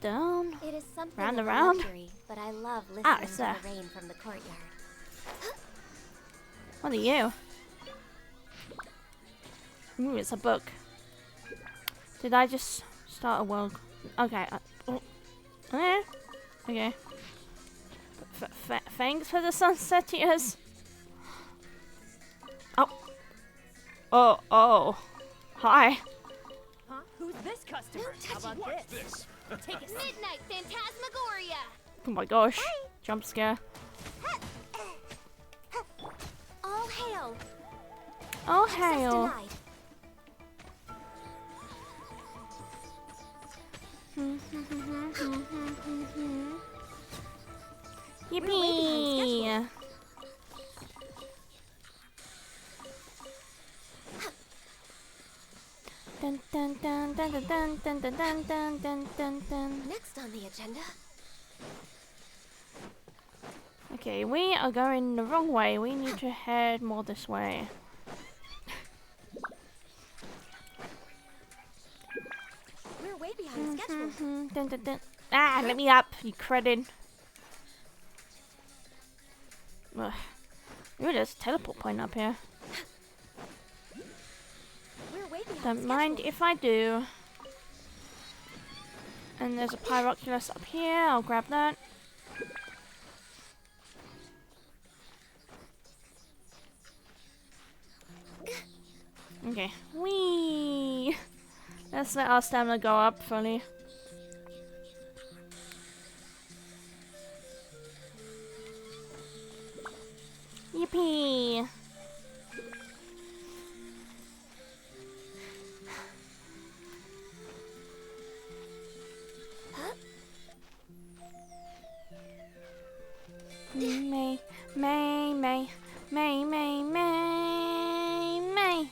down. It is something Round of and a round. luxury, but I love Ah, listening it's to there. the rain from the courtyard. What are you? Ooh, it's a book. Did I just start a world? Okay. Oh. Okay. Thanks for the sunsettiers. Oh. Oh. Hi. Huh? Who's this customer? No How touching. about this? Take a seat. Midnight Phantasmagoria! Oh my gosh. Jump scare. All hail! Oh, Access hail. denied. Yippee! Dun dun dun dun dun dun dun dun dun dun dun dun dun. Next on the agenda. Okay, we are going the wrong way. We need to head more this way. We're way behind schedule. Dun, dun, dun. Ah, let me up, you credit. Ugh. Ooh, there's a teleport point up here. We're way behind Don't mind if I do. And there's a pyroculus up here. I'll grab that. Okay. Whee! Let's let our stamina go up fully. Yippee! May.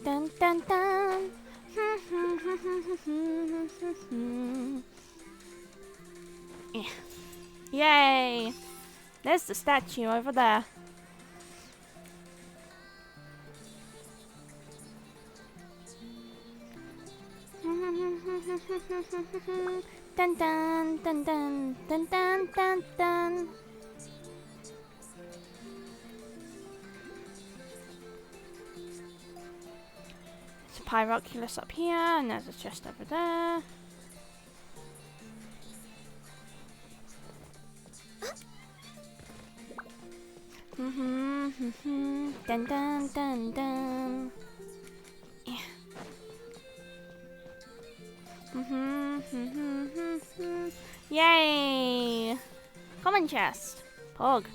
Dun dun dun. Yeah. Yay! There's the statue over there. Dun dun dun dun dun dun dun dun. There's a pyroculus up here, and there's a chest over there. Dun dun dun dun. Yeah. Yay! Common chest. Pog.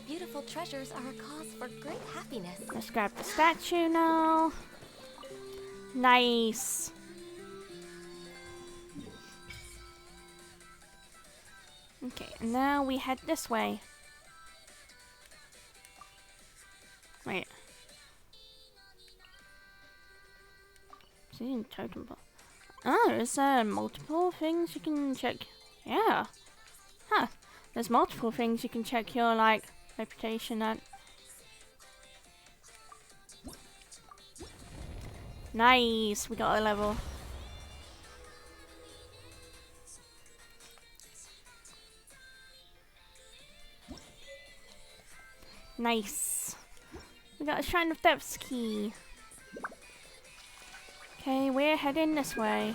Beautiful treasures are a cause for great happiness. Let's grab the statue now. Nice. Okay, and now we head this way. Wait. See, totem pole. Oh, is there multiple things you can check? Yeah. Huh. There's multiple things you can check your, like, reputation at. Nice, we got a level. Nice. We got a Shrine of Depths key. Okay, we're heading this way.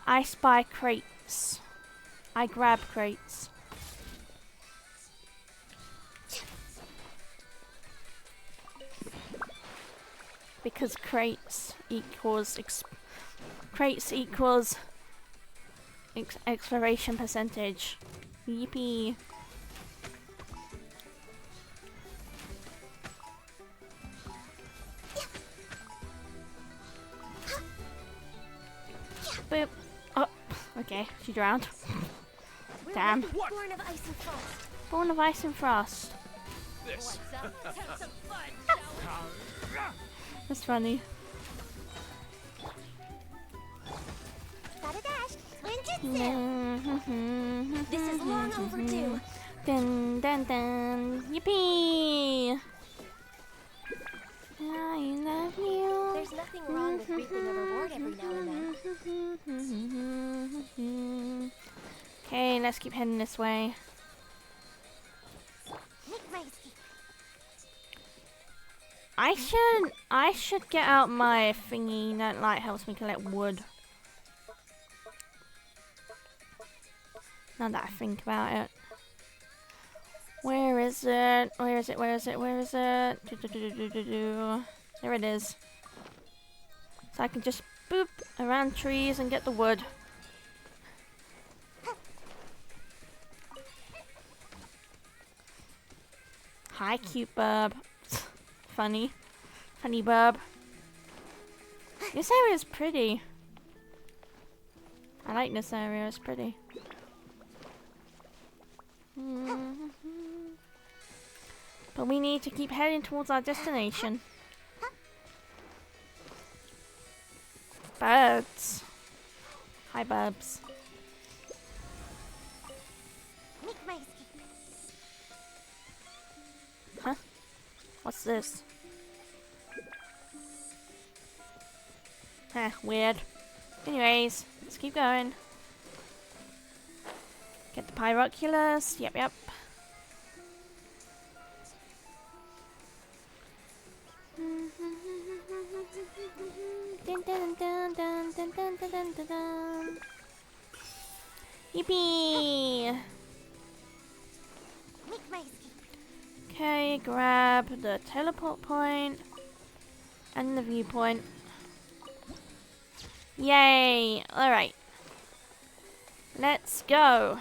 I spy crates. I grab crates. Because crates equals exploration percentage. Yippee. Boop. Oh, okay, she drowned. Damn. Born of ice and frost. Born of ice and frost. This. What's up? Let's have some fun, shall That's funny. we? Got a dash. Ninjutsu. This is long overdue. Dun dun dun. Yippee! I love you. There's nothing wrong with reaping a reward every now and then. Okay, let's keep heading this way. I should get out my thingy that like helps me collect wood. Now that I think about it. Where is it? Where is it? Where is it? Where is it? There it is. So I can just boop around trees and get the wood. Hi, cute bub. Funny. Funny bub. This area is pretty. I like this area, it's pretty. But we need to keep heading towards our destination. Birds. Hi, bubs. Huh? What's this? Huh, weird. Anyways, let's keep going. Get the pyroculus. Yep, yep. Dun, dun, dun, dun, dun, dun, dun, dun, dun, dun. Yippee! Okay, grab the teleport point and the viewpoint. Yay! Alright. Let's go.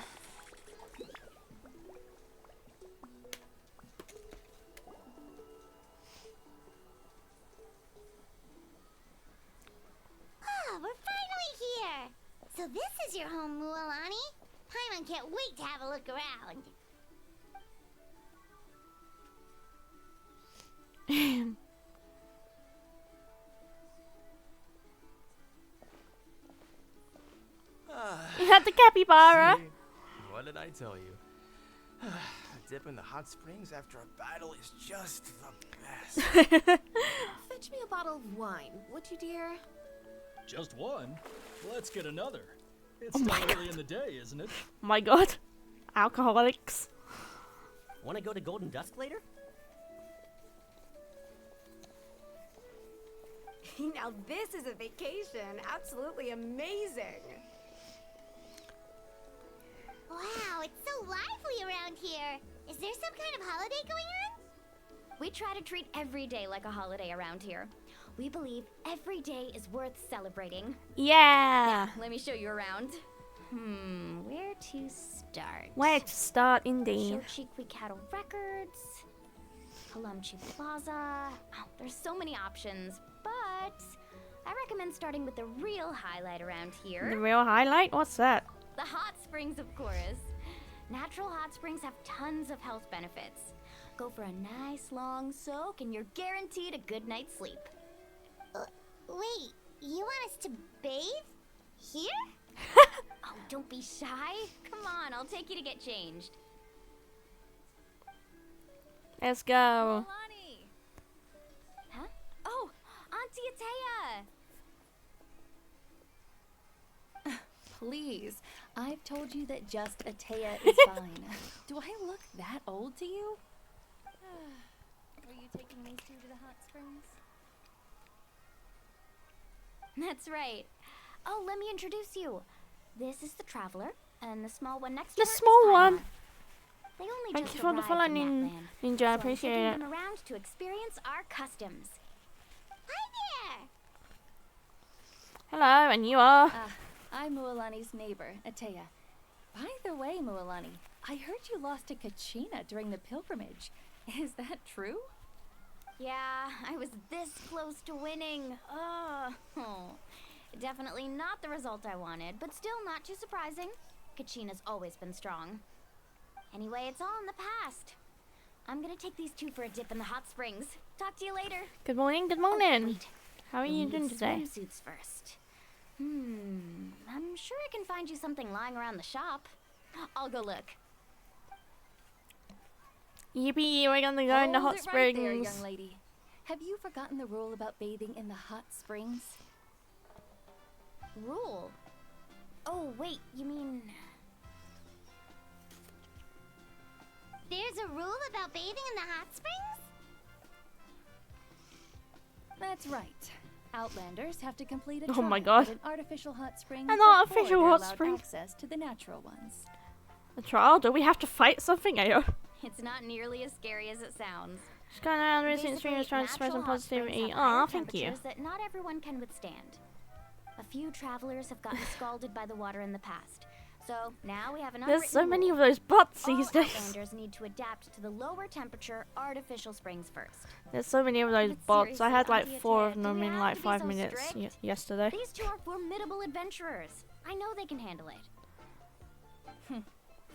We're finally here! So this is your home, Mualani? Paimon can't wait to have a look around. You had the capybara. See? What did I tell you? A dip in the hot springs after a battle is just the best. Fetch me a bottle of wine, would you, dear? Just one? Let's get another. It's Oh my still early God. in the day, isn't it? My god. Alcoholics. Want to go to Golden Dusk later? Now this is a vacation. Absolutely amazing. Wow, it's so lively around here. Is there some kind of holiday going on? We try to treat every day like a holiday around here. We believe every day is worth celebrating. Yeah. Let me show you around. Where to start? Where to start, indeed. Shochiqui Cattle Records, Kalamchi Plaza. Oh, there's so many options, but I recommend starting with the real highlight around here. The real highlight? What's that? The hot springs, of course. Natural hot springs have tons of health benefits. Go for a nice long soak and you're guaranteed a good night's sleep. Wait, you want us to bathe? Here? Oh, don't be shy. Come on, I'll take you to get changed. Let's go. Milani! Huh? Oh, Auntie Atea! Please, I've told you that just Atea is fine. Do I look that old to you? Were you taking these two to the hot springs? That's right. Oh, let me introduce you. This is the Traveler, and the small one next to The her is small one. Paimon. They only Thank just you for the arrived follow, in NATLAN, Ninja. so I I'm appreciate taking it. them around to experience our customs. Hi there! Hello, and you are? I'm Mualani's neighbor, Atea. By the way, Mualani, I heard you lost to Kachina during the pilgrimage. Is that true? Yeah, I was this close to winning. Oh, definitely not the result I wanted, but still not too surprising. Kachina's always been strong. Anyway, it's all in the past. I'm gonna take these two for a dip in the hot springs. Talk to you later. Good morning, good Oh, morning. wait. How are We'll you need doing today? Swimsuits first. I'm sure I can find you something lying around the shop. I'll go look. Yippee, we're gonna go in the hot Hold it right there, springs. young lady. Have you forgotten the rule about bathing in the hot springs? Rule? Oh, wait, you mean... There's a rule about bathing in the hot springs? That's right. Outlanders have to complete a Oh my trial God. at an artificial hot spring An before artificial they're hot allowed spring? access to the natural ones. A trial? Do we have to fight something? Ayo. It's not nearly as scary as it sounds. Just going around recent Basically, streamers trying to spread some natural hot springs positivity. have higher Aw, thank you. temperatures that not everyone can withstand. A few travelers have gotten scalded by the water in the past. So now we have an There's so unwritten many rule. of those bots All these days. Outlanders need to adapt to the lower temperature artificial springs first. There's so many of those But bots. I had like seriously, 4 Auntie of them Atea, in do we like have to be 5 so minutes strict? yesterday. These two are formidable adventurers. I know they can handle it.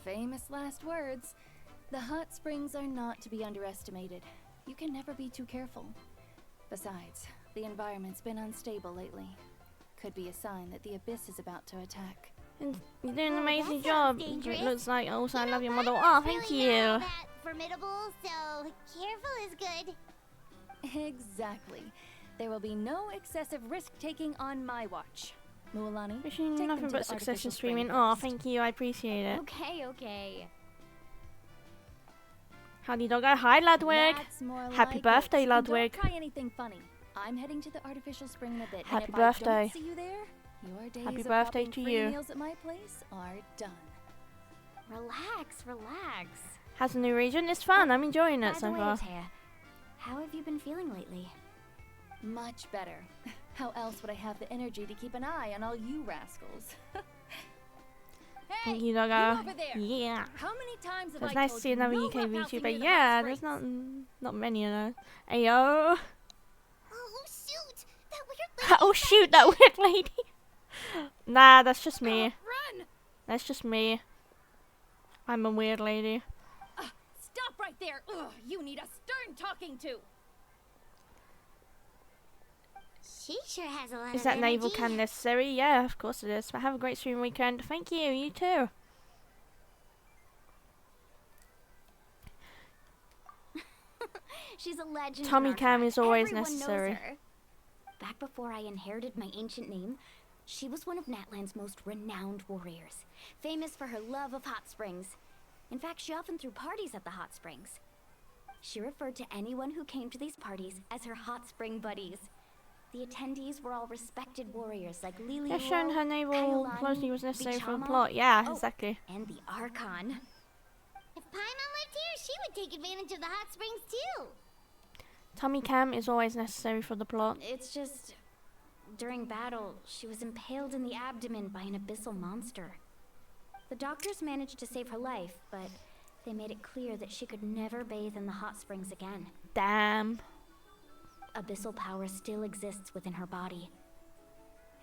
Famous last words. The hot springs are not to be underestimated. You can never be too careful. Besides, the environment's been unstable lately. Could be a sign that the abyss is about to attack. And you're doing an Oh, amazing that job. sounds dangerous. It looks like also I You love know, your model. I'm Oh, not thank really you. that formidable, so careful is good. Exactly. There will be no excessive risk-taking on my watch. Mualani, Wishing take nothing them to but the success artificial in spring streaming. Oh, first. thank you. I appreciate it. Okay, okay. Howdy doggo. Hi, Ludwig. That's more Happy like birthday, it. Ludwig. Don't try anything funny. I'm heading to the artificial spring in a bit. Happy and if birthday. I don't see you there, your days Happy of birthday popping to free you. meals at my place are done. Relax, relax. Has a new region. It's fun. I'm enjoying By it the so way, far. Atea, how have you been feeling lately? Much better. How else would I have the energy to keep an eye on all you rascals? Hey, Thank you, doggo. over there. Yeah. How many times have It's I nice to told see you another no UK roughhousing near VTuber. the Yeah, hot there's springs? not many of those. Ayo. Oh shoot! That weird lady. Oh shoot, that weird lady. Nah, that's just me. Run! That's just me. I'm a weird lady. Stop right there! Ugh, you need a stern talking to. She sure has a lot Is of that naval energy. can necessary? Yeah, of course it is. But have a great stream weekend. Thank you. You too. She's a legend. Tommy in our Cam tribe. is always Everyone knows necessary. her. Back before I inherited my ancient name, she was one of NATLAN's most renowned warriors, famous for her love of hot springs. In fact, she often threw parties at the hot springs. She referred to anyone who came to these parties as her hot spring buddies. The attendees were all respected warriors like Lily, Yeah, showing her naval closely was necessary for the plot. Yeah, exactly. and the Archon. If Paimon lived here, she would take advantage of the hot springs too. Tommy Cam is always necessary for the plot. It's just, during battle, she was impaled in the abdomen by an abyssal monster. The doctors managed to save her life, but they made it clear that she could never bathe in the hot springs again. Damn. Abyssal power still exists within her body.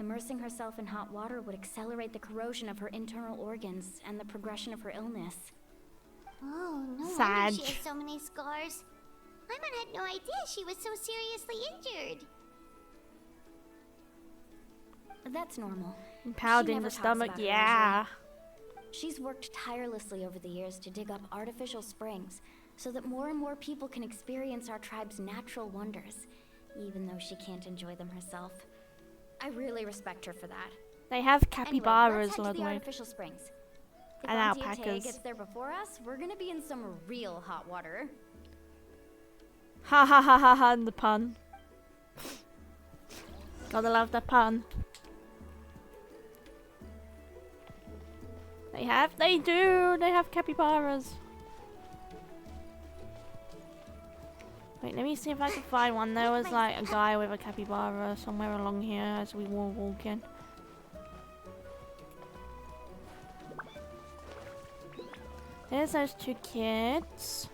Immersing herself in hot water would accelerate the corrosion of her internal organs and the progression of her illness. Oh, no Sad. wonder she has so many scars. Paimon had no idea she was so seriously injured. That's normal. Impaled She in never the talks stomach. about her Yeah. She's worked tirelessly over the years to dig up artificial springs so that more and more people can experience our tribe's natural wonders, even though she can't enjoy them herself. I really respect her for that. They have Anyway, capybaras, let's head to the Ludwig. artificial springs. If And Auntie Atea alpacas. gets there before us, we're gonna be in some real hot water. Ha ha ha ha ha, the pun. Gotta love the pun. They have capybaras. Wait, let me see if I can find one. There was like a guy with a capybara somewhere along here as we were walking. There's those two kids.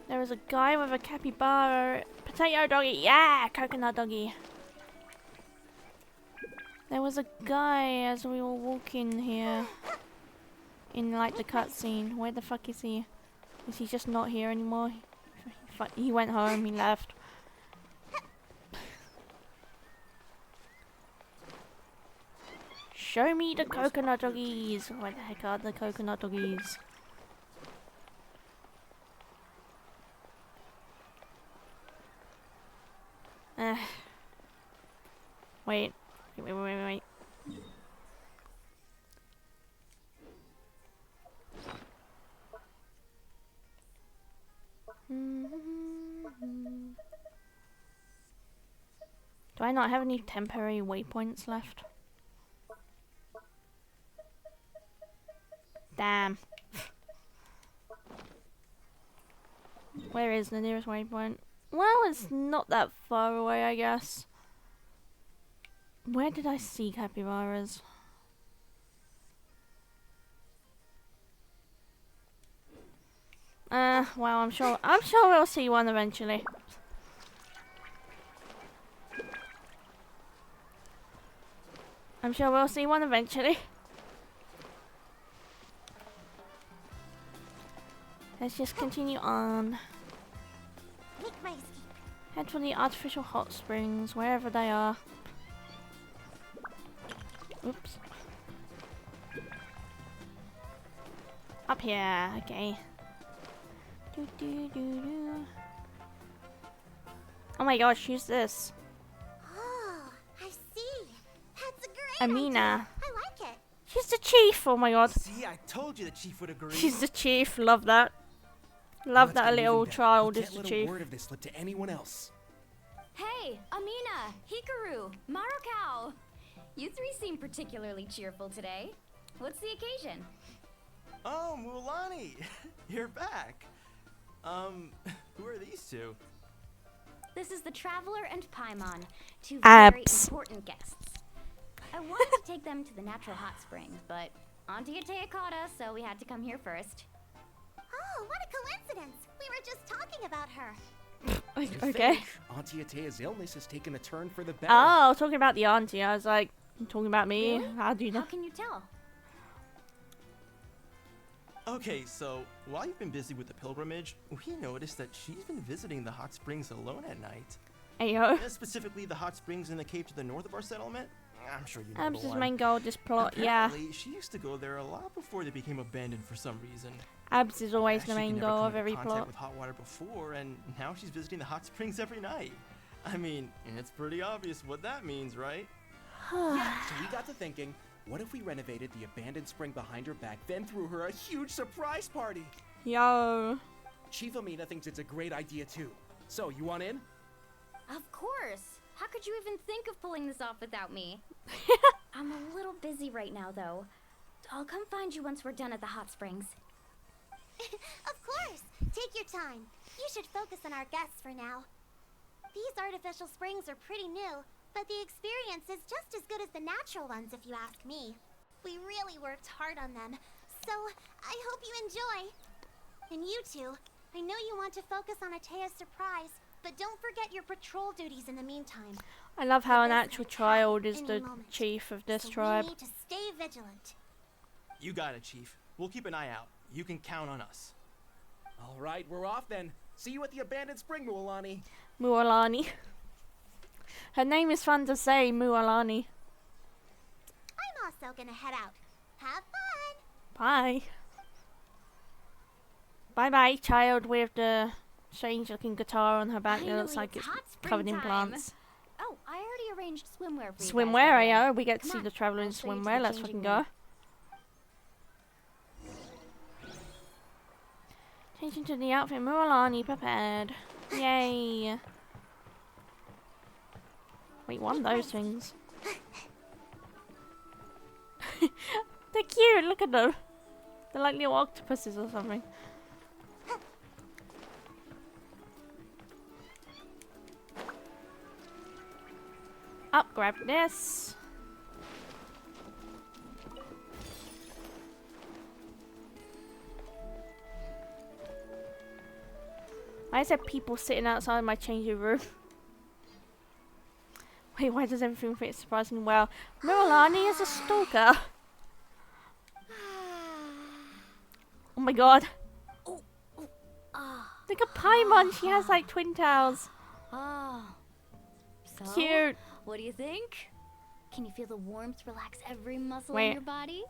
There was a guy with a capybara. Potato doggy. Yeah, coconut doggy. There was a guy as we were walking here. In like the cutscene. Where the fuck is he? Is he just not here anymore? He went home, he left. Show me the coconut doggies. Where the heck are the coconut doggies? Wait. Wait. Do I not have any temporary waypoints left? Damn. Where is the nearest waypoint? Well, it's not that far away, I guess. Where did I see capybaras? Well, I'm sure we'll see one eventually. I'm sure we'll see one eventually. Let's just continue on. Make my escape. Head for the artificial hot springs, wherever they are. Oops. Up here, okay. Oh my gosh, who's this? Oh, I see. That's a great Amina. idea. I like it. She's the chief, oh my god. See, I told you the chief would agree. She's the chief, love that. Love that a little child is the chief. Word of this slip to anyone else. Hey, Amina, Hikaru, Marukau. You three seem particularly cheerful today. What's the occasion? Oh, Mulani, you're back. Who are these two? This is the Traveler and Paimon, two Abs. very important guests. I wanted to take them to the natural hot springs, but Auntie Atea caught us, so we had to come here first. Oh, what a coincidence. We were just talking about her. Okay. Auntie Atea's illness has taken a turn for the better. Oh, talking about the auntie. I was like, talking about me. Really? How do you know? How can you tell? Okay, so while you've been busy with the pilgrimage, we noticed that she's been visiting the hot springs alone at night. Ayo. Specifically the hot springs in the cave to the north of our settlement. I'm sure you know Abs' the one. main goal, this plot, yeah. Apparently, she used to go there a lot before they became abandoned for some reason. Abs is always She the could main never goal come of into every contact plot. with hot water before, and now she's visiting the hot springs every night. I mean, it's pretty obvious what that means, right? So we got to thinking, what if we renovated the abandoned spring behind her back, then threw her a huge surprise party? Yo. Chief Amina thinks it's a great idea too. So, you want in? Of course. How could you even think of pulling this off without me? I'm a little busy right now, though. I'll come find you once we're done at the hot springs. Of course. Take your time. You should focus on our guests for now. These artificial springs are pretty new, but the experience is just as good as the natural ones if you ask me. We really worked hard on them, so I hope you enjoy. And you two, I know you want to focus on Atea's surprise, but don't forget your patrol duties in the meantime. I love how an This actual might child happen is any the moment. chief of this So tribe. we need to stay vigilant. You got it, Chief. We'll keep an eye out. You can count on us. All right, we're off then. See you at the abandoned spring, Mualani. Mualani. Her name is fun to say, Mualani. I'm also gonna head out. Have fun! Bye. Bye-bye, child with the strange-looking guitar on her back that looks Finally, like it's it's hot spring covered in time. plants. Oh, I already arranged swimwear for you guys, Swimwear, by the way. yeah. We get to Come see on, the traveler in I'll show you to swimwear. the Let's changing fucking room. go. Changing to the outfit. Mualani prepared. Yay. Wait, one of those things. They're cute. Look at them. They're like little octopuses or something. Up, grab this. Why is there people sitting outside my changing room? Wait, why does everything fit surprisingly well? Mualani is a stalker. Oh my god. Look at Paimon, she has like twin tails. Oh. So, Cute. what do you think? Can you feel the warmth relax every muscle Wait. in your body?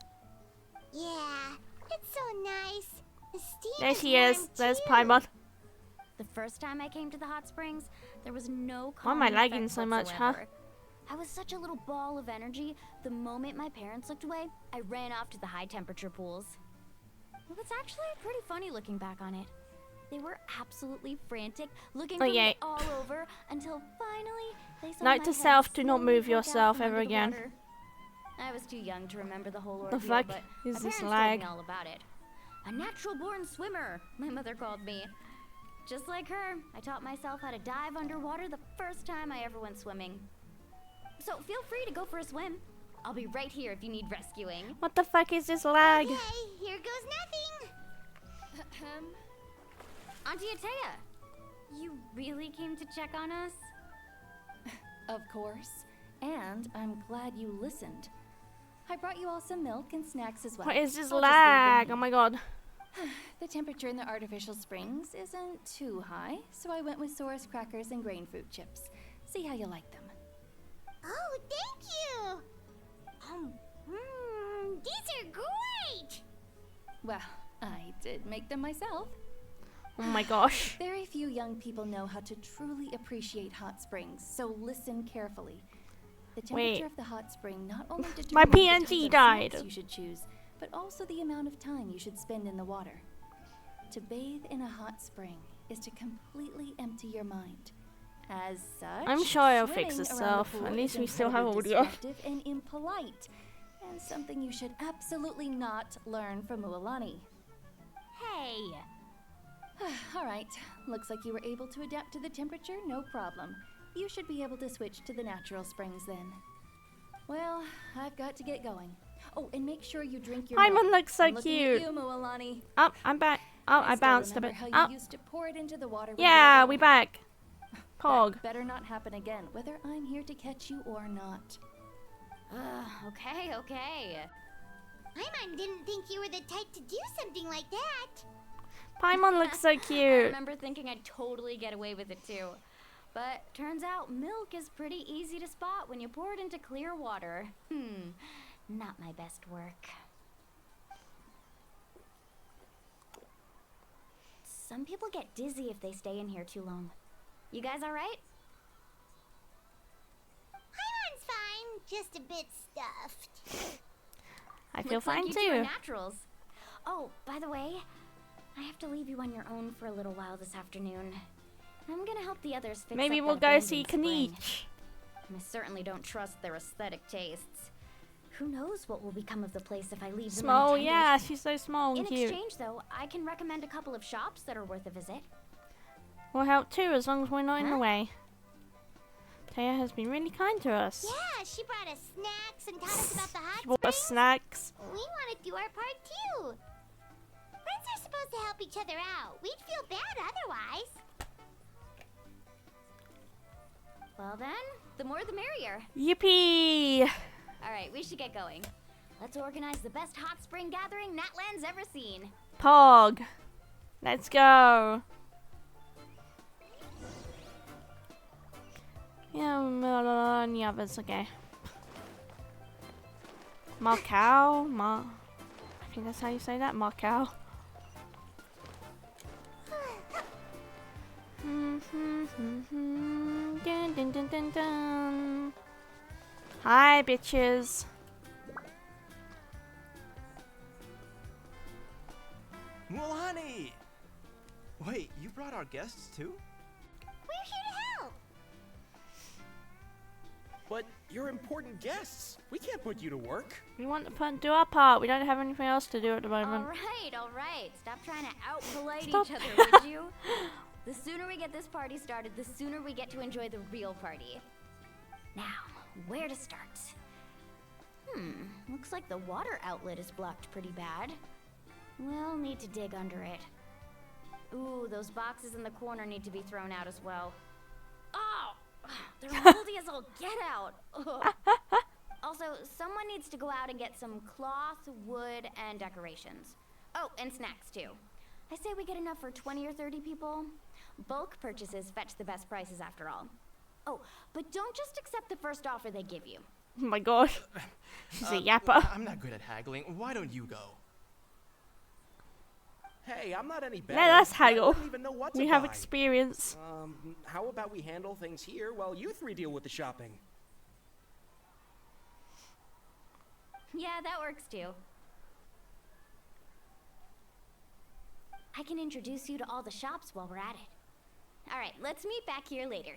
Yeah, it's so nice. The steam There is she is. warm, There's too. Paimon. The first time I came to the hot springs, there was no Why am I calming lagging effect so much, huh? whatsoever. I was such a little ball of energy. The moment my parents looked away, I ran off to the high temperature pools. Well, it's actually pretty funny looking back on it. They were absolutely frantic, looking for Okay. me all over, until finally they saw Note my to head self, do not slowly move poke out yourself from ever under the again. water. I was too young to remember the whole The ordeal, fuck but is my this parents lag? told me all about it. A natural-born swimmer, my mother called me. Just like her, I taught myself how to dive underwater the first time I ever went swimming. So feel free to go for a swim. I'll be right here if you need rescuing. What the fuck is this lag? Okay, here goes nothing. Auntie Atea, you really came to check on us? Of course. And I'm glad you listened. I brought you all some milk and snacks as well. What is this I'll just leave them lag? here. Oh my god. The temperature in the artificial springs isn't too high, so I went with Saurus crackers and grain fruit chips. See how you like them. Oh, thank you. These are great. Well, I did make them myself. Oh my gosh. Very few young people know how to truly appreciate hot springs, so listen carefully. The temperature Wait. of the hot spring not only determines My the types PNG of died. snacks you should choose, but also the amount of time you should spend in the water. To bathe in a hot spring is to completely empty your mind. As such, I'm sure it'll fix swimming around the itself. pool At is least we still have incredibly audio. disruptive and impolite, and something you should absolutely not learn from Mualani. Hey! All right, looks like you were able to adapt to the temperature, no problem. You should be able to switch to the natural springs then. Well, I've got to get going. Oh, and make sure you drink your milk. Paimon looks so I'm looking at cute. you, Mualani. Oh, I'm back. Oh, I still bounced a remember bit. how Oh, you used to pour it into the water when you yeah, were we little. back. Pog. That better not happen again, whether I'm here to catch you or not. Okay. Paimon didn't think you were the type to do something like that. Paimon looks so I cute. remember thinking I'd totally get away with it too. But turns out milk is pretty easy to spot when you pour it into clear water. Not my best work. Some people get dizzy if they stay in here too long. You guys alright? Paimon's fine, just a bit stuffed. I feel Looks like fine you two are too. naturals. Oh, by the way, I have to leave you on your own for a little while this afternoon. I'm gonna help the others fix Maybe up we'll that go abandoned see spring. Kaniche. I certainly don't trust their aesthetic tastes. Who knows what will become of the place if I leave them Small, unattended. yeah, she's so small In and cute. exchange, though, I can recommend a couple of shops that are worth a visit. We'll help too, as long as we're not in the Huh? way. Taya has been really kind to us. Yeah, she brought us snacks and taught us about the hot She bought us springs. snacks. We want to do our part too. Friends are supposed to help each other out. We'd feel bad otherwise. Well then, the more the merrier. Yippee! Alright, we should get going. Let's organize the best hot spring gathering NATLAN's ever seen. Pog. Let's go. Yeah, any others, okay. Marcow? I think that's how you say that, Marcow. Dun, dun, dun, dun, dun. Hi, bitches. Mualani! Wait, you brought our guests too? We're here to help. But you're important guests. We can't put you to work. We want to do our part. We don't have anything else to do at the moment. Alright. Stop trying to out-polite Stop. each other, would you? The sooner we get this party started, the sooner we get to enjoy the real party. Now, where to start? Looks like the water outlet is blocked pretty bad. We'll need to dig under it. Ooh, those boxes in the corner need to be thrown out as well. Oh! They're moldy as all get out! Ugh. Also, someone needs to go out and get some cloth, wood, and decorations. Oh, and snacks too. I say we get enough for 20 or 30 people. Bulk purchases fetch the best prices after all. Oh, but don't just accept the first offer they give you. Oh my god. She's a yapper. I'm not good at haggling. Why don't you go? Hey, I'm not any better. Let us I haggle. wouldn't even know what to We have buy. experience. How about we handle things here while you three deal with the shopping? Yeah, that works too. I can introduce you to all the shops while we're at it. Alright, let's meet back here later.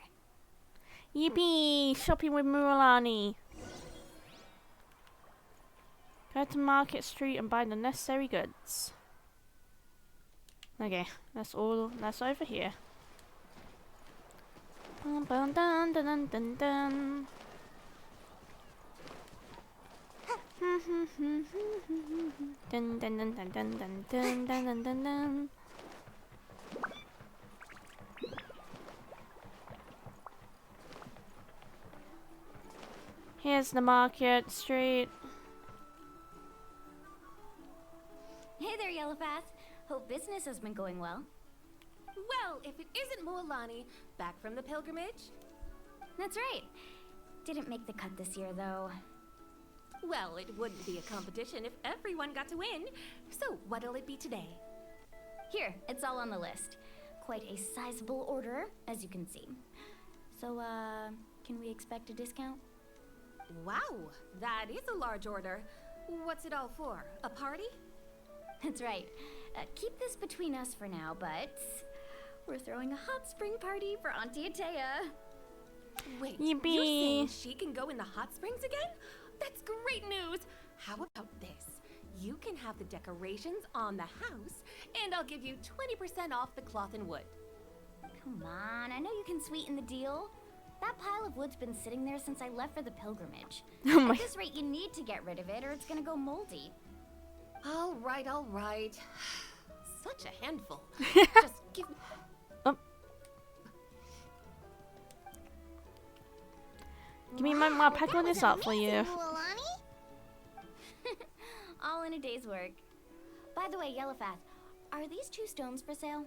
Yippee! Shopping with Mualani. Go to Market Street and buy the necessary goods. Okay, that's over here. Dun dun dun dun dun dun. Dun dun dun dun dun dun dun dun dun dun. Here's the Market Street. Hey there, Yellowpath. Hope business has been going well. Well, if it isn't Mualani, back from the pilgrimage? That's right. Didn't make the cut this year, though. Well, it wouldn't be a competition if everyone got to win. So, what'll it be today? Here, it's all on the list. Quite a sizable order, as you can see. So, can we expect a discount? Wow, that is a large order. What's it all for? A party? That's right. Keep this between us for now, but we're throwing a hot spring party for Auntie Atea. Wait, Yippee. you're saying she can go in the hot springs again? That's great news! How about this? You can have the decorations on the house, and I'll give you 20% off the cloth and wood. Come on, I know you can sweeten the deal. That pile of wood's been sitting there since I left for the pilgrimage. Oh my. At this rate, you need to get rid of it or it's gonna go moldy. All right, all right. Such a handful. Just give me... Give me my I'll pack all this up for you. All in a day's work. By the way, Yellowpath, are these 2 stones for sale?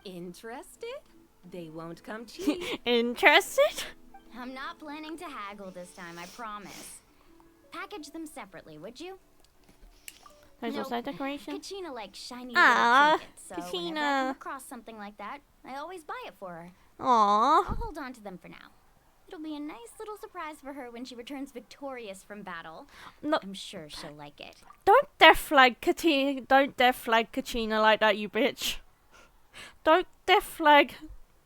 Interested? They won't come cheap. Interested? I'm not planning to haggle this time, I promise. Package them separately, would you? There's No, also decoration. Kachina likes shiny Ah, little trinkets, so whenever I come Kachina. across something like that, I always buy it for her. Aww. I'll hold on to them for now. It'll be a nice little surprise for her when she returns victorious from battle. No, I'm sure she'll like it. don't death flag Kachina. Don't death flag Kachina like that, you bitch. Don't death flag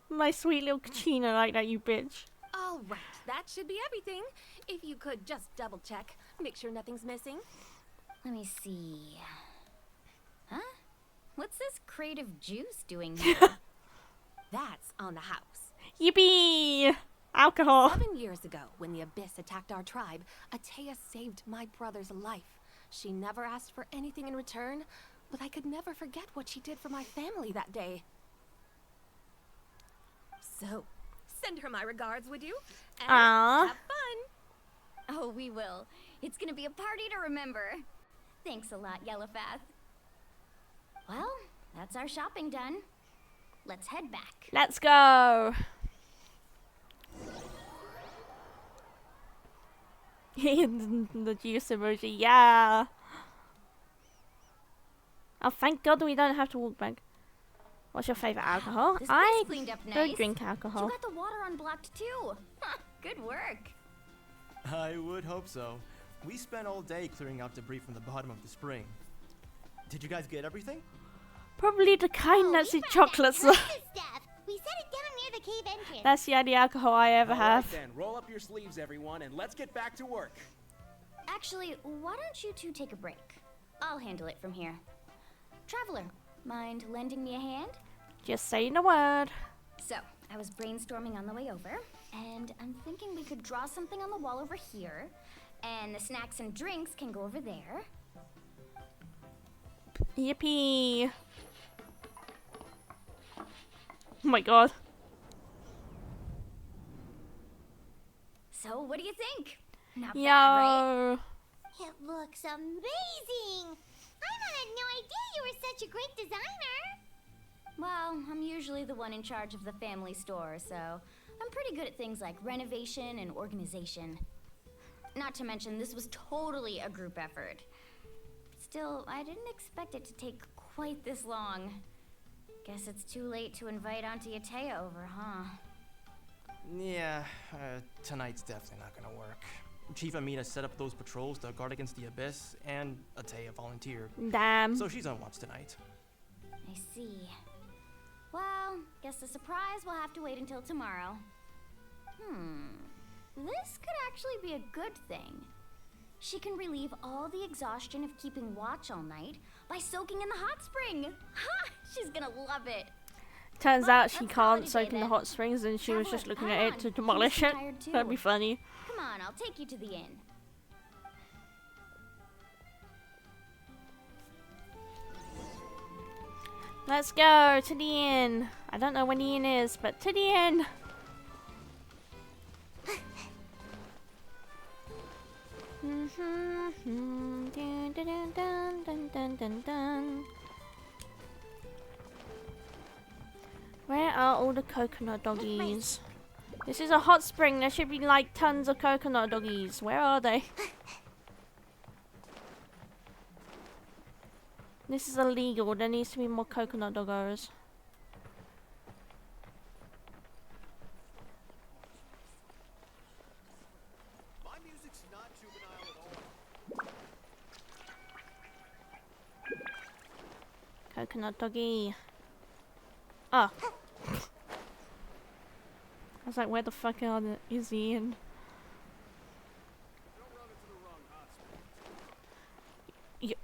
my sweet little Kachina like that, you bitch. All right, that should be everything. If you could just double check, make sure nothing's missing. Let me see. Huh? What's this crate of juice doing here? That's on the house. Yippee! Alcohol. 7 years ago, when the Abyss attacked our tribe, Atea saved my brother's life. She never asked for anything in return, but I could never forget what she did for my family that day. So, send her my regards, would you? And Aww. have fun! Oh, we will. It's gonna be a party to remember. Thanks a lot, Yellowpath. Well, that's our shopping done. Let's head back. Let's go. The juice emoji, yeah. Oh, thank God we don't have to walk back. What's your favorite alcohol? This I place cleaned up nice. don't drink You alcohol. got the water unblocked too. Huh, good work. I would hope so. We spent all day clearing out debris from the bottom of the spring. Did you guys get everything? Probably the kind that's in chocolates. Stuff. We set it down near the cave entrance. That's the only alcohol I ever All have. right then, roll up your sleeves, everyone, and let's get back to work. Actually, why don't you two take a break? I'll handle it from here. Traveler, mind lending me a hand? Just saying the word. So, I was brainstorming on the way over, and I'm thinking we could draw something on the wall over here, and the snacks and drinks can go over there. Yippee. Oh my God. So, what do you think? Not Yo. bad, right? It looks amazing. I had no idea you were such a great designer. Well, I'm usually the one in charge of the family store, so I'm pretty good at things like renovation and organization. Not to mention, this was totally a group effort. Still, I didn't expect it to take quite this long. Guess it's too late to invite Auntie Atea over, huh? Yeah, tonight's definitely not gonna work. Chief Amina set up those patrols to guard against the Abyss, and Atea volunteered. Damn. So she's on watch tonight. I see. Well, guess the surprise will have to wait until tomorrow. This could actually be a good thing. She can relieve all the exhaustion of keeping watch all night by soaking in the hot spring. Ha! She's gonna love it. Turns Well, out she let's call it can't a soak day in the then. hot springs and she was just Traveler, looking come at it to on. demolish You it. seem tired too. That'd be funny. Come on, I'll take you to the inn. Let's go to the inn. I don't know when the inn is, but to the inn. Dun, dun, dun, dun, dun, dun, dun. Where are all the coconut doggies? This is a hot spring. There should be like tons of coconut doggies. Where are they? This is illegal. There needs to be more coconut doggos. My music's not juvenile at all. Coconut doggy. Oh. I was like, where the fuck is he in?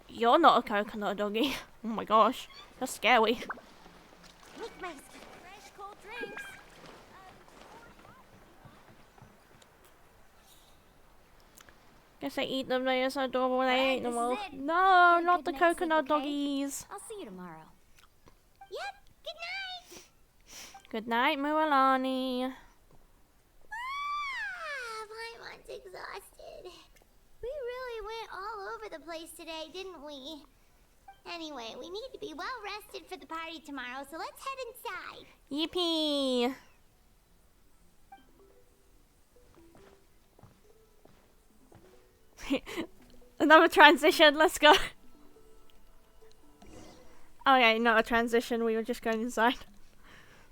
You're not a coconut doggy. Oh my gosh. That's scary. Make my Fresh cold drinks. Guess they eat them. They are so adorable when they Alright, eat them this all. is it. No, Get a not good the night's sleep, coconut okay? doggies. I'll see you tomorrow. Yep, good night! Good night, Mualani. Paimon's exhausted. We really went all over the place today, didn't we? Anyway, we need to be well rested for the party tomorrow, so let's head inside. Yippee. Another transition, let's go. Okay, not a transition, we were just going inside.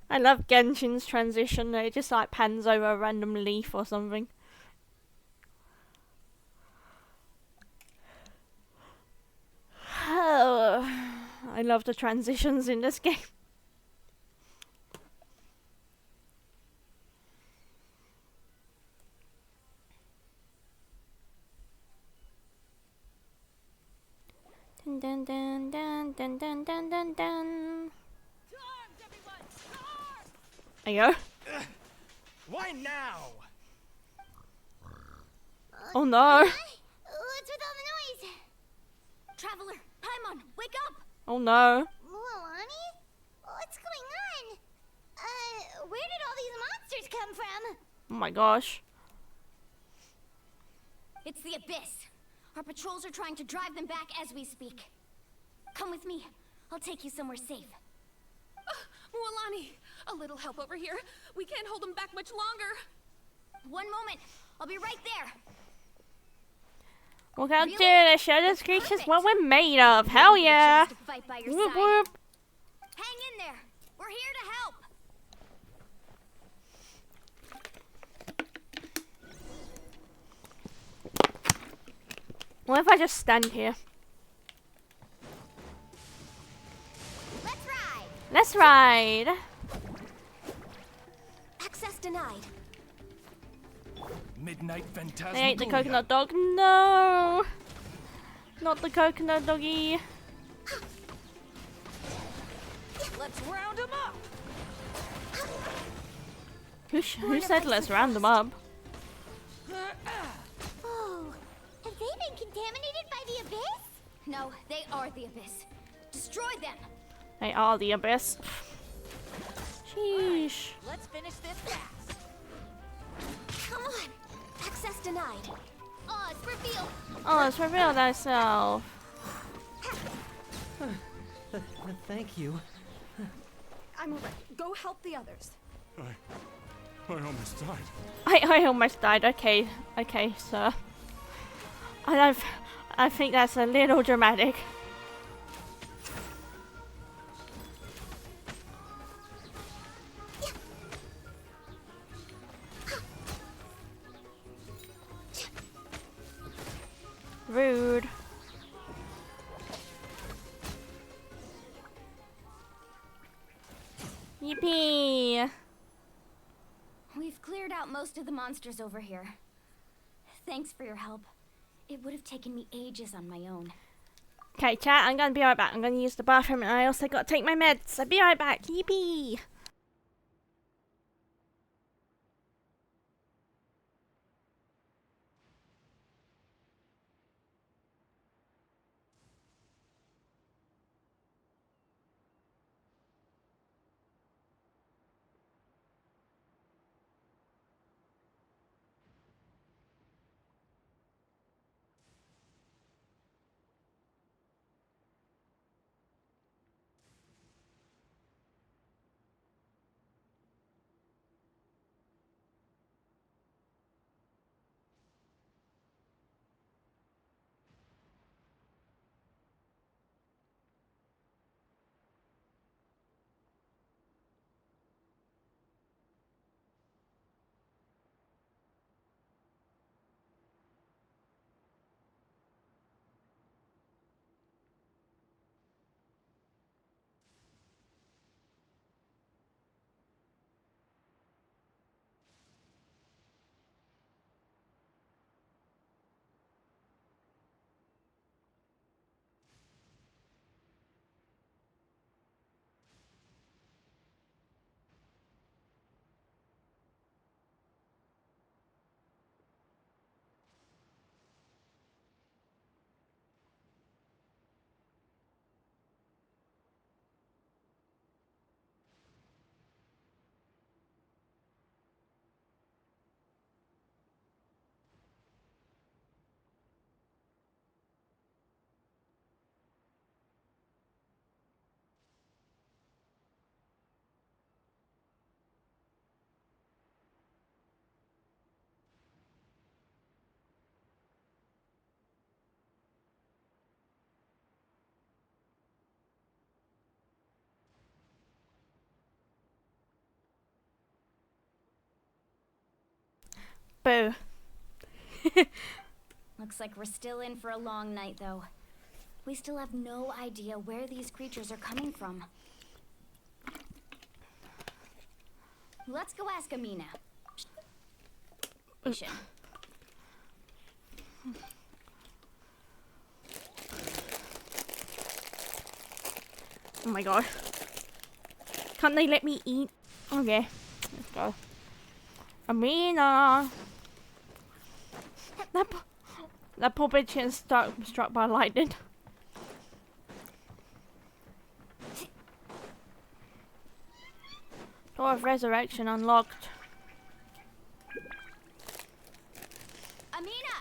I love Genshin's transition, it just like pans over a random leaf or something. Oh, I love the transitions in this game. Dun dun dun dun dun dun dun dun dun. There you go. Why now? Oh no. What's with all the noise? Traveler, Paimon, wake up! Oh no. Mualani? What's going on? Where did all these monsters come from? Oh my gosh. It's the Abyss. Our patrols are trying to drive them back as we speak. Come with me. I'll take you somewhere safe. Mualani, a little help over here. We can't hold them back much longer. One moment. I'll be right there. We're gonna Really? do this. Show the creatures what we're made of. Hell Give you the yeah. chance to fight by your Whoop side. whoop. Hang in there. We're here to help. What if I just stand here? Let's ride! Let's ride. Access denied. Midnight Phantasmagoria. They ate the coconut dog. No. Not the coconut doggy. Let's round them up. Who said let's round them up? Oh, have they been contaminated by the Abyss? No, they are the Abyss. Destroy them. They are the Abyss. Sheesh. Let's finish this fast. Come on. Access denied. Oh, it's revealed. Oh, let's reveal thyself. Thank you. I'm alright. Go help the others. I almost died. I almost died. Okay, sir. I think that's a little dramatic. Rude. Yippee! We've cleared out most of the monsters over here. Thanks for your help. It would have taken me ages on my own. Okay, chat, I'm gonna be right back. I'm gonna use the bathroom and I also gotta take my meds. I'll be right back. Yippee! Boo. Looks like we're still in for a long night, though. We still have no idea where these creatures are coming from. Let's go ask Amina. Mission. Oh my god. Can't they let me eat? Okay, let's go. Amina! That poor bitch is struck by lightning. Door of Resurrection unlocked. Amina!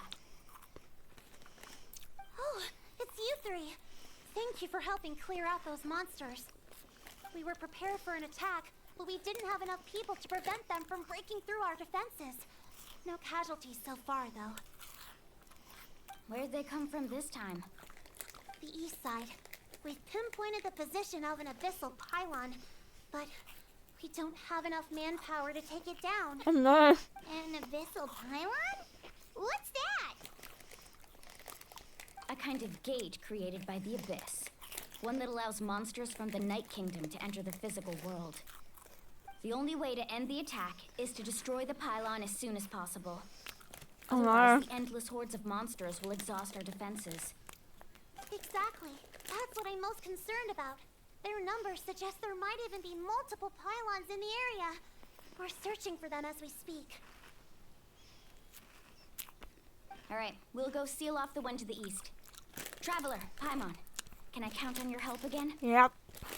Oh, it's you three. Thank you for helping clear out those monsters. We were prepared for an attack, but we didn't have enough people to prevent them from breaking through our defenses. No casualties so far, though. Where'd they come from this time? The east side. We've pinpointed the position of an abyssal pylon, but we don't have enough manpower to take it down. Oh no. An abyssal pylon? What's that? A kind of gate created by the Abyss. One that allows monsters from the Night Kingdom to enter the physical world. The only way to end the attack is to destroy the pylon as soon as possible. Oh Otherwise, no. the endless hordes of monsters will exhaust our defenses. Exactly. That's what I'm most concerned about. Their numbers suggest there might even be multiple pylons in the area. We're searching for them as we speak. Alright, we'll go seal off the one to the east. Traveler, Paimon, can I count on your help again? Yep.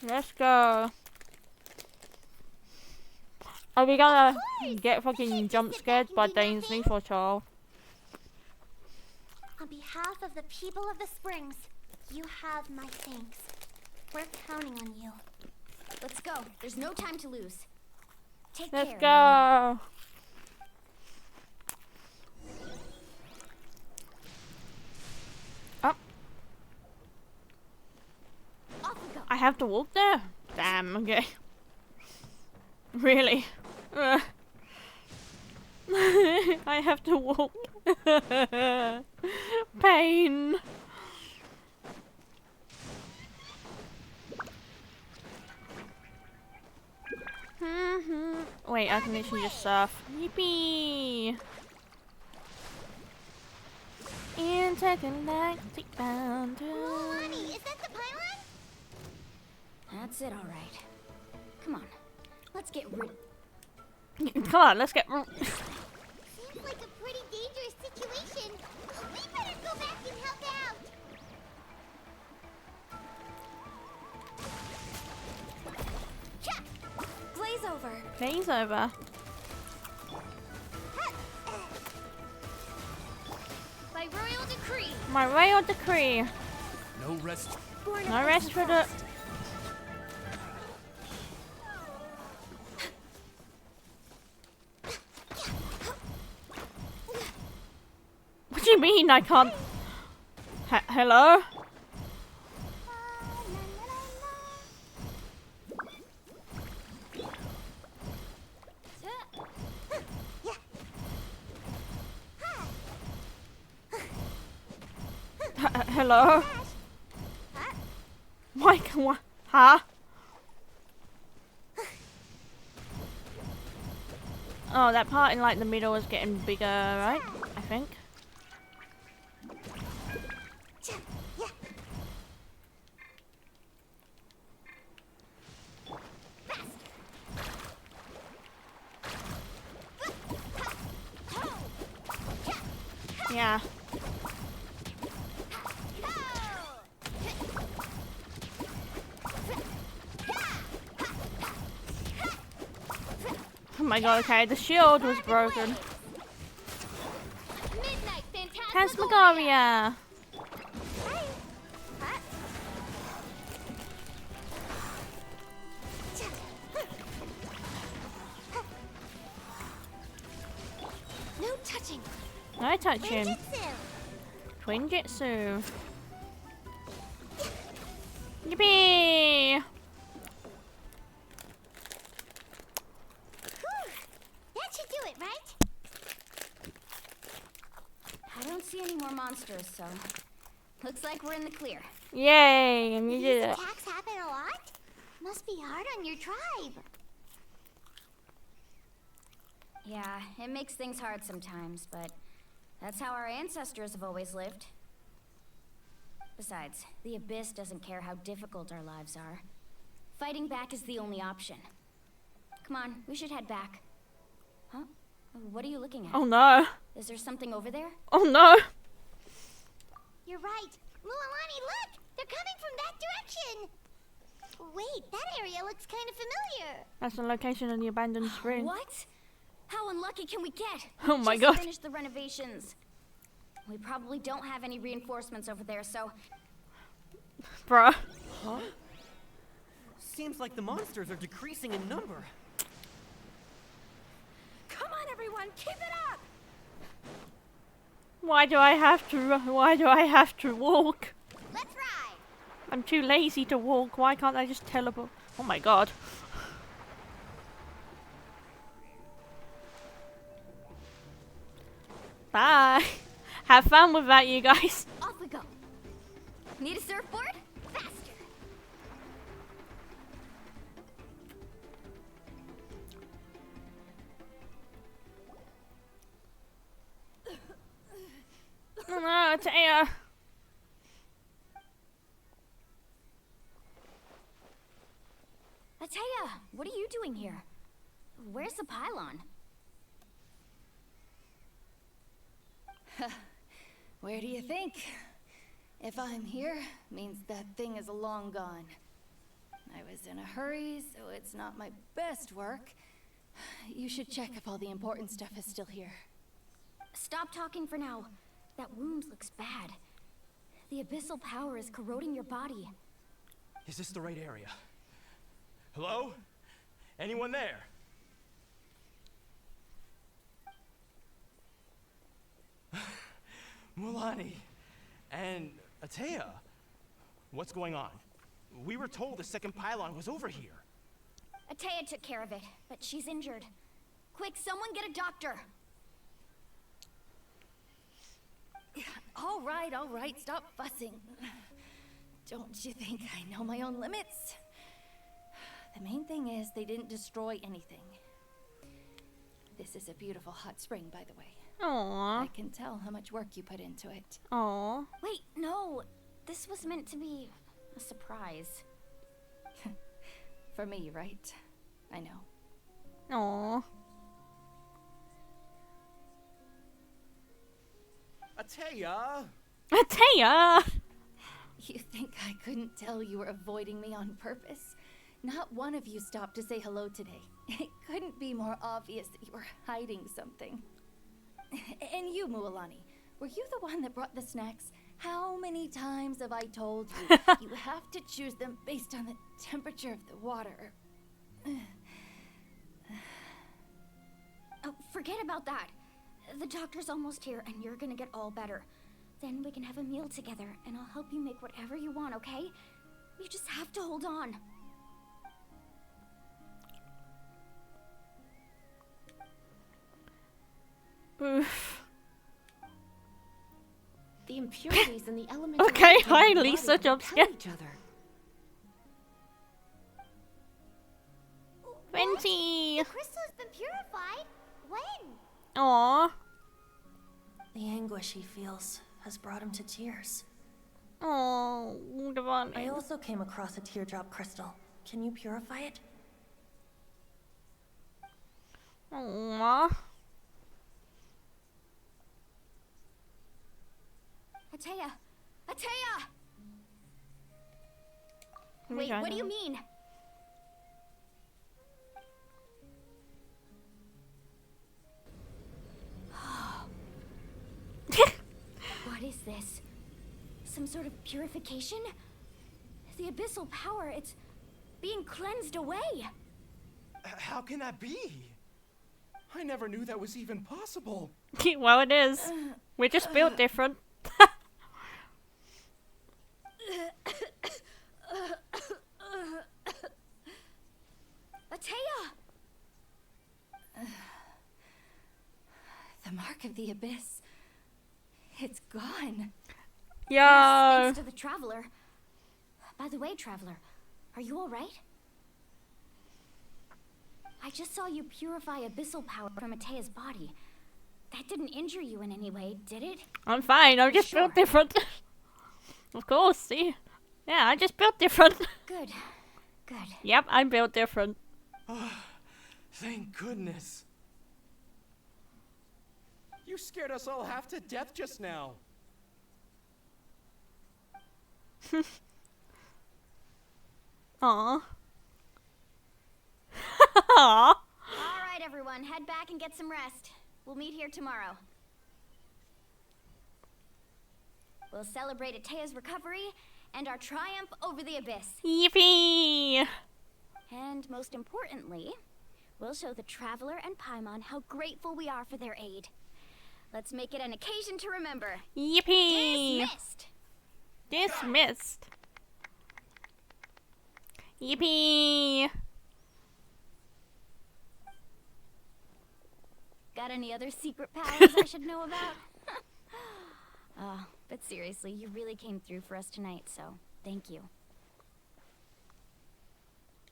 Let's go. Are we gonna get fucking jump scared by Dainsley for Charles? On behalf of the people of the Springs, you have my thanks. We're counting on you. Let's go. There's no time to lose. Take Let's care. go. I have to walk there? Damn, okay. Really? I have to walk. Pain. Wait, I can literally just surf. Yippee! Intergalactic bound. Lonnie, is that the pylon? That's it, all right. Come on, let's get rid. Come on, let's get. Seems like a pretty dangerous situation. We better go back and help out. Blaze over. Day's over. By royal decree. My royal decree. No rest. No rest for the. What do you mean I can't? Hello? Hello? Mike, what? Huh? Oh, that part in like the middle is getting bigger, right? I think. Yeah. Oh my god, okay, the shield was broken. Phantasmagoria! No touching. No touching. Twinjitsu. Twinjitsu. Yippee! That should do it, right? I don't see any more monsters, so looks like we're in the clear. Yay! And you did These it. attacks happen a lot? Must be hard on your tribe. Yeah, it makes things hard sometimes, but that's how our ancestors have always lived. Besides, the Abyss doesn't care how difficult our lives are. Fighting back is the only option. Come on, we should head back. Huh? What are you looking at? Oh no. Is there something over there? Oh no. You're right. Mualani, look! They're coming from that direction! Wait, that area looks kind of familiar. That's the location of the abandoned spring. What? How unlucky can we get? Oh my Just god. finished the renovations. We probably don't have any reinforcements over there, so Bruh. Huh? Seems like the monsters are decreasing in number. Come on, everyone, keep it up! Why do I have to walk? Let's ride. I'm too lazy to walk. Why can't I just teleport? Oh my god. Bye. Have fun with that, you guys. off we go. Need a surfboard? Faster. Oh no, it's air. Atea, what are you doing here? Where's the pylon? Where do you think? If I'm here, means that thing is long gone. I was in a hurry, so it's not my best work. You should check if all the important stuff is still here. Stop talking for now. That wound looks bad. The abyssal power is corroding your body. Is this the right area? Hello? Anyone there? Mulani and Atea, what's going on? We were told the second pylon was over here. Atea took care of it, but she's injured. Quick, someone get a doctor. All right, stop fussing. Don't you think I know my own limits? The main thing is they didn't destroy anything. This is a beautiful hot spring, by the way. Aww. I can tell how much work you put into it. Aww. Wait, no. This was meant to be a surprise. For me, right? I know. Aww. Atea! Atea! You think I couldn't tell you were avoiding me on purpose? Not one of you stopped to say hello today. It couldn't be more obvious that you were hiding something. And you, Mualani, were you the one that brought the snacks? How many times have I told you you have to choose them based on the temperature of the water? Oh, forget about that. The doctor's almost here, and you're gonna get all better. Then we can have a meal together, and I'll help you make whatever you want, okay? You just have to hold on. Oof. The impurities and the elemental Okay, entities hi, in the Lisa, body jump repel scare. each other. 20! The crystal's been purified? When? Aww. The anguish he feels has brought him to tears. Oh, Devon. I also came across a teardrop crystal. Can you purify it? Aww. Atea! Atea! Wait, what do you mean? What is this? Some sort of purification? The abyssal power, it's being cleansed away. How can that be? I never knew that was even possible. Well, it is. We're just built different. Atea! The mark of the abyss. It's gone. Yo. Thanks to the Traveler. By the way, Traveler, are you alright? I just saw you purify abyssal power from Atea's body. That didn't injure you in any way, did it? I'm fine. I'm just built different. Of course, see? Yeah, I just built different. Good. Good. Yep, I'm built different. Thank goodness. You scared us all half to death just now. Aww. Aww. Alright, everyone, head back and get some rest. We'll meet here tomorrow. We'll celebrate Atea's recovery and our triumph over the abyss. Yippee! And most importantly, we'll show the Traveler and Paimon how grateful we are for their aid. Let's make it an occasion to remember. Yippee! Dismissed! Dismissed. Yippee! Got any other secret powers I should know about? But seriously, you really came through for us tonight, so thank you.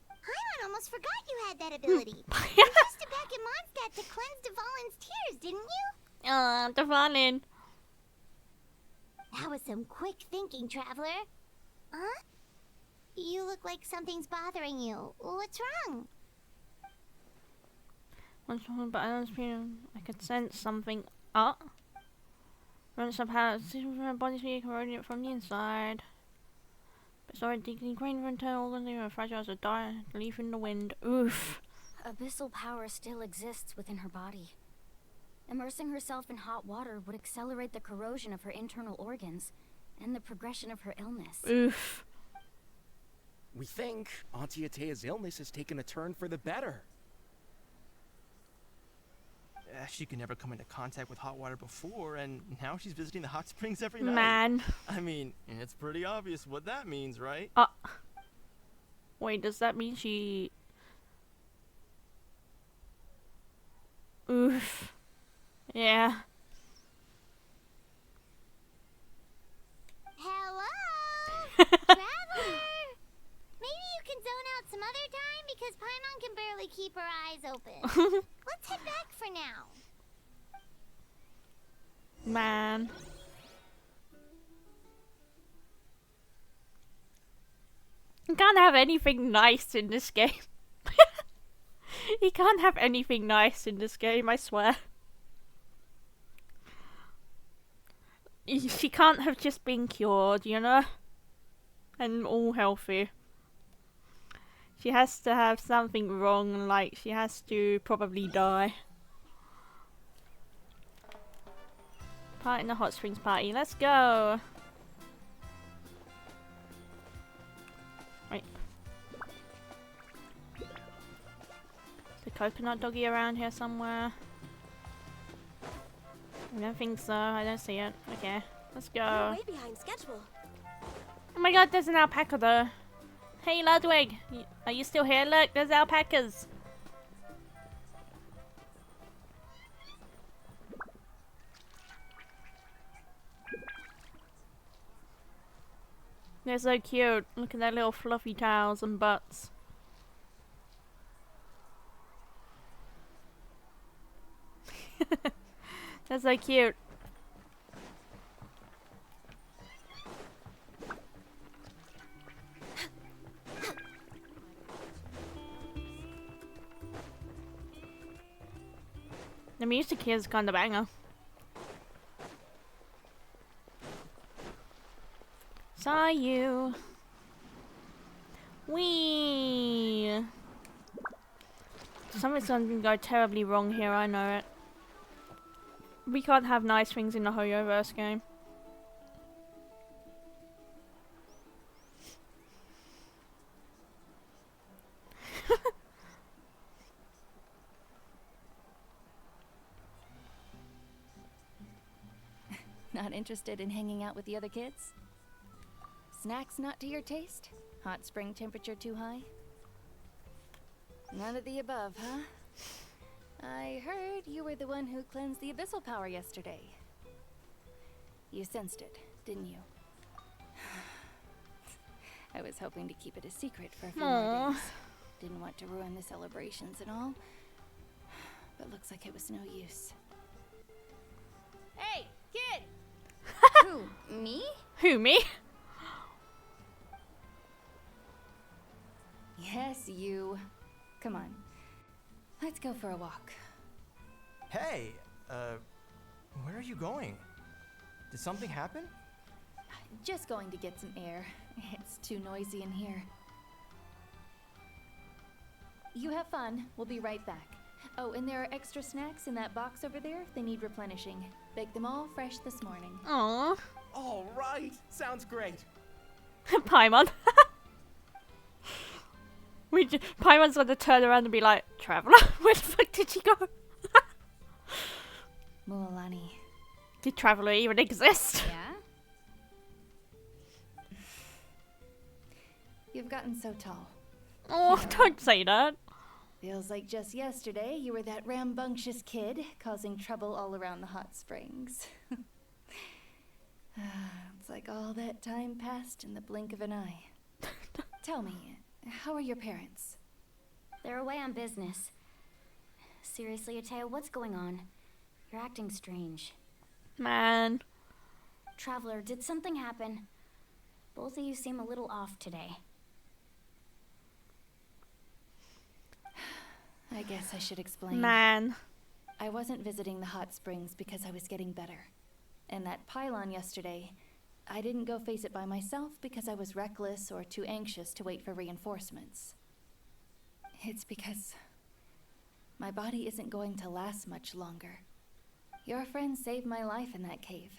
Paimon almost forgot you had that ability. You used it back in Mondstadt to cleanse Dvalin's tears, didn't you? Devon. That was some quick thinking, Traveler. Huh? You look like something's bothering you. What's wrong? Once but I could sense something up. Once I've had my body's being corroded from the inside. But sorry, deeply ingrained for internal organs are fragile as a leaf in the wind. Oof. Abyssal power still exists within her body. Immersing herself in hot water would accelerate the corrosion of her internal organs and the progression of her illness. Oof. We think Auntie Atea's illness has taken a turn for the better. She could never come into contact with hot water before, and now she's visiting the hot springs every night. Man. I mean, it's pretty obvious what that means, right? Wait, does that mean she... Oof. Yeah. Hello? Traveler! Maybe you can zone out some other time because Paimon can barely keep her eyes open. Let's head back for now. Man. You can't have anything nice in this game. You can't have anything nice in this game, I swear. She can't have just been cured, you know? And all healthy. She has to have something wrong, like she has to probably die. Part in the hot springs party, let's go! Right. The coconut doggy around here somewhere? I don't think so, I don't see it. Okay, let's go. We're way behind schedule. Oh my god, there's an alpaca though. Hey Ludwig, are you still here? Look, there's alpacas. They're so cute. Look at their little fluffy tails and butts. They're so cute. The music here is kind of banger. Saw you. Wee. Something's gonna go terribly wrong here, I know it. We can't have nice things in the Hoyoverse game. Not interested in hanging out with the other kids? Snacks not to your taste? Hot spring temperature too high? None of the above, huh? I heard you were the one who cleansed the abyssal power yesterday. You sensed it, didn't you? I was hoping to keep it a secret for a few more days. Didn't want to ruin the celebrations and all. But looks like it was no use. Hey, kid! Who, me? Who, me? Yes, you. Come on. Let's go for a walk. Hey, where are you going? Did something happen? Just going to get some air. It's too noisy in here. You have fun. We'll be right back. Oh, and there are extra snacks in that box over there. They need replenishing. Baked them all fresh this morning. Aww. All right, sounds great. Paimon. Paimon's gonna turn around and be like, Traveler? Where the fuck did she go? Mualani. Did Traveler even exist? Yeah? You've gotten so tall. Oh, don't say that. Feels like just yesterday you were that rambunctious kid causing trouble all around the hot springs. It's like all that time passed in the blink of an eye. Tell me, how are your parents? They're away on business. Seriously, Ateo, what's going on? You're acting strange. Man. Traveler, did something happen? Both of you seem a little off today. I guess I should explain. Man. I wasn't visiting the hot springs because I was getting better. And that pylon yesterday, I didn't go face it by myself because I was reckless or too anxious to wait for reinforcements. It's because my body isn't going to last much longer. Your friend saved my life in that cave,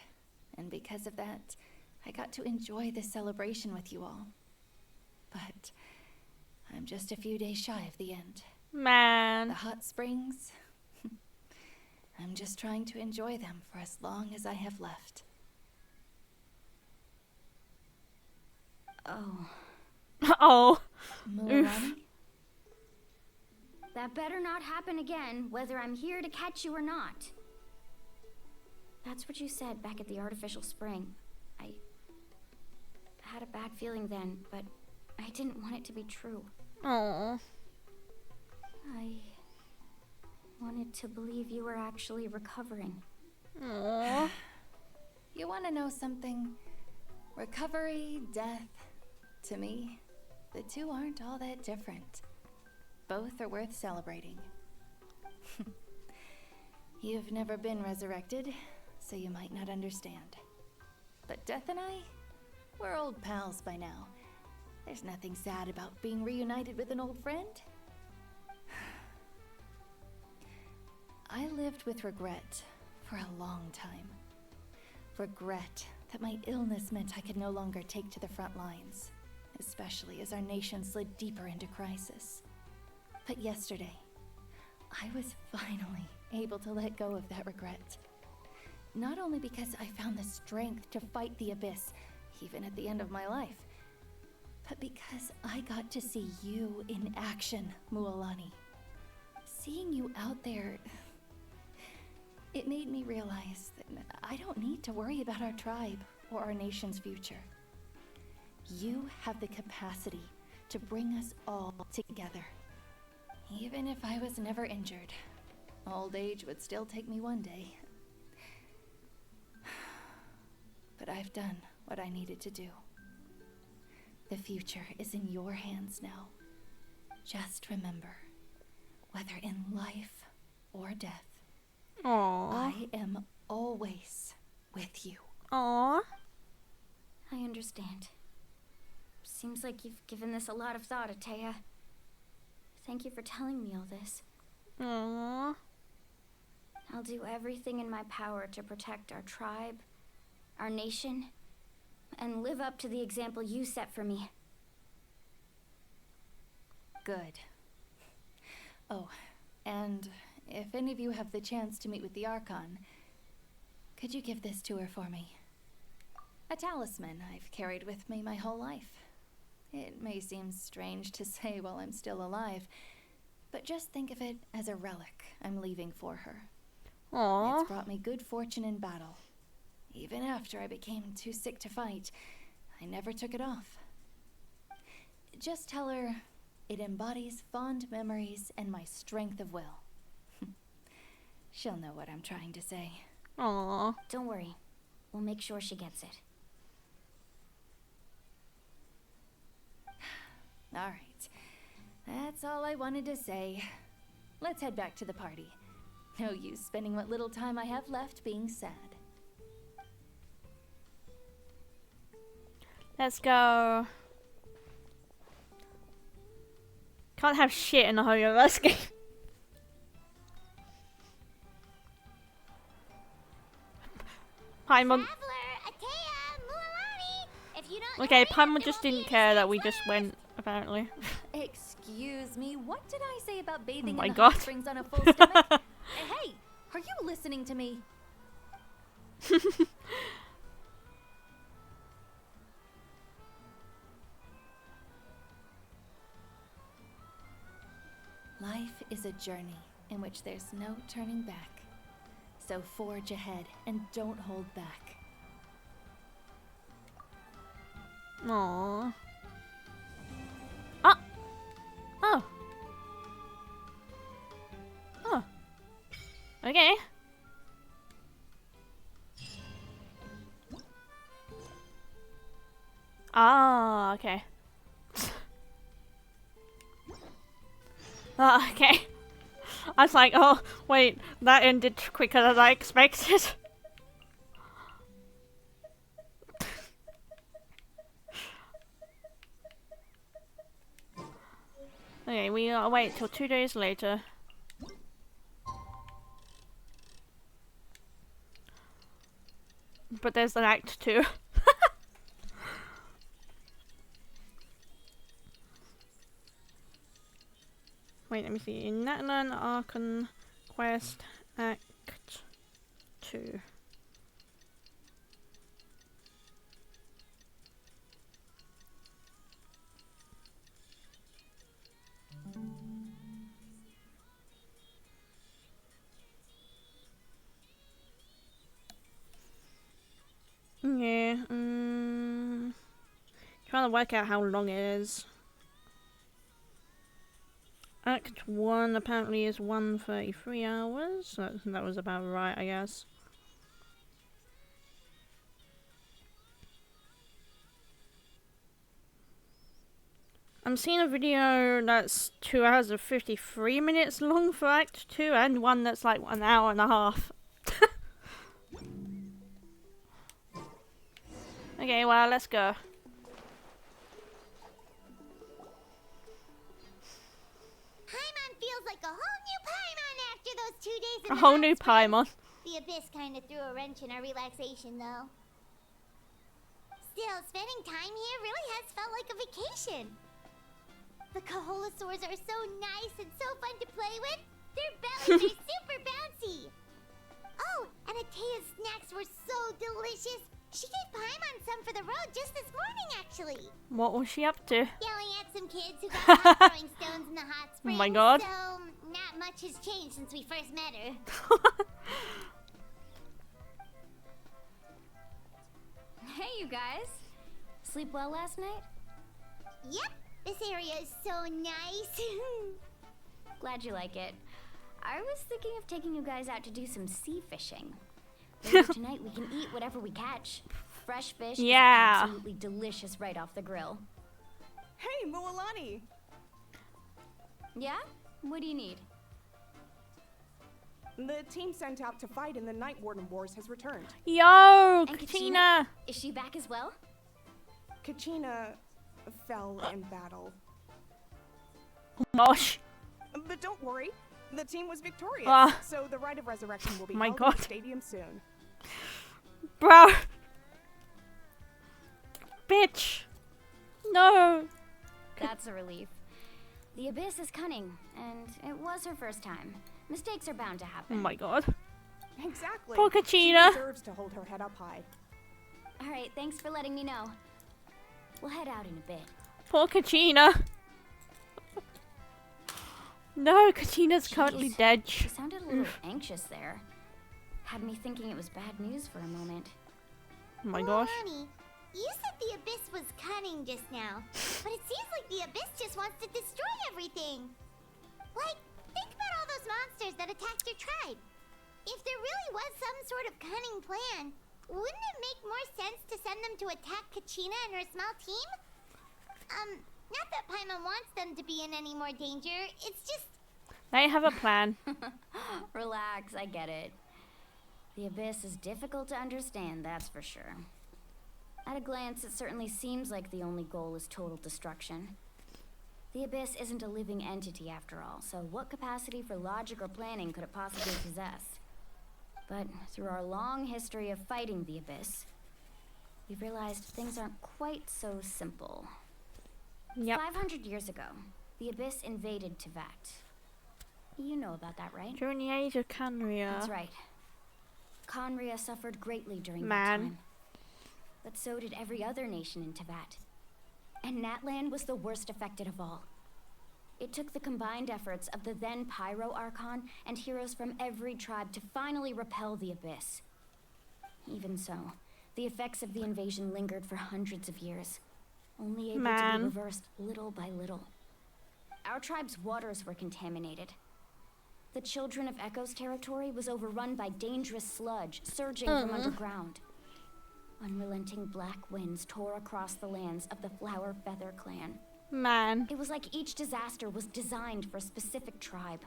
and because of that, I got to enjoy this celebration with you all. But I'm just a few days shy of the end. Man. The hot springs, I'm just trying to enjoy them for as long as I have left. Oh. Oh. Mualani? That better not happen again, whether I'm here to catch you or not. That's what you said back at the artificial spring. I had a bad feeling then, but I didn't want it to be true. Oh. I wanted to believe you were actually recovering. Aww. You want to know something? Recovery, death, to me, the two aren't all that different. Both are worth celebrating. You've never been resurrected, so you might not understand. But Death and I, we're old pals by now. There's nothing sad about being reunited with an old friend. I lived with regret for a long time. Regret that my illness meant I could no longer take to the front lines, especially as our nation slid deeper into crisis. But yesterday, I was finally able to let go of that regret. Not only because I found the strength to fight the abyss, even at the end of my life, but because I got to see you in action, Mualani. Seeing you out there, it made me realize that I don't need to worry about our tribe or our nation's future. You have the capacity to bring us all together. Even if I was never injured, old age would still take me one day. But I've done what I needed to do. The future is in your hands now. Just remember, whether in life or death, Aww. I am always with you. Aww. I understand. Seems like you've given this a lot of thought, Atea. Thank you for telling me all this. Aww. I'll do everything in my power to protect our tribe, our nation, and live up to the example you set for me. Good. Oh, and if any of you have the chance to meet with the Archon, could you give this to her for me? A talisman I've carried with me my whole life. It may seem strange to say while I'm still alive, but just think of it as a relic I'm leaving for her. Aww. It's brought me good fortune in battle. Even after I became too sick to fight, I never took it off. Just tell her it embodies fond memories and my strength of will. She'll know what I'm trying to say. Aww. Don't worry. We'll make sure she gets it. All right. That's all I wanted to say. Let's head back to the party. No use spending what little time I have left being sad. Let's go. Can't have shit in a Hogwarts game. Paimon. Okay, Paimon just didn't care that we just went, apparently. Excuse me, what did I say about bathing Oh my in the God. hot springs on a full stomach? Hey, are you listening to me? Life is a journey in which there's no turning back. So forge ahead and don't hold back. Aww. Ah! Oh. Oh. Okay. Ah, okay. Ah, okay. I was like, oh, wait, that ended quicker than I expected. Okay, we gotta wait till 2 days later. But there's an act 2. Wait, let me see. NATLAN Archon Quest Act 2. trying to work out how long it is. Act 1 apparently is 133 hours. That was about right, I guess. I'm seeing a video that's 2 hours and 53 minutes long for Act 2 and one that's like 1 hour and a half. Okay, well, let's go. Paimon feels like a whole new Paimon after those 2 days in A the whole hot new springs. Paimon. The Abyss kind of threw a wrench in our relaxation, though. Still, spending time here really has felt like a vacation. The Kaholosaurs are so nice and so fun to play with. Their bellies are super bouncy. Oh, and Atea's snacks were so delicious. She gave Paimon some for the road just this morning, actually. What was she up to? Yelling at some kids who got caught throwing stones in the hot Oh springs. my god. So, not much has changed since we first met her. Hey, you guys. Sleep well last night? Yep, this area is so nice. Glad you like it. I was thinking of taking you guys out to do some sea fishing. Later tonight we can eat whatever we catch. Fresh fish is absolutely delicious right off the grill. Hey, Mualani! Yeah? What do you need? The team sent out to fight in the Night Warden Wars has returned. Yo, And Kachina! Is she back as well? Kachina fell in battle. Gosh. But don't worry, the team was victorious. Ah. So the Rite of Resurrection will be My held God. in the stadium soon. Bro! Bitch! No! That's a relief. The Abyss is cunning, and it was her first time. Mistakes are bound to Oh happen. my god. Exactly. Poor She Kachina. deserves to hold her head up high. Alright, thanks for letting me know. We'll head out in a bit. Poor Kachina. No, Kachina's currently dead. She sounded a little anxious there. Had me thinking it was bad news for a moment. Oh my gosh. Mualani, you said the Abyss was cunning just now, but it seems like the Abyss just wants to destroy everything. Like, think about all those monsters that attacked your tribe. If there really was some sort of cunning plan, wouldn't it make more sense to send them to attack Kachina and her small team? Not that Paimon wants them to be in any more danger, it's just... They have a plan. Relax, I get it. The Abyss is difficult to understand, that's for sure. At a glance, it certainly seems like the only goal is total destruction. The Abyss isn't a living entity after all, so what capacity for logic or planning could it possibly possess? But through our long history of fighting the Abyss, we've realized things aren't quite so simple. Yep. 500 years ago, the Abyss invaded Teyvat. You know about that, right? During the age of Canria. That's right. Conria suffered greatly during that Man. time. But so did every other nation in Teyvat. And NATLAN was the worst affected of all. It took the combined efforts of the then Pyro Archon and heroes from every tribe to finally repel the Abyss. Even so, the effects of the invasion lingered for hundreds of years, only able to be reversed little by little. Our tribe's waters were contaminated. The Children of Echo's territory was overrun by dangerous sludge surging from underground. Unrelenting black winds tore across the lands of the Flower Feather clan. Man. It was like each disaster was designed for a specific tribe.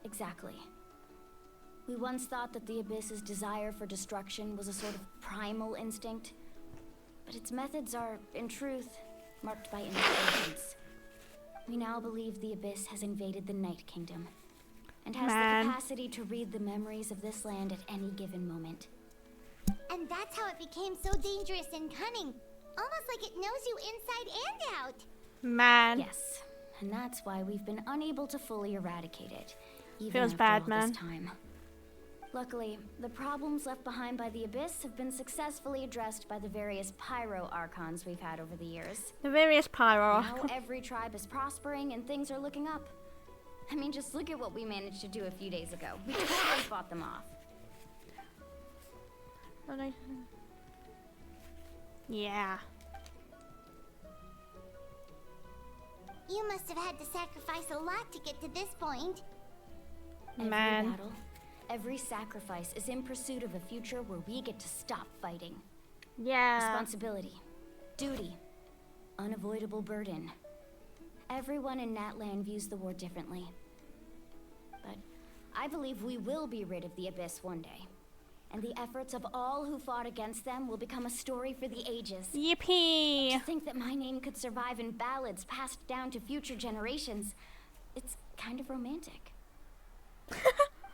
Exactly. We once thought that the Abyss's desire for destruction was a sort of primal instinct, but its methods are, in truth, marked by intelligence. We now believe the Abyss has invaded the Night Kingdom, and has the capacity to read the memories of this land at any given moment. And that's how it became so dangerous and cunning. Almost like it knows you inside and out. Man. Yes, and that's why we've been unable to fully eradicate it, even Feels after bad, all man. this time. Luckily, the problems left behind by the Abyss have been successfully addressed by the various Pyro Archons we've had over the years. The various Pyro. Now every tribe is prospering and things are looking up. I mean, just look at what we managed to do a few days ago. We totally fought them off. Yeah. You must have had to sacrifice a lot to get to this point. Every battle, every sacrifice is in pursuit of a future where we get to stop fighting. Yeah. Responsibility, duty, unavoidable burden. Everyone in NATLAN views the war differently. But I believe we will be rid of the Abyss one day. And the efforts of all who fought against them will become a story for the ages. Yippee! To think that my name could survive in ballads passed down to future generations, it's kind of romantic.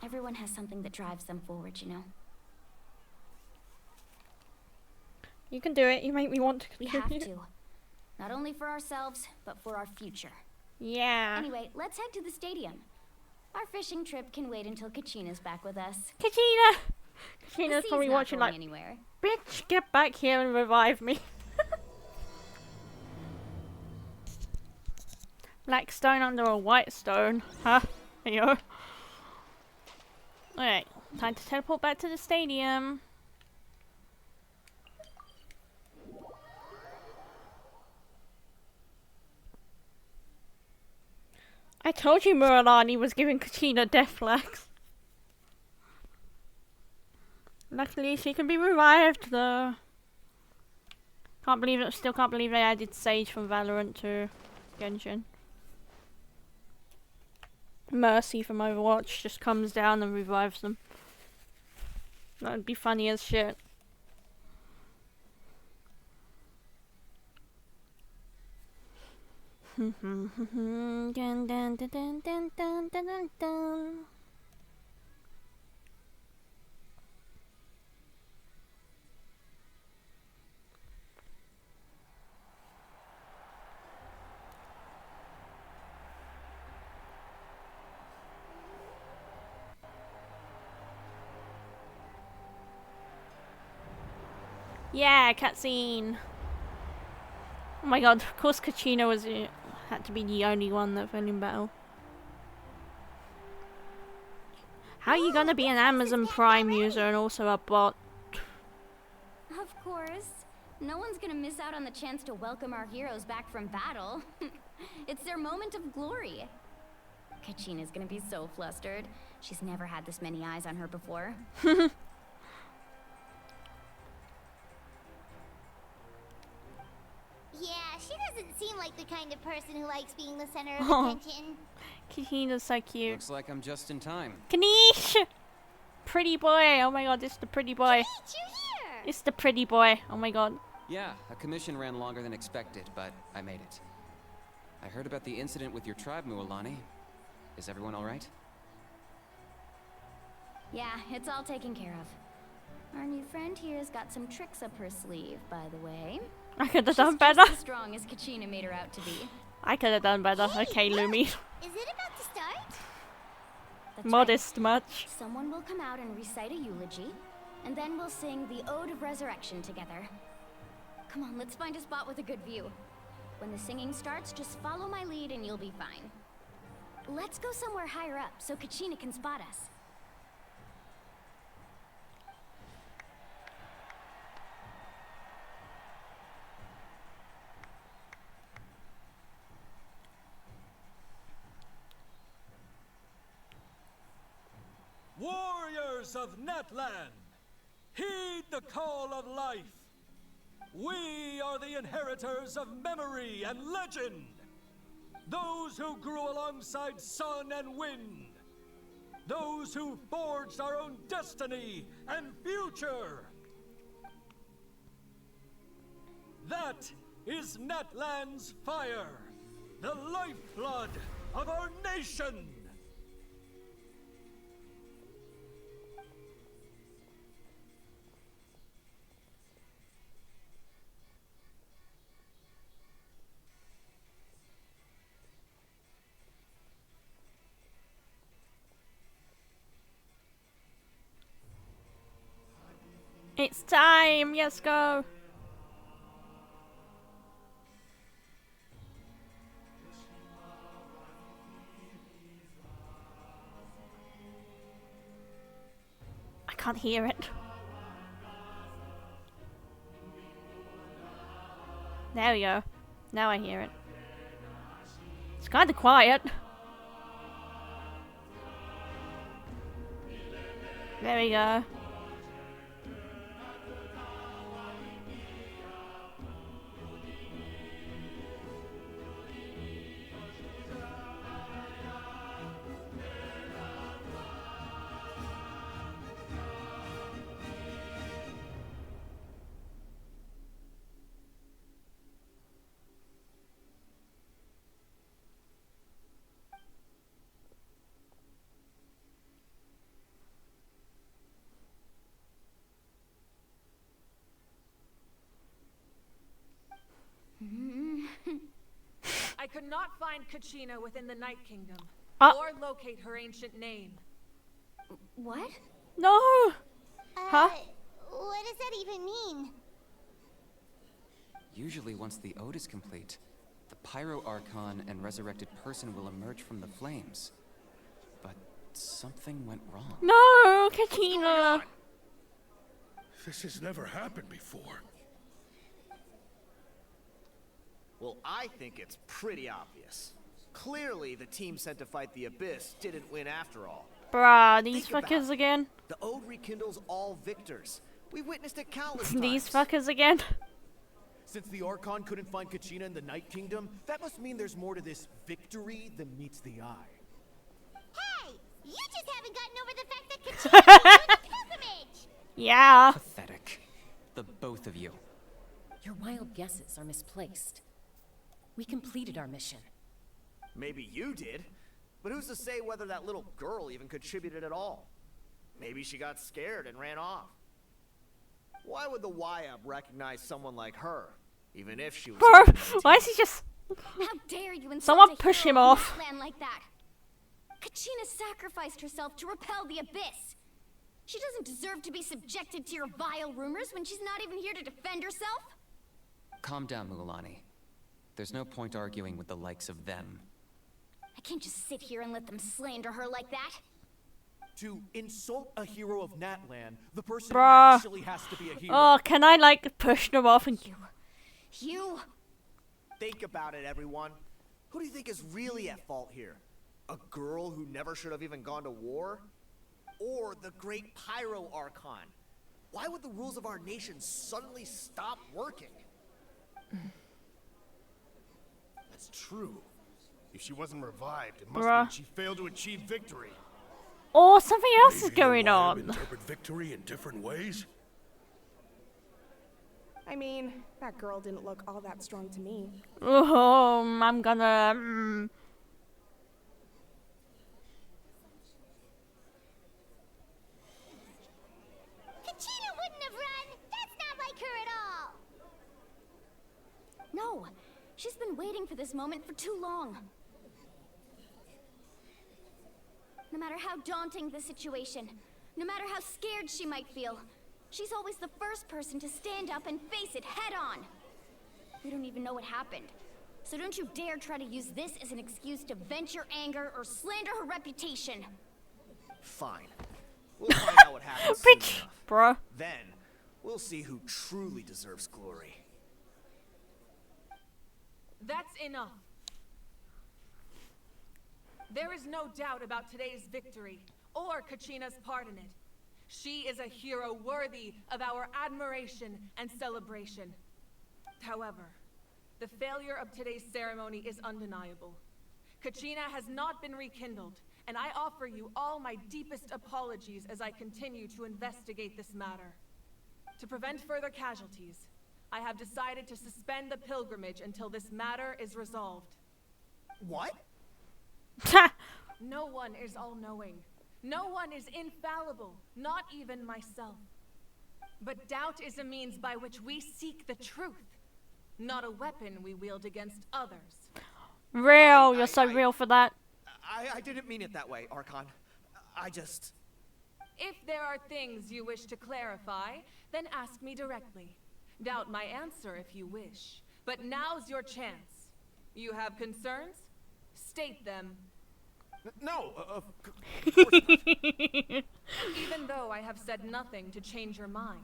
Everyone has something that drives them forward, you know? You can do it. You make me want to. We have to. Not only for ourselves, but for our future. Yeah. Anyway, let's head to the stadium. Our fishing trip can wait until Kachina's back with us. Kachina! The Kachina's sea's probably not watching going like, anywhere. bitch, get back here and revive me. Black stone under a white stone. Huh? Yo. Alright, time to teleport back to the stadium. I told you Muradani was giving Kachina death flags. Luckily she can be revived though. Still can't believe they added Sage from Valorant to Genshin. Mercy from Overwatch just comes down and revives them. That would be funny as shit. Dun, dun, dun, dun, dun, dun, dun, dun, dun. Yeah, cutscene. Oh my god, of course Kachina was had to be the only one that fell in battle. How are you gonna be an Amazon Prime user and also a bot? Of course. No one's gonna miss out on the chance to welcome our heroes back from battle. It's their moment of glory. Kachina's gonna be so flustered. She's never had this many eyes on her before. Yeah, she doesn't seem like the kind of person who likes being the center of attention. Kachina's so cute. Looks like I'm just in time. Kanish! Pretty boy! Oh my god, it's the pretty boy. Kanish, you're here! It's the pretty boy. Oh my god. Yeah, a commission ran longer than expected, but I made it. I heard about the incident with your tribe, Mualani. Is everyone alright? Yeah, it's all taken care of. Our new friend here's got some tricks up her sleeve, by the way. I could have done She's better. just as strong as Kachina made her out to be. I could have done better. Okay, Lumi. Is it about to start? That's Modest right. much. Someone will come out and recite a eulogy, and then we'll sing the Ode of Resurrection together. Come on, let's find a spot with a good view. When the singing starts, just follow my lead and you'll be fine. Let's go somewhere higher up so Kachina can spot us. Warriors of NATLAN, heed the call of life. We are the inheritors of memory and legend. Those who grew alongside sun and wind. Those who forged our own destiny and future. That is NATLAN's fire, the lifeblood of our nation. It's time! Yes, go! I can't hear it. There we go. Now I hear it. It's kind of quiet. There we go. I could not find Kachina within the Night Kingdom, or locate her ancient name. What? No! Huh? What does that even mean? Usually once the ode is complete, the Pyro Archon and resurrected person will emerge from the flames. But something went wrong. No, Kachina! This has never happened before. Well, I think it's pretty obvious. Clearly, the team sent to fight the Abyss didn't win after all. Bruh, these Think fuckers about it. again. The Ode rekindles all victors. We witnessed it countless These times. fuckers again. Since the Archon couldn't find Kachina in the Night Kingdom, that must mean there's more to this victory than meets the eye. Hey! You just haven't gotten over the fact that Kachina was the pilgrimage! Yeah. Pathetic. The both of you. Your wild guesses are misplaced. We completed our mission. Maybe you did, but who's to say whether that little girl even contributed at all? Maybe she got scared and ran off. Why would the YUP recognize someone like her, even if she was... Bro, why is he just... How dare you insult Someone a push hero him of off. NATLAN like that? Kachina sacrificed herself to repel the Abyss. She doesn't deserve to be subjected to your vile rumors when she's not even here to defend herself. Calm down, Mualani. There's no point arguing with the likes of them. I can't just sit here and let them slander her like that. To insult a hero of Natlan, the person Bruh. actually has to be a hero. Oh, can I like push them off and... You... Think about it, everyone. Who do you think is really at fault here? A girl who never should have even gone to war? Or the great Pyro Archon? Why would the rules of our nation suddenly stop working? That's true. If she wasn't revived, it must Bruh. mean she failed to achieve victory. Oh, something else is Maybe going the YUP on. interpret victory in different ways? I mean, that girl didn't look all that strong to me. Oh, I'm gonna... Kachina wouldn't have run! That's not like her at all! No, she's been waiting for this moment for too long. No matter how daunting the situation, no matter how scared she might feel, she's always the first person to stand up and face it head on. We don't even know what happened, so don't you dare try to use this as an excuse to vent your anger or slander her reputation. Fine. We'll find out what happens soon Bitch, enough. bruh. Then, we'll see who truly deserves glory. That's enough. There is no doubt about today's victory, or Kachina's part in it. She is a hero worthy of our admiration and celebration. However, the failure of today's ceremony is undeniable. Kachina has not been rekindled, and I offer you all my deepest apologies as I continue to investigate this matter. To prevent further casualties, I have decided to suspend the pilgrimage until this matter is resolved. What? No one is all-knowing. No one is infallible, not even myself. But doubt is a means by which we seek the truth, not a weapon we wield against others. Real, you're so real for that. I didn't mean it that way, Archon. I just... If there are things you wish to clarify, then ask me directly. Doubt my answer if you wish. But now's your chance. You have concerns? State them. No, Even though I have said nothing to change your mind,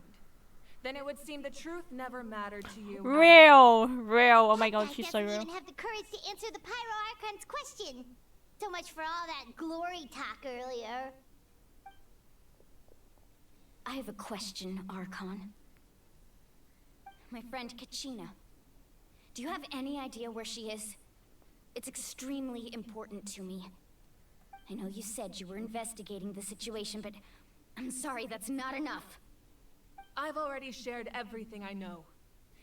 then it would seem the truth never mattered to you. Real. Oh my god, she's so doesn't real. even have the courage to answer the Pyro Archon's question. So much for all that glory talk earlier. I have a question, Archon. My friend Kachina. Do you have any idea where she is? It's extremely important to me. I know you said you were investigating the situation, but I'm sorry, that's not enough. I've already shared everything I know.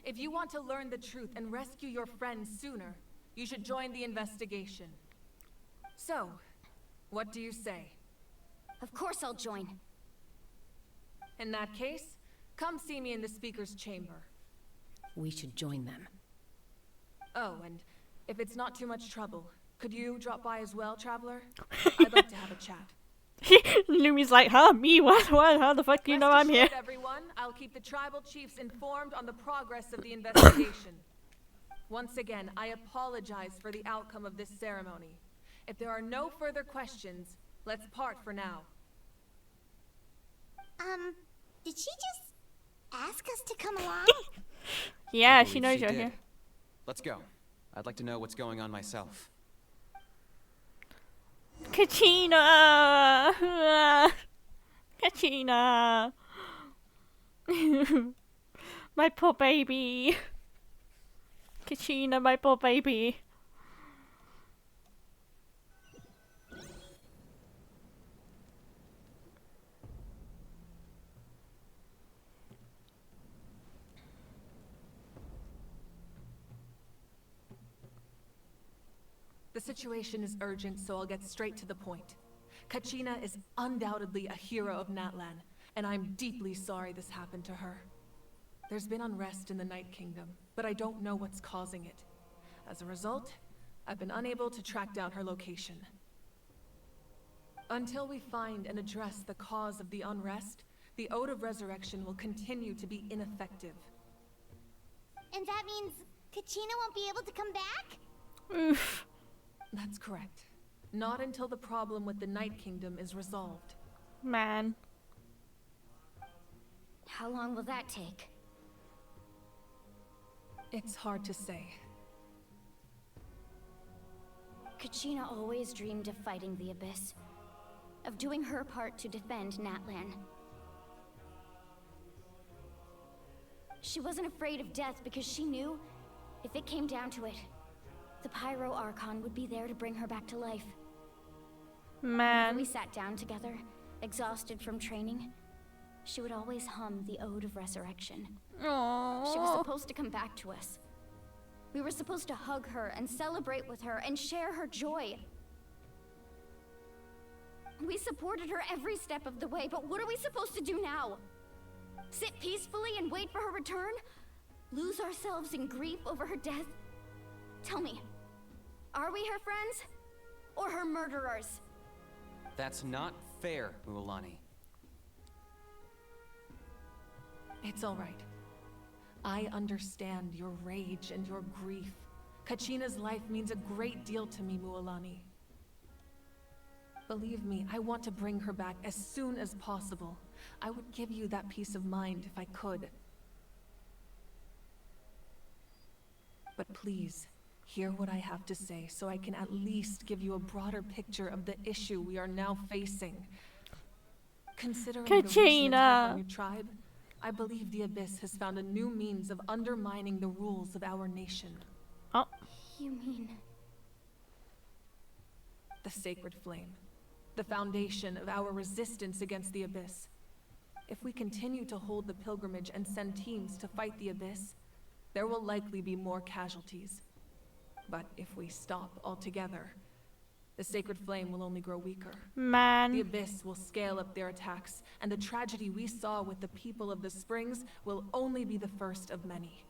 If you want to learn the truth and rescue your friends sooner, you should join the investigation. So, what do you say? Of course I'll join. In that case, come see me in the speaker's chamber. We should join them. Oh, and if it's not too much trouble, could you drop by as well, Traveler? I'd like to have a chat. Lumi's like, huh? Me? What? How the fuck do you know I'm here? Rest assured, everyone, I'll keep the tribal chiefs informed on the progress of the investigation. Once again, I apologize for the outcome of this ceremony. If there are no further questions, let's part for now. Did she just ask us to come along? Yeah, I she believe knows you're did. here. Let's go. I'd like to know what's going on myself. Kachina! Kachina! My poor baby. Kachina, my poor baby. The situation is urgent, so I'll get straight to the point. Kachina is undoubtedly a hero of NATLAN, and I'm deeply sorry this happened to her. There's been unrest in the Night Kingdom, but I don't know what's causing it. As a result, I've been unable to track down her location. Until we find and address the cause of the unrest, the Ode of Resurrection will continue to be ineffective. And that means Kachina won't be able to come back? Oof. That's correct. Not until the problem with the Night Kingdom is resolved. Man. How long will that take? It's hard to say. Kachina always dreamed of fighting the Abyss. Of doing her part to defend NATLAN. She wasn't afraid of death because she knew, if it came down to it, the Pyro Archon would be there to bring her back to life. Man. When we sat down together, exhausted from training, she would always hum the Ode of Resurrection. Aww. She was supposed to come back to us. We were supposed to hug her and celebrate with her and share her joy. We supported her every step of the way, but what are we supposed to do now? Sit peacefully and wait for her return? Lose ourselves in grief over her death? Tell me, are we her friends? Or her murderers? That's not fair, Mualani. It's all right. I understand your rage and your grief. Kachina's life means a great deal to me, Mualani. Believe me, I want to bring her back as soon as possible. I would give you that peace of mind if I could. But please, hear what I have to say so I can at least give you a broader picture of the issue we are now facing. Considering the recent attack on your tribe, I believe the Abyss has found a new means of undermining the rules of our nation. Oh. You mean... The Sacred Flame. The foundation of our resistance against the Abyss. If we continue to hold the pilgrimage and send teams to fight the Abyss, there will likely be more casualties. But if we stop altogether, the Sacred Flame will only grow weaker. Man. The Abyss will scale up their attacks, and the tragedy we saw with the people of the Springs will only be the first of many.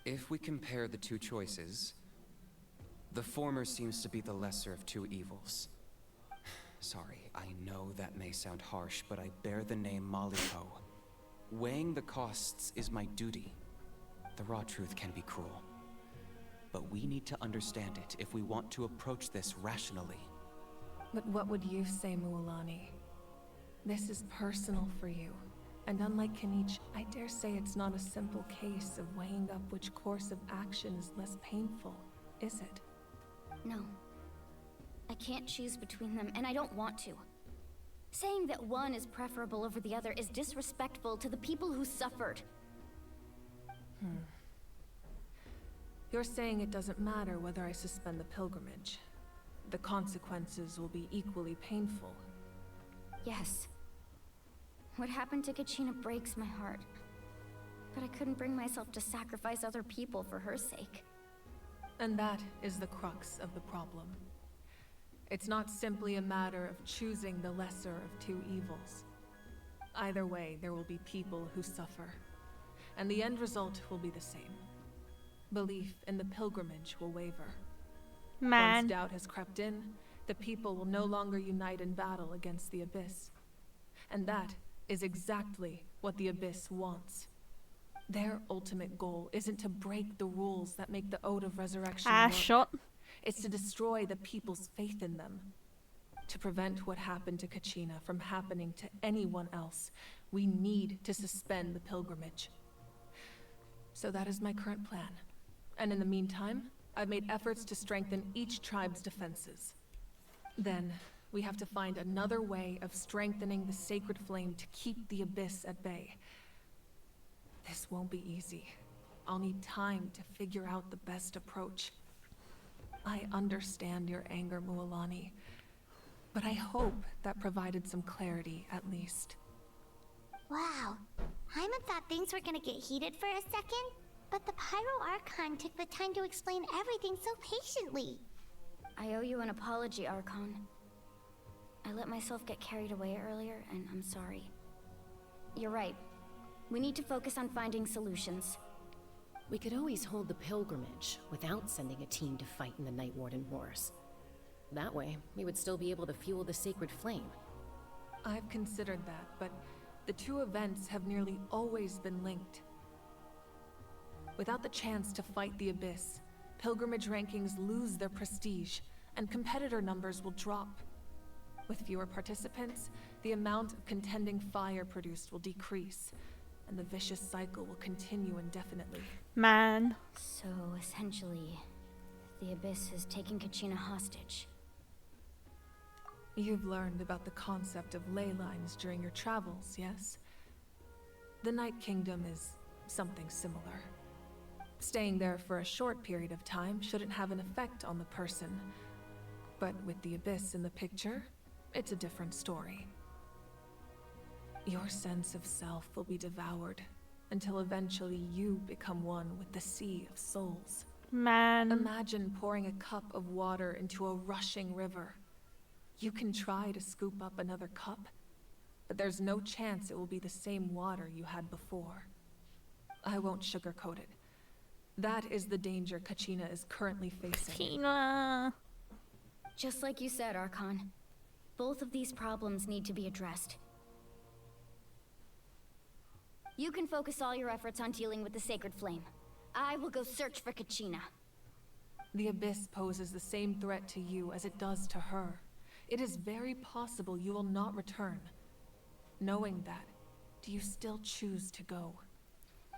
If we compare the two choices, the former seems to be the lesser of two evils. Sorry, I know that may sound harsh, but I bear the name Maliko. Weighing the costs is my duty. The raw truth can be cruel. But we need to understand it if we want to approach this rationally. But what would you say, Mualani? This is personal for you, And unlike Kenichi, I dare say it's not a simple case of weighing up which course of action is less painful, is it? No. I can't choose between them, and I don't want to. Saying that one is preferable over the other is disrespectful to the people who suffered. You're saying it doesn't matter whether I suspend the pilgrimage. The consequences will be equally painful. Yes. What happened to Kachina breaks my heart. But I couldn't bring myself to sacrifice other people for her sake. And that is the crux of the problem. It's not simply a matter of choosing the lesser of two evils. Either way, there will be people who suffer. And the end result will be the same. Belief in the pilgrimage will waver. Man. Once doubt has crept in, the people will no longer unite in battle against the Abyss. And that is exactly what the Abyss wants. Their ultimate goal isn't to break the rules that make the Ode of Resurrection work. Shot. It's to destroy the people's faith in them. To prevent what happened to Kachina from happening to anyone else, we need to suspend the pilgrimage. So that is my current plan. And in the meantime, I've made efforts to strengthen each tribe's defenses. Then, we have to find another way of strengthening the sacred flame to keep the Abyss at bay. This won't be easy. I'll need time to figure out the best approach. I understand your anger, Mualani, but I hope that provided some clarity at least. Wow. Hyman thought things were gonna get heated for a second, but the Pyro Archon took the time to explain everything so patiently. I owe you an apology, Archon. I let myself get carried away earlier, and I'm sorry. You're right. We need to focus on finding solutions. We could always hold the pilgrimage without sending a team to fight in the Night Warden Wars. That way, we would still be able to fuel the sacred flame. I've considered that, but the two events have nearly always been linked. Without the chance to fight the Abyss, pilgrimage rankings lose their prestige, and competitor numbers will drop. With fewer participants, the amount of contending fire produced will decrease, and the vicious cycle will continue indefinitely. Man. So, essentially, the Abyss is taking Kachina hostage. You've learned about the concept of ley lines during your travels, yes? The Night Kingdom is something similar. Staying there for a short period of time shouldn't have an effect on the person. But with the Abyss in the picture, it's a different story. Your sense of self will be devoured until eventually you become one with the Sea of Souls. Man. Imagine pouring a cup of water into a rushing river. You can try to scoop up another cup, but there's no chance it will be the same water you had before. I won't sugarcoat it. That is the danger Kachina is currently facing. Kachina. Just like you said, Archon. Both of these problems need to be addressed. You can focus all your efforts on dealing with the sacred flame. I will go search for Kachina. The Abyss poses the same threat to you as it does to her. It is very possible you will not return. Knowing that, do you still choose to go?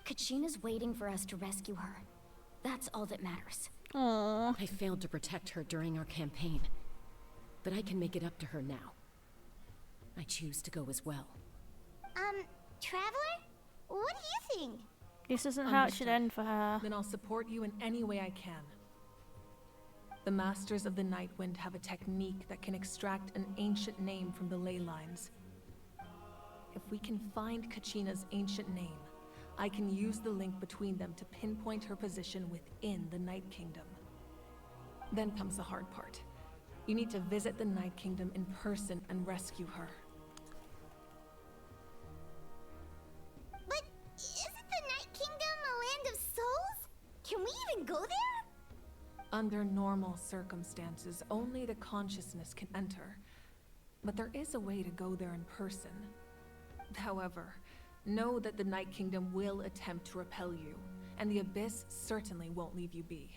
Kachina's waiting for us to rescue her. That's all that matters. Aww. I failed to protect her during our campaign, but I can make it up to her now. I choose to go as well. Traveler? What do you think? This isn't how it should end for her. Then I'll support you in any way I can. The Masters of the Nightwind have a technique that can extract an ancient name from the ley lines. If we can find Kachina's ancient name, I can use the link between them to pinpoint her position within the Night Kingdom. Then comes the hard part. You need to visit the Night Kingdom in person and rescue her. But isn't the Night Kingdom a land of souls? Can we even go there? Under normal circumstances, only the consciousness can enter. But there is a way to go there in person. However, know that the Night Kingdom will attempt to repel you, and the Abyss certainly won't leave you be.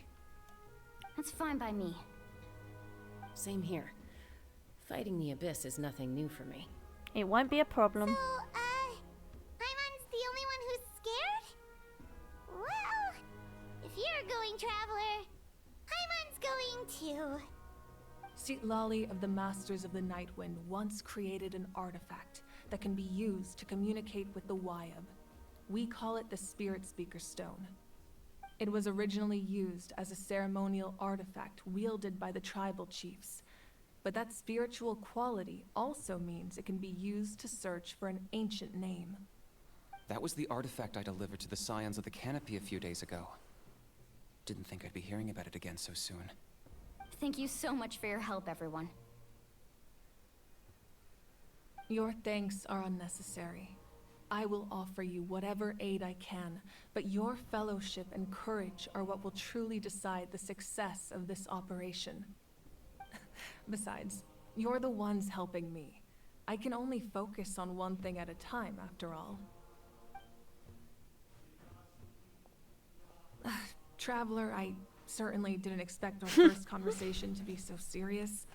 That's fine by me. Same here. Fighting the Abyss is nothing new for me. It won't be a problem. So, I'm going, Traveler. Paimon's going too. Lali of the Masters of the Nightwind once created an artifact that can be used to communicate with the Wyab. We call it the Spirit Speaker Stone. It was originally used as a ceremonial artifact wielded by the tribal chiefs, but that spiritual quality also means it can be used to search for an ancient name. That was the artifact I delivered to the Scions of the Canopy a few days ago. Didn't think I'd be hearing about it again so soon. Thank you so much for your help, everyone. Your thanks are unnecessary. I will offer you whatever aid I can, but your fellowship and courage are what will truly decide the success of this operation. Besides, you're the ones helping me. I can only focus on one thing at a time, after all. Traveler, I certainly didn't expect our first conversation to be so serious.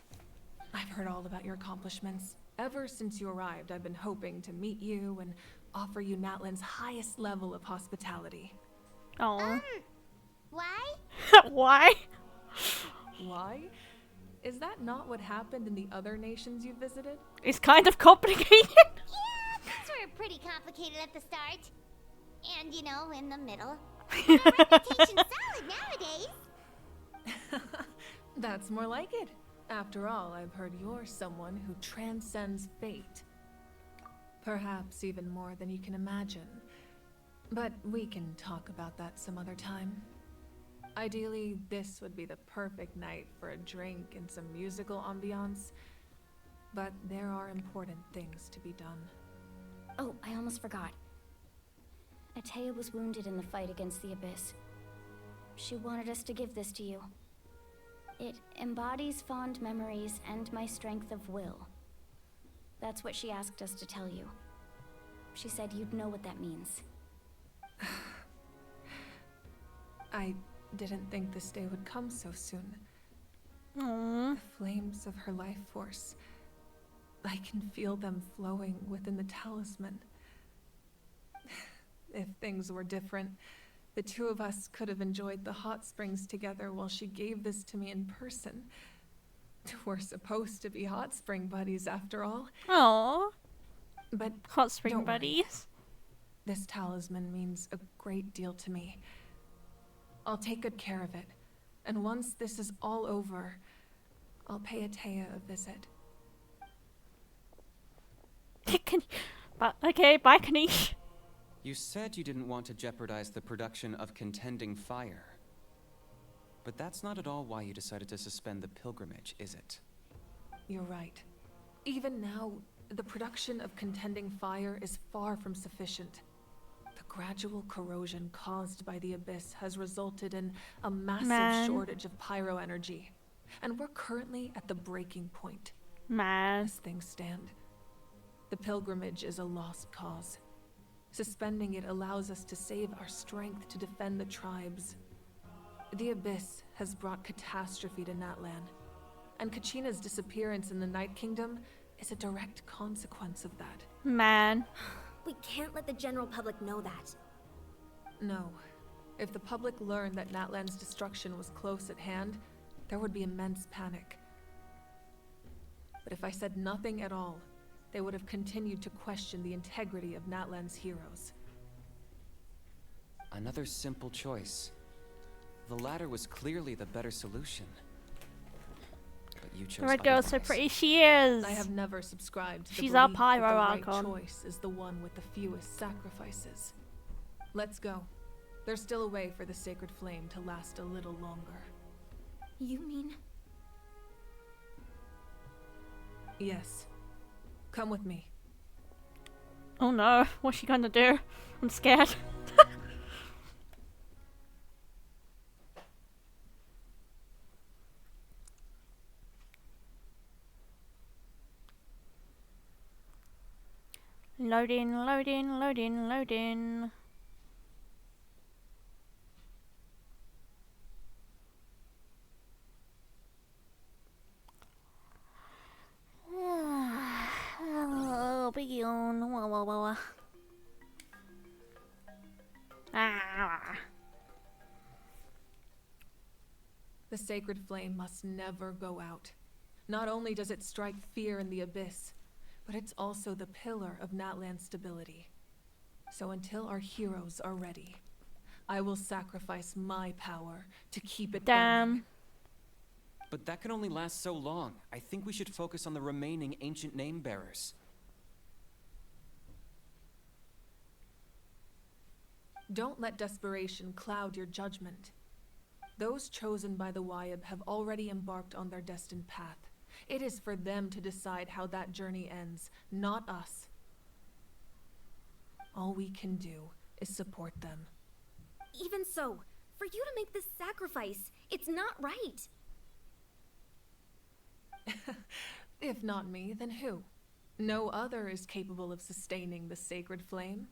I've heard all about your accomplishments. Ever since you arrived, I've been hoping to meet you and offer you NATLAN's highest level of hospitality. Oh. Why? Why? Why? Is that not what happened in the other nations you visited? It's kind of complicated. Yeah, things were pretty complicated at the start. And, you know, in the middle. Our reputation's solid nowadays. That's more like it. After all, I've heard you're someone who transcends fate. Perhaps even more than you can imagine. But we can talk about that some other time. Ideally, this would be the perfect night for a drink and some musical ambiance. But there are important things to be done. Oh, I almost forgot. Atea was wounded in the fight against the Abyss. She wanted us to give this to you. It embodies fond memories and my strength of will. That's what she asked us to tell you. She said you'd know what that means. I didn't think this day would come so soon. Aww. The flames of her life force. I can feel them flowing within the talisman. If things were different, the two of us could have enjoyed the hot springs together while she gave this to me in person. We're supposed to be hot spring buddies after all. Aww. But hot spring don't worry. buddies. This talisman means a great deal to me. I'll take good care of it. And once this is all over, I'll pay Atea a visit. Okay, bye, Kanish. You said you didn't want to jeopardize the production of Contending Fire. But that's not at all why you decided to suspend the pilgrimage, is it? You're right. Even now, the production of Contending Fire is far from sufficient. The gradual corrosion caused by the Abyss has resulted in a massive shortage of pyro energy. And we're currently at the breaking point. As things stand, the pilgrimage is a lost cause. Suspending it allows us to save our strength to defend the tribes. The Abyss has brought catastrophe to NATLAN, and Kachina's disappearance in the Night Kingdom is a direct consequence of that. We can't let the general public know that. No. If the public learned that NATLAN's destruction was close at hand, there would be immense panic. But if I said nothing at all, they would have continued to question the integrity of NATLAN's heroes. Another simple choice. The latter was clearly the better solution. But you chose The red girl's so pretty. She is. I have never subscribed to She's the our belief pyro that the right Archon. choice is the one with the fewest sacrifices. Let's go. There's still a way for the sacred flame to last a little longer. You mean? Yes. Come with me. Oh no, what's she gonna do? I'm scared. Loading, loading, loading, loading. Oh, big yawn. Wah, wah, wah, wah. Ah. The sacred flame must never go out. Not only does it strike fear in the abyss, but it's also the pillar of NATLAN's stability. So until our heroes are ready, I will sacrifice my power to keep it burning. But that can only last so long. I think we should focus on the remaining ancient name bearers. Don't let desperation cloud your judgment. Those chosen by the Wyeb have already embarked on their destined path. It is for them to decide how that journey ends, not us. All we can do is support them. Even so, for you to make this sacrifice, it's not right. If not me, then who? No other is capable of sustaining the sacred flame.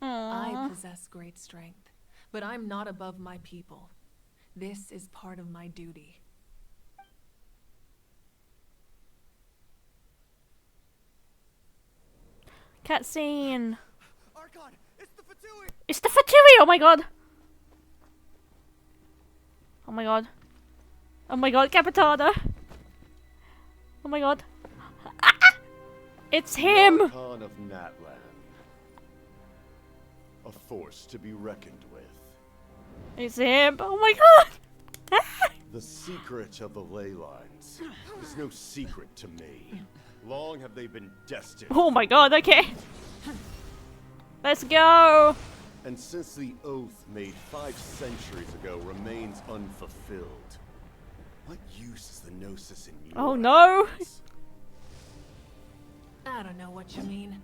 I possess great strength, but I'm not above my people. This is part of my duty. Cutscene. Archon, it's the Fatui! It's the Fatui! Oh my god! Oh my god. Oh my god, Capitada! Oh my god. Ah! It's him! Archon of NATLAN. A force to be reckoned with. It's him! Oh my god! The secret of the ley lines is no secret to me. Long have they been destined. Oh my god, okay. Let's go! And since the oath made 5 centuries ago remains unfulfilled, what use is the Gnosis in you? Oh no! I don't know what you mean.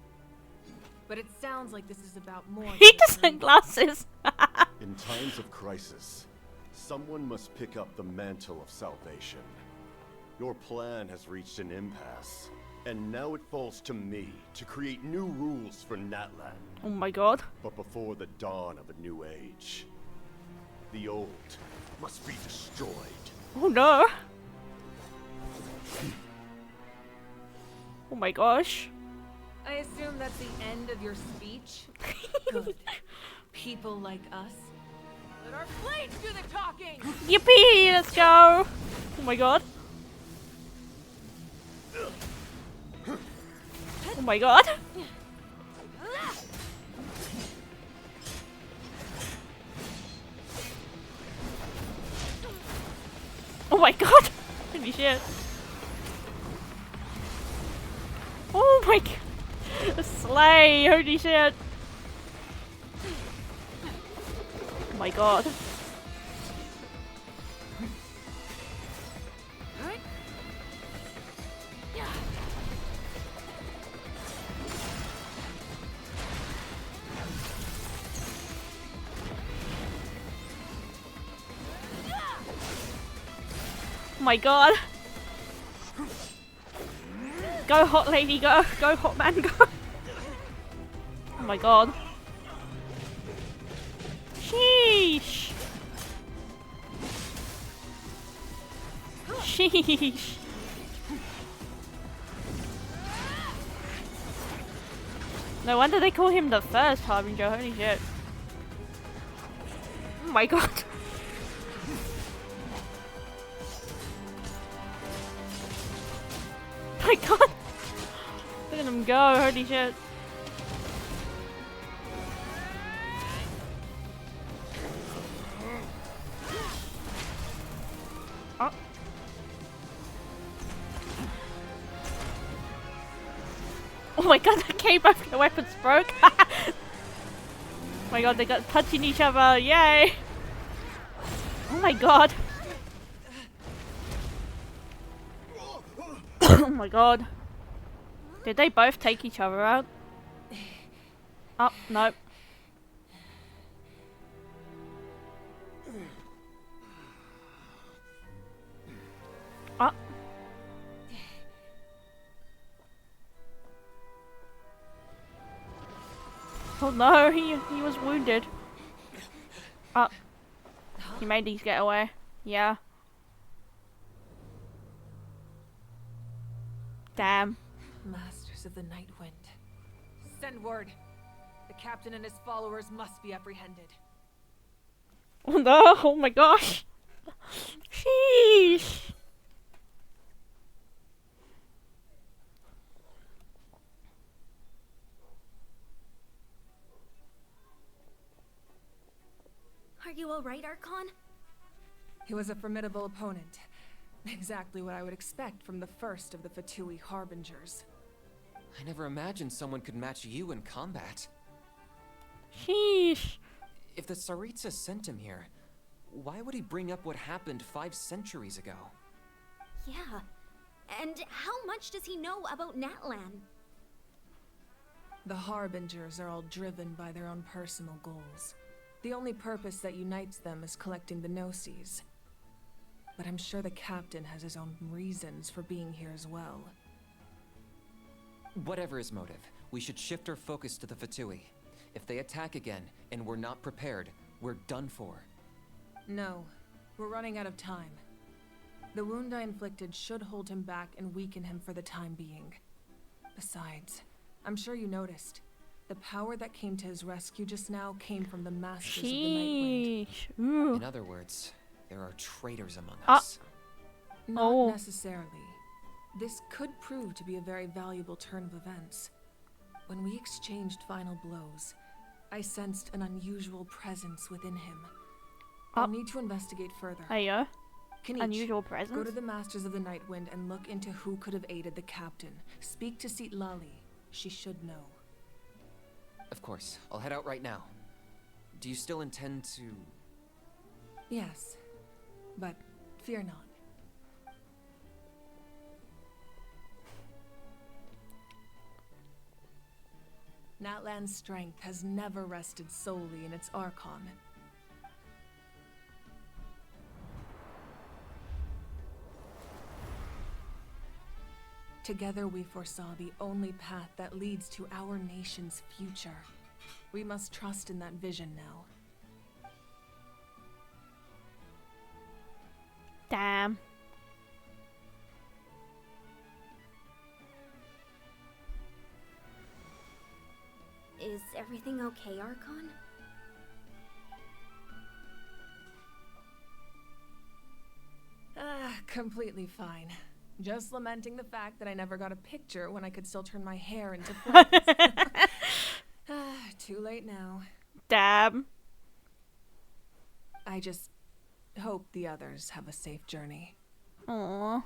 But it sounds like this is about more. He doesn't glasses! In times of crisis, someone must pick up the mantle of salvation. Your plan has reached an impasse, and now it falls to me to create new rules for NATLAN. Oh my god. But before the dawn of a new age, the old must be destroyed. Oh no! Oh my gosh. I assume that's the end of your speech? Good. People like us. Let our blades do the talking! Yippee! Let's go! Oh my god. Oh my god. Oh my god! Holy shit. Oh my god! The sleigh! Holy shit! Oh my god. Oh my god. Go hot lady, go. Go hot man, go. Oh my god. Sheesh. Sheesh. No wonder they call him the first Harbinger, holy shit. Oh my god. My god! Look at him go, holy shit. Oh. Oh my god, the came after the weapons broke! Oh my god, they got touching each other, yay! Oh my god! Oh my god. Did they both take each other out? Oh, no. Oh. Oh no, he was wounded. Oh. He made these get away. Yeah. Damn. Masters of the Night Wind. Send word. The captain and his followers must be apprehended. Oh no, oh my gosh. Sheesh. Are you alright, Archon? He was a formidable opponent. Exactly what I would expect from the first of the Fatui Harbingers. I never imagined someone could match you in combat. Sheesh. If the Tsaritsa sent him here, why would he bring up what happened 5 centuries ago? Yeah. And how much does he know about NATLAN? The Harbingers are all driven by their own personal goals. The only purpose that unites them is collecting the Gnosis. But I'm sure the captain has his own reasons for being here as well. Whatever his motive, we should shift our focus to the Fatui. If they attack again, and we're not prepared, we're done for. No, we're running out of time. The wound I inflicted should hold him back and weaken him for the time being. Besides, I'm sure you noticed, the power that came to his rescue just now came from the Masters of the Nightwind. Ooh. In other words, there are traitors among us. Not necessarily. This could prove to be a very valuable turn of events. When we exchanged final blows, I sensed an unusual presence within him. I'll need to investigate further. Hiya. Kanish, Unusual presence? go to the Masters of the Nightwind and look into who could have aided the captain. Speak to Seat Lali. She should know. Of course, I'll head out right now. Do you still intend to... Yes, but fear not. NATLAN's strength has never rested solely in its Archon. Together we foresaw the only path that leads to our nation's future. We must trust in that vision now. Damn. Is everything okay, Archon? Completely fine. Just lamenting the fact that I never got a picture when I could still turn my hair into flames. Too late now. Damn. I just hope the others have a safe journey. Aww.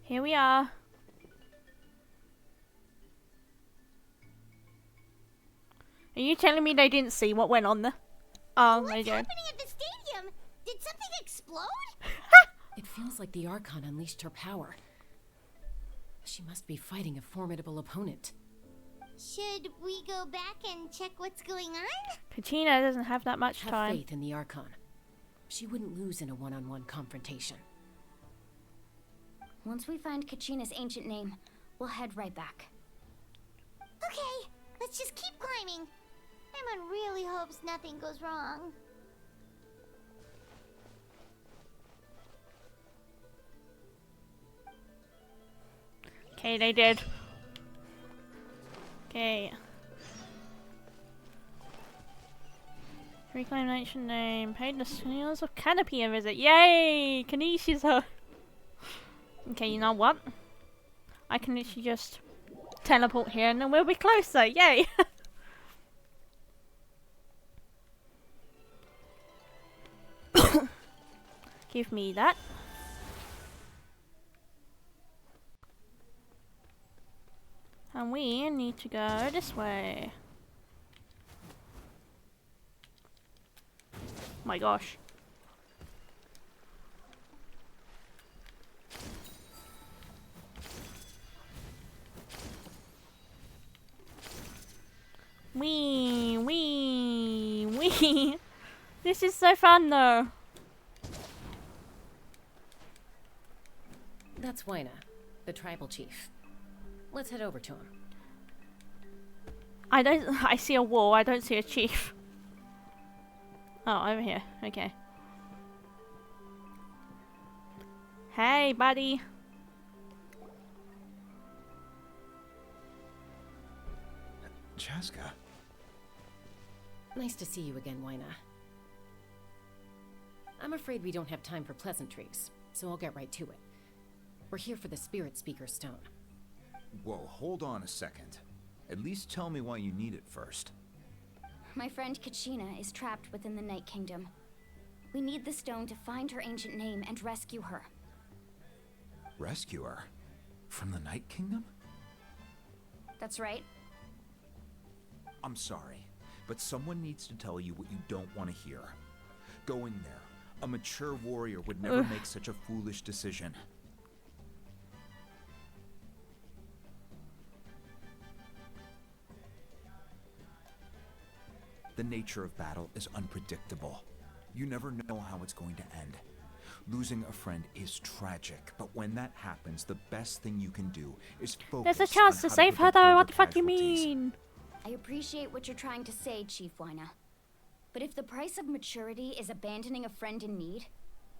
Here we are. Are you telling me they didn't see what went on there? Oh, What's they did. happening at the stadium? Did something explode? It feels like the Archon unleashed her power. She must be fighting a formidable opponent. Should we go back and check what's going on? Kachina doesn't have that much Have time. faith in the Archon. She wouldn't lose in a one-on-one confrontation. Once we find Kachina's ancient name, we'll head right back. Okay, let's just keep climbing. Emma really hopes nothing goes wrong. Okay, they did. Okay. Reclaim ancient name. Paid the Snails of Canopy a visit. Yay! Kanishi's her. Okay, you know what? I can literally just teleport here and then we'll be closer. Yay! Give me that. And we need to go this way. My gosh. Wee, wee, wee. This is so fun though. That's Wyna, the tribal chief. Let's head over to him. I see a wall, I don't see a chief. Oh, over here. Okay. Hey, buddy. Chaska. Nice to see you again, Wyna. I'm afraid we don't have time for pleasantries, so I'll get right to it. We're here for the Spirit Speaker Stone. Whoa, hold on a second. At least tell me why you need it first. My friend Kachina is trapped within the Night Kingdom. We need the stone to find her ancient name and rescue her. Rescue her? From the Night Kingdom? That's right. I'm sorry, but someone needs to tell you what you don't want to hear. Go in there. A mature warrior would never make such a foolish decision. The nature of battle is unpredictable. You never know how it's going to end. Losing a friend is tragic, but when that happens, the best thing you can do is focus. There's a chance to save her though, what the fuck you mean? I appreciate what you're trying to say, Chief Wyna. But if the price of maturity is abandoning a friend in need,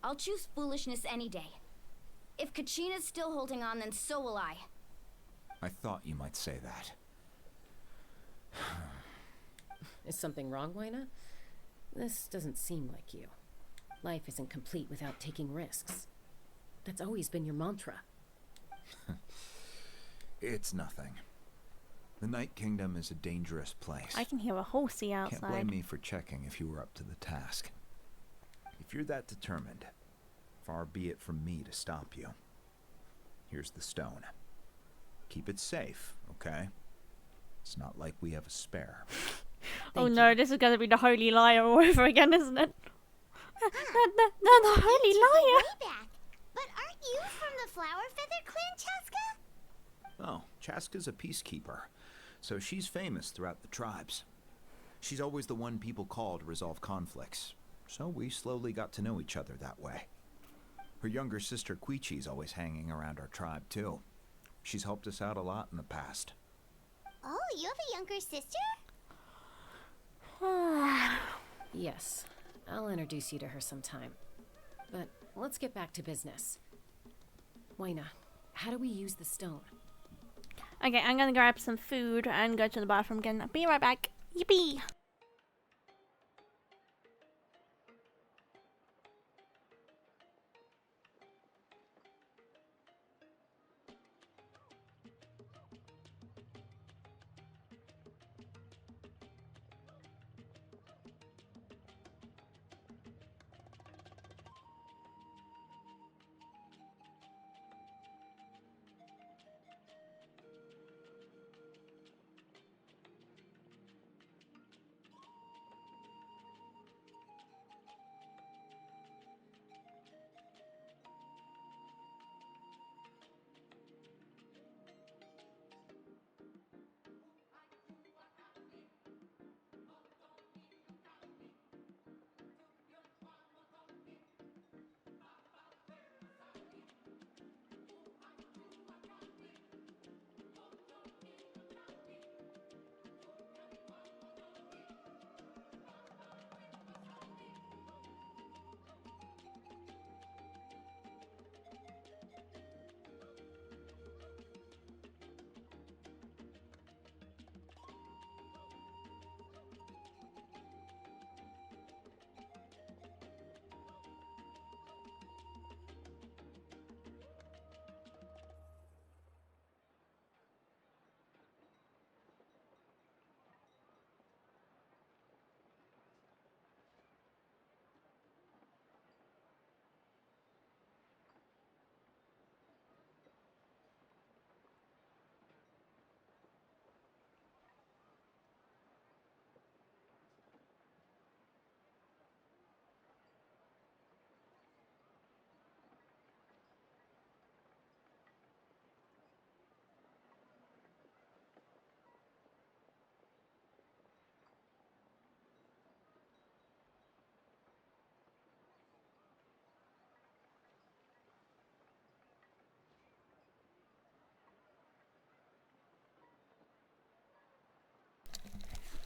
I'll choose foolishness any day. If Kachina's still holding on, then so will I. I thought you might say that. Is something wrong, Wyna? This doesn't seem like you. Life isn't complete without taking risks. That's always been your mantra. It's nothing. The Night Kingdom is a dangerous place. I can hear a horsey outside. Can't blame me for checking if you were up to the task. If you're that determined, far be it from me to stop you. Here's the stone. Keep it safe, okay? It's not like we have a spare. Oh no, this is gonna be the Holy Liar all over again, isn't it? The Holy Liar! Way back. But aren't you from the Flower Feather Clan, Chaska? Oh, Chaska's a peacekeeper, so she's famous throughout the tribes. She's always the one people call to resolve conflicts, so we slowly got to know each other that way. Her younger sister Quichi's always hanging around our tribe too. She's helped us out a lot in the past. Oh, you have a younger sister? Yes, I'll introduce you to her sometime. But let's get back to business. Wyna, how do we use the stone? Okay, I'm gonna grab some food and go to the bathroom again. I'll be right back. Yippee!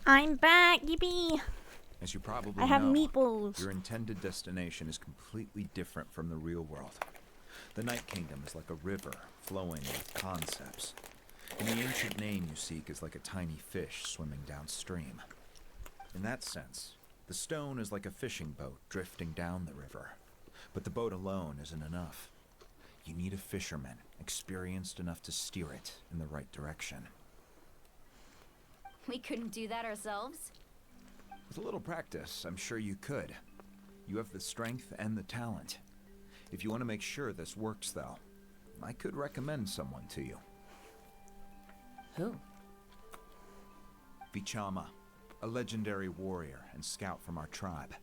I'm back, yippee! As you probably I have know, meatballs. your intended destination is completely different from the real world. The Night Kingdom is like a river flowing with concepts. And the ancient name you seek is like a tiny fish swimming downstream. In that sense, the stone is like a fishing boat drifting down the river. But the boat alone isn't enough. You need a fisherman, experienced enough to steer it in the right direction. We couldn't do that ourselves? With a little practice, I'm sure you could. You have the strength and the talent. If you want to make sure this works, though, I could recommend someone to you. Who? Vichama, a legendary warrior and scout from our tribe.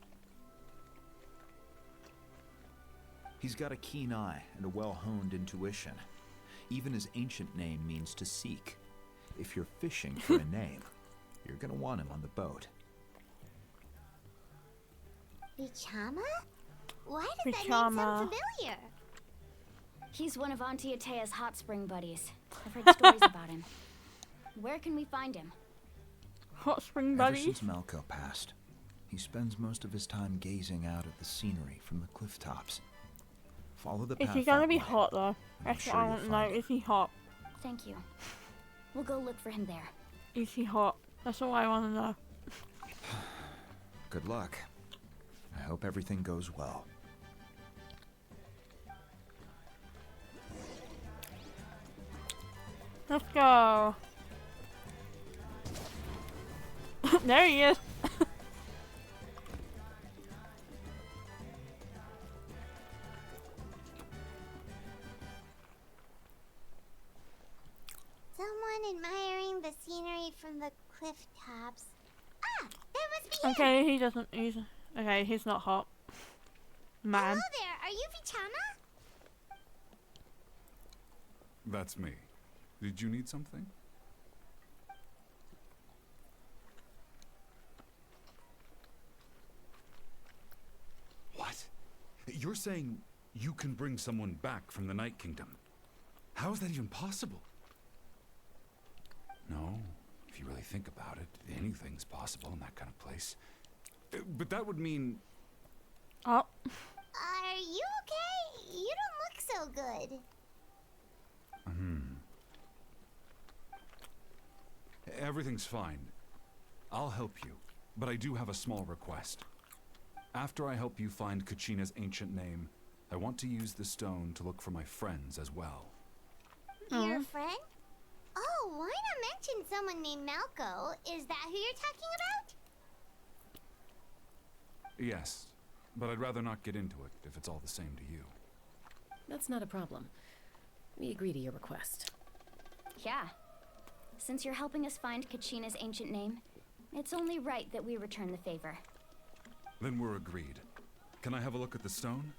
He's got a keen eye and a well-honed intuition. Even his ancient name means to seek. If you're fishing for a name, you're gonna want him on the boat. Vichama? Why does that name sound familiar? He's one of Auntie Atea's hot spring buddies. I've heard stories about him. Where can we find him? Hot spring Ever buddies? since Malco passed, he spends most of his time gazing out at the scenery from the cliff tops. Follow the path. Is he gonna that be way. hot though? That's what I want to know. Is he hot? Thank you. We'll go look for him there. Is he hot? That's all I want to know. Good luck. I hope everything goes well. Let's go. There he is. Someone admiring the scenery from the cliff tops. Ah, there must be him. Okay, he doesn't. Okay, he's not hot. Man. Hello there, are you Vichama? That's me. Did you need something? What? You're saying you can bring someone back from the Night Kingdom? How is that even possible? No, if you really think about it, anything's possible in that kind of place. But that would mean... Oh. Are you okay? You don't look so good. Everything's fine. I'll help you, but I do have a small request. After I help you find Kachina's ancient name, I want to use the stone to look for my friends as well. Your friend? Oh, why not mention someone named Malco? Is that who you're talking about? Yes, but I'd rather not get into it if it's all the same to you. That's not a problem. We agree to your request. Yeah. Since you're helping us find Kachina's ancient name, it's only right that we return the favor. Then we're agreed. Can I have a look at the stone?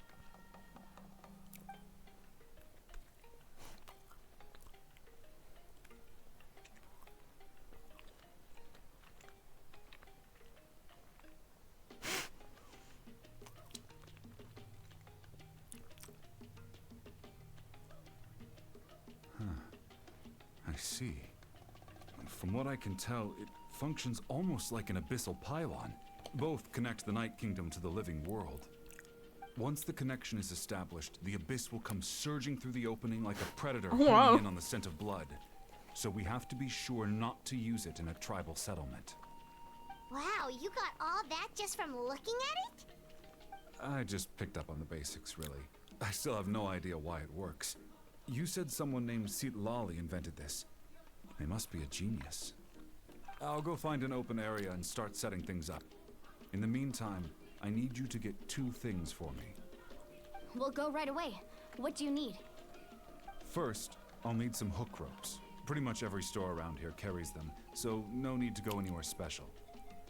I see. From what I can tell, it functions almost like an abyssal pylon. Both connect the Night Kingdom to the living world. Once the connection is established, the abyss will come surging through the opening like a predator honing in on the scent of blood. So we have to be sure not to use it in a tribal settlement. Wow, you got all that just from looking at it? I just picked up on the basics, really. I still have no idea why it works. You said someone named Lali invented this. They must be a genius. I'll go find an open area and start setting things up. In the meantime, I need you to get 2 things for me. We'll go right away. What do you need? First, I'll need some hook ropes. Pretty much every store around here carries them, so no need to go anywhere special.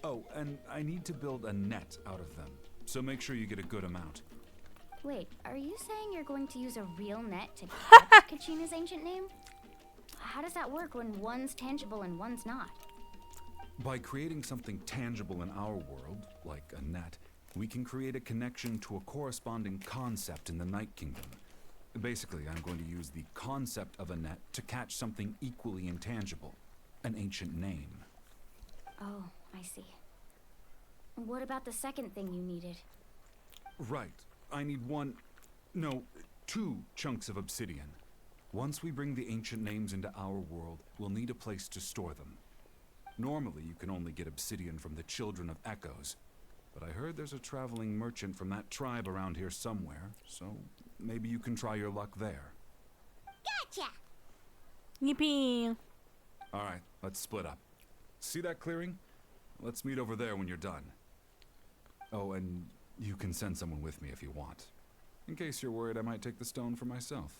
Oh, and I need to build a net out of them, so make sure you get a good amount. Wait, are you saying you're going to use a real net to catch Kachina's ancient name? How does that work when one's tangible and one's not? By creating something tangible in our world, like a net, we can create a connection to a corresponding concept in the Night Kingdom. Basically, I'm going to use the concept of a net to catch something equally intangible, an ancient name. Oh, I see. What about the second thing you needed? Right. I need two chunks of obsidian. Once we bring the ancient names into our world, we'll need a place to store them. Normally, you can only get obsidian from the Children of Echoes, but I heard there's a traveling merchant from that tribe around here somewhere, so maybe you can try your luck there. Gotcha! Yippee! Alright, let's split up. See that clearing? Let's meet over there when you're done. Oh, and you can send someone with me if you want. In case you're worried I might take the stone for myself.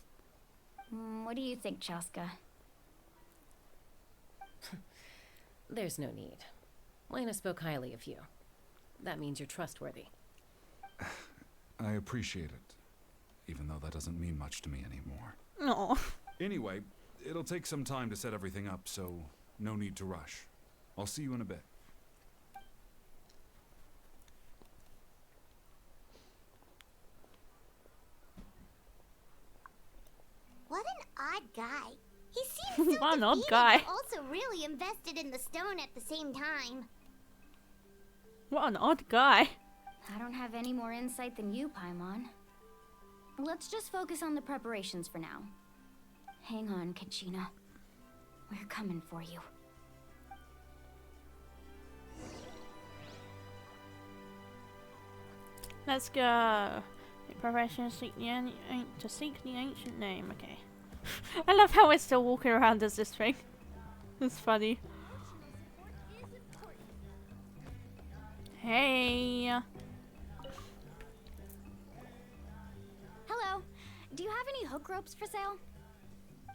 What do you think, Chaska? There's no need. Lena spoke highly of you. That means you're trustworthy. I appreciate it, even though that doesn't mean much to me anymore. No. Anyway, it'll take some time to set everything up, so no need to rush. I'll see you in a bit. What an odd guy. He seems so What an odd defeated, guy. but also really invested in the stone at the same time. What an odd guy. I don't have any more insight than you, Paimon. Let's just focus on the preparations for now. Hang on, Kachina. We're coming for you. Let's go. Make preparations to seek the ancient name. Okay. I love how we're still walking around as this thing. It's funny. Hey. Hello. Do you have any hook ropes for sale?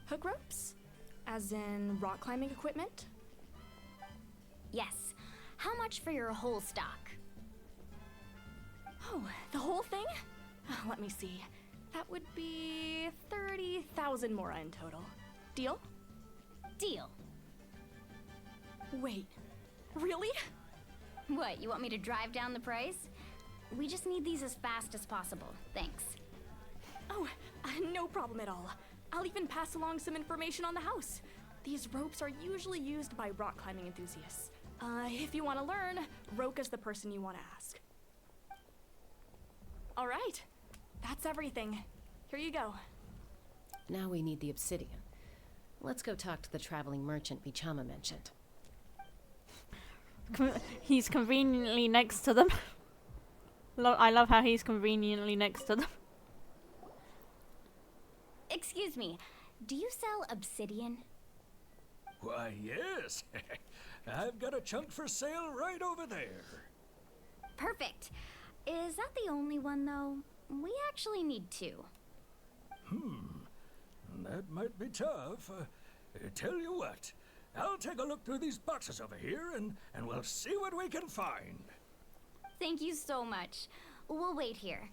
Hook ropes? As in rock climbing equipment? Yes. How much for your whole stock? Oh, the whole thing? Let me see. That would be 30,000 mora in total. Deal? Deal. Wait, really? What, you want me to drive down the price? We just need these as fast as possible. Thanks. Oh, no problem at all. I'll even pass along some information on the house. These ropes are usually used by rock climbing enthusiasts. If you want to learn, Roka's the person you want to ask. All right, that's everything. Here you go. Now we need the obsidian. Let's go talk to the traveling merchant Vichama mentioned. He's conveniently next to them. I love how he's conveniently next to them. Excuse me, do you sell obsidian? Why, yes. I've got a chunk for sale right over there. Perfect. Is that the only one, though? We actually need two. That might be tough. Tell you what, I'll take a look through these boxes over here and we'll see what we can find. Thank you so much. We'll wait here.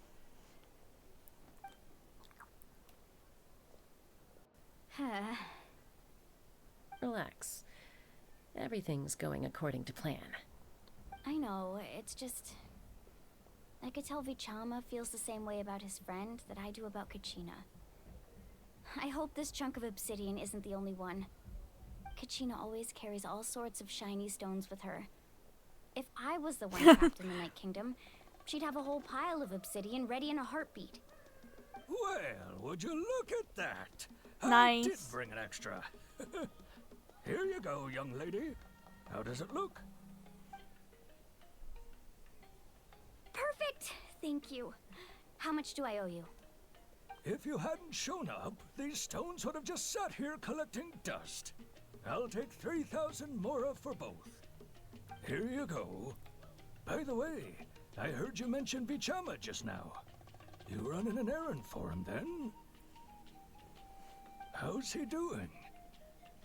Relax. Everything's going according to plan. I know, it's just... I could tell Vichama feels the same way about his friend that I do about Kachina. I hope this chunk of obsidian isn't the only one. Kachina always carries all sorts of shiny stones with her. If I was the one trapped in the Night Kingdom, she'd have a whole pile of obsidian ready in a heartbeat. Well, would you look at that? Nice. I did bring an extra. Here you go, young lady. How does it look? Perfect! Thank you. How much do I owe you? If you hadn't shown up, these stones would have just sat here collecting dust. I'll take 3,000 mora for both. Here you go. By the way, I heard you mention Vichama just now. You running an errand for him, then? How's he doing?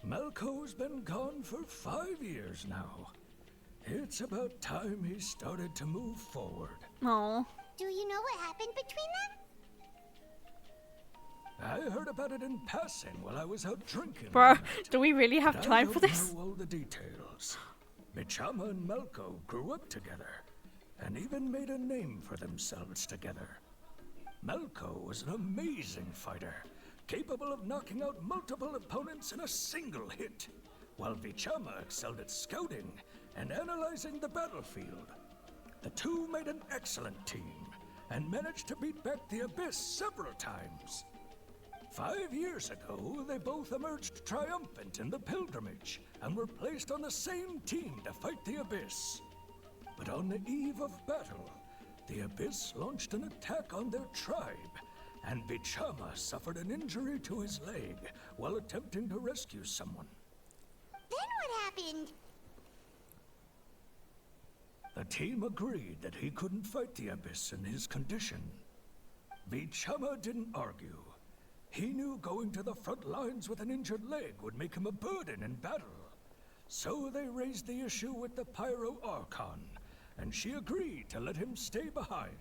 Malco's been gone for 5 years now. It's about time he started to move forward. Aww. Do you know what happened between them? I heard about it in passing while I was out drinking. Bro, do we really have But time I for don't this? know all the details. Vichama and Malco grew up together and even made a name for themselves together. Malco was an amazing fighter, capable of knocking out multiple opponents in a single hit, while Vichama excelled at scouting and analyzing the battlefield. The two made an excellent team and managed to beat back the Abyss several times. 5 years ago, they both emerged triumphant in the pilgrimage and were placed on the same team to fight the Abyss. But on the eve of battle, the Abyss launched an attack on their tribe, and Vichama suffered an injury to his leg while attempting to rescue someone. Then what happened? The team agreed that he couldn't fight the Abyss in his condition. Vichama didn't argue. He knew going to the front lines with an injured leg would make him a burden in battle. So they raised the issue with the Pyro Archon, and she agreed to let him stay behind.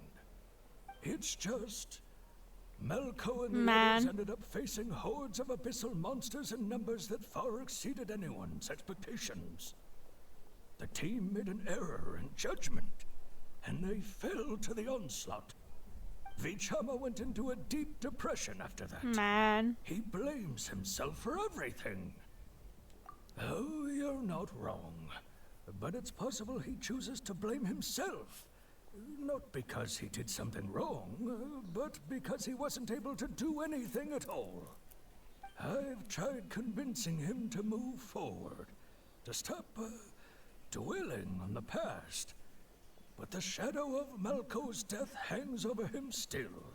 It's just... Malco and the others ended up facing hordes of abyssal monsters in numbers that far exceeded anyone's expectations. The team made an error in judgment, and they fell to the onslaught. Vichama went into a deep depression after that. He blames himself for everything. Oh, you're not wrong. But it's possible he chooses to blame himself. Not because he did something wrong, but because he wasn't able to do anything at all. I've tried convincing him to move forward, to stop dwelling on the past. But the shadow of Malco's death hangs over him still.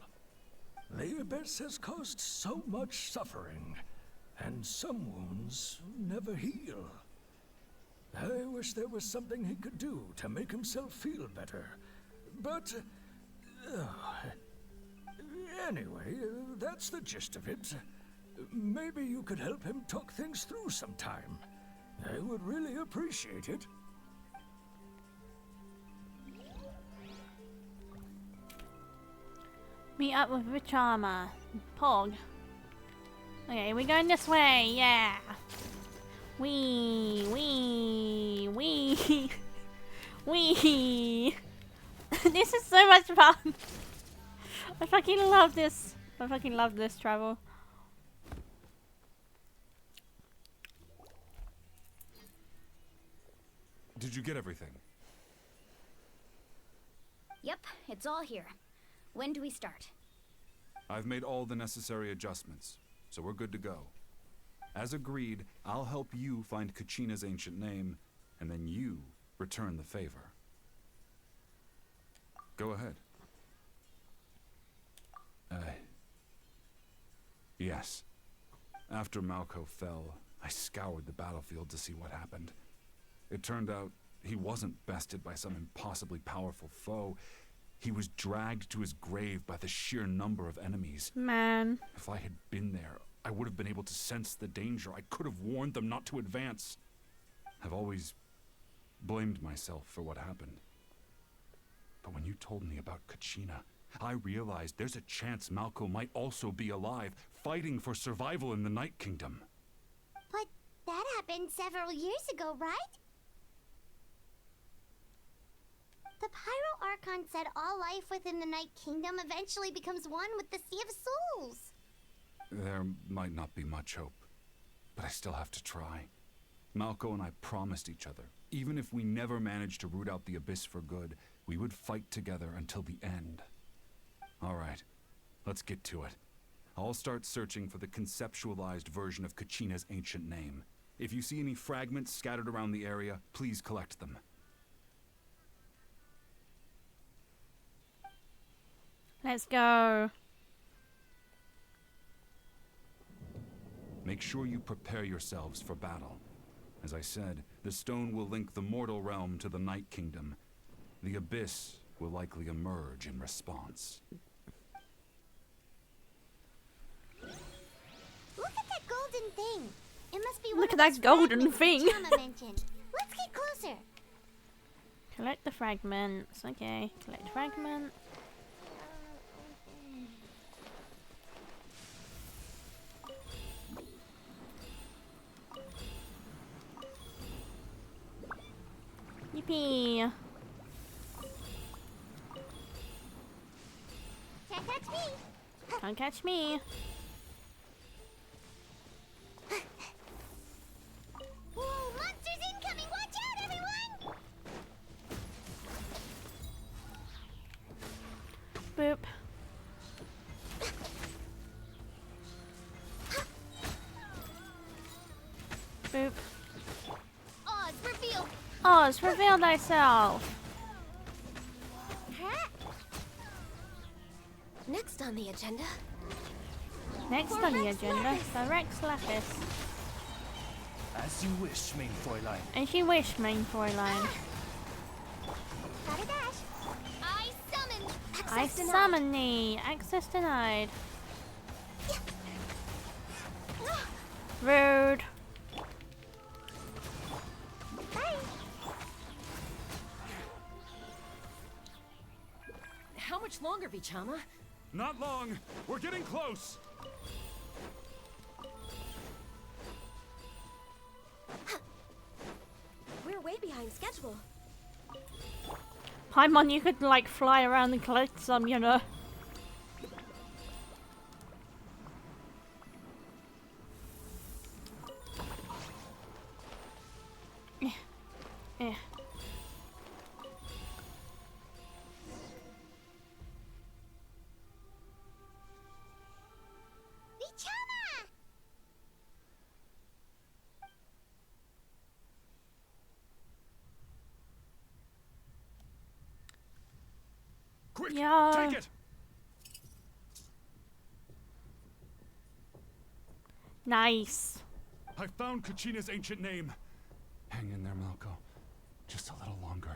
The Abyss has caused so much suffering, and some wounds never heal. I wish there was something he could do to make himself feel better. But... anyway, that's the gist of it. Maybe you could help him talk things through sometime. I would really appreciate it. Meet up with Vichama. Pog. Okay, we're going this way, yeah. Wee. This is so much fun. I fucking love this. I fucking love this travel. Did you get everything? Yep, it's all here. When do we start? I've made all the necessary adjustments, so we're good to go. As agreed, I'll help you find Kachina's ancient name, and then you return the favor. Go ahead. Yes. After Malco fell, I scoured the battlefield to see what happened. It turned out he wasn't bested by some impossibly powerful foe. He was dragged to his grave by the sheer number of enemies. If I had been there, I would have been able to sense the danger. I could have warned them not to advance. I've always blamed myself for what happened. But when you told me about Kachina, I realized there's a chance Malco might also be alive, fighting for survival in the Night Kingdom. But that happened several years ago, right? The Pyro Archon said all life within the Night Kingdom eventually becomes one with the Sea of Souls. There might not be much hope, but I still have to try. Malco and I promised each other, even if we never managed to root out the Abyss for good, we would fight together until the end. All right, let's get to it. I'll start searching for the conceptualized version of Kachina's ancient name. If you see any fragments scattered around the area, please collect them. Let's go. Make sure you prepare yourselves for battle. As I said, the stone will link the mortal realm to the Night Kingdom. The Abyss will likely emerge in response. Look at that golden thing. It must be one Look of at that those golden fragments thing. Vichama mentioned. Let's get closer. Collect the fragments. Okay, collect fragments. Yippee! Can't catch me. Can't catch me. Whoa, monsters incoming! Watch out, everyone! Boop. Boop. Oz, reveal. Oz, reveal thyself. Next on the agenda. Next on the agenda, the Rex Lapis. As you wish, main Fräulein. As you wish, main Fräulein. Gotta dash. I summon. I summon thee. Access denied. Rude. How much longer, Vichama? Not long. We're getting close. We're way behind schedule. Paimon, you could like fly around and collect some, you know. Yeah. Quick, Yo. take it. Nice. I found Kachina's ancient name. Hang in there, Malco. Just a little longer.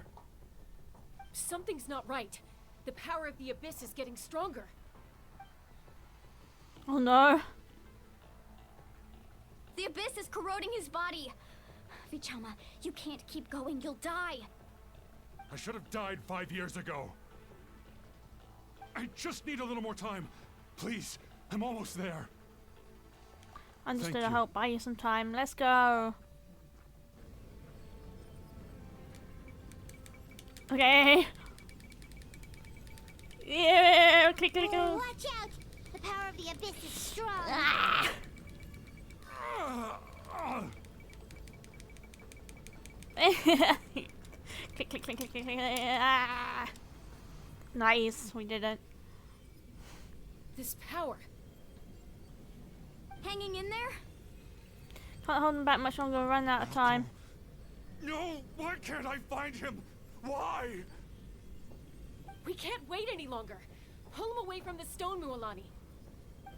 Something's not right. The power of the Abyss is getting stronger. Oh no. The Abyss is corroding his body. Vichama, you can't keep going. You'll die. I should have died 5 years ago. I just need a little more time. Please, I'm almost there. I'm just Thank gonna you. help buy you some time. Let's go. Okay. Yeah, click, click, Oh, click. watch out! The power of the Abyss is strong. Ah. Click, click, click, click, click, click. Ah. Nice, we did it. This power. Hanging in there? Can't hold him back much longer, we're running out of time. No, why can't I find him? Why? We can't wait any longer. Pull him away from the stone, Mualani.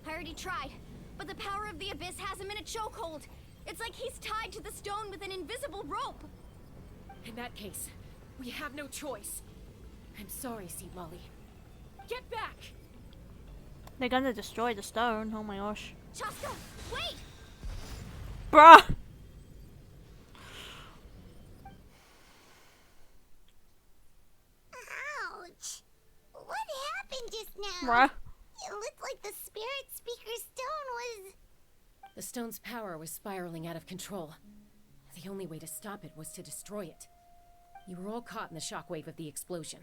I already tried, but the power of the Abyss has him in a chokehold. It's like he's tied to the stone with an invisible rope. In that case, we have no choice. I'm sorry, Seed Molly. Get back! They're gonna destroy the stone, oh my gosh. Chaska, wait! Bruh! Ouch! What happened just now? Bruh. It looked like the spirit speaker's stone was... The stone's power was spiraling out of control. The only way to stop it was to destroy it. You were all caught in the shockwave of the explosion.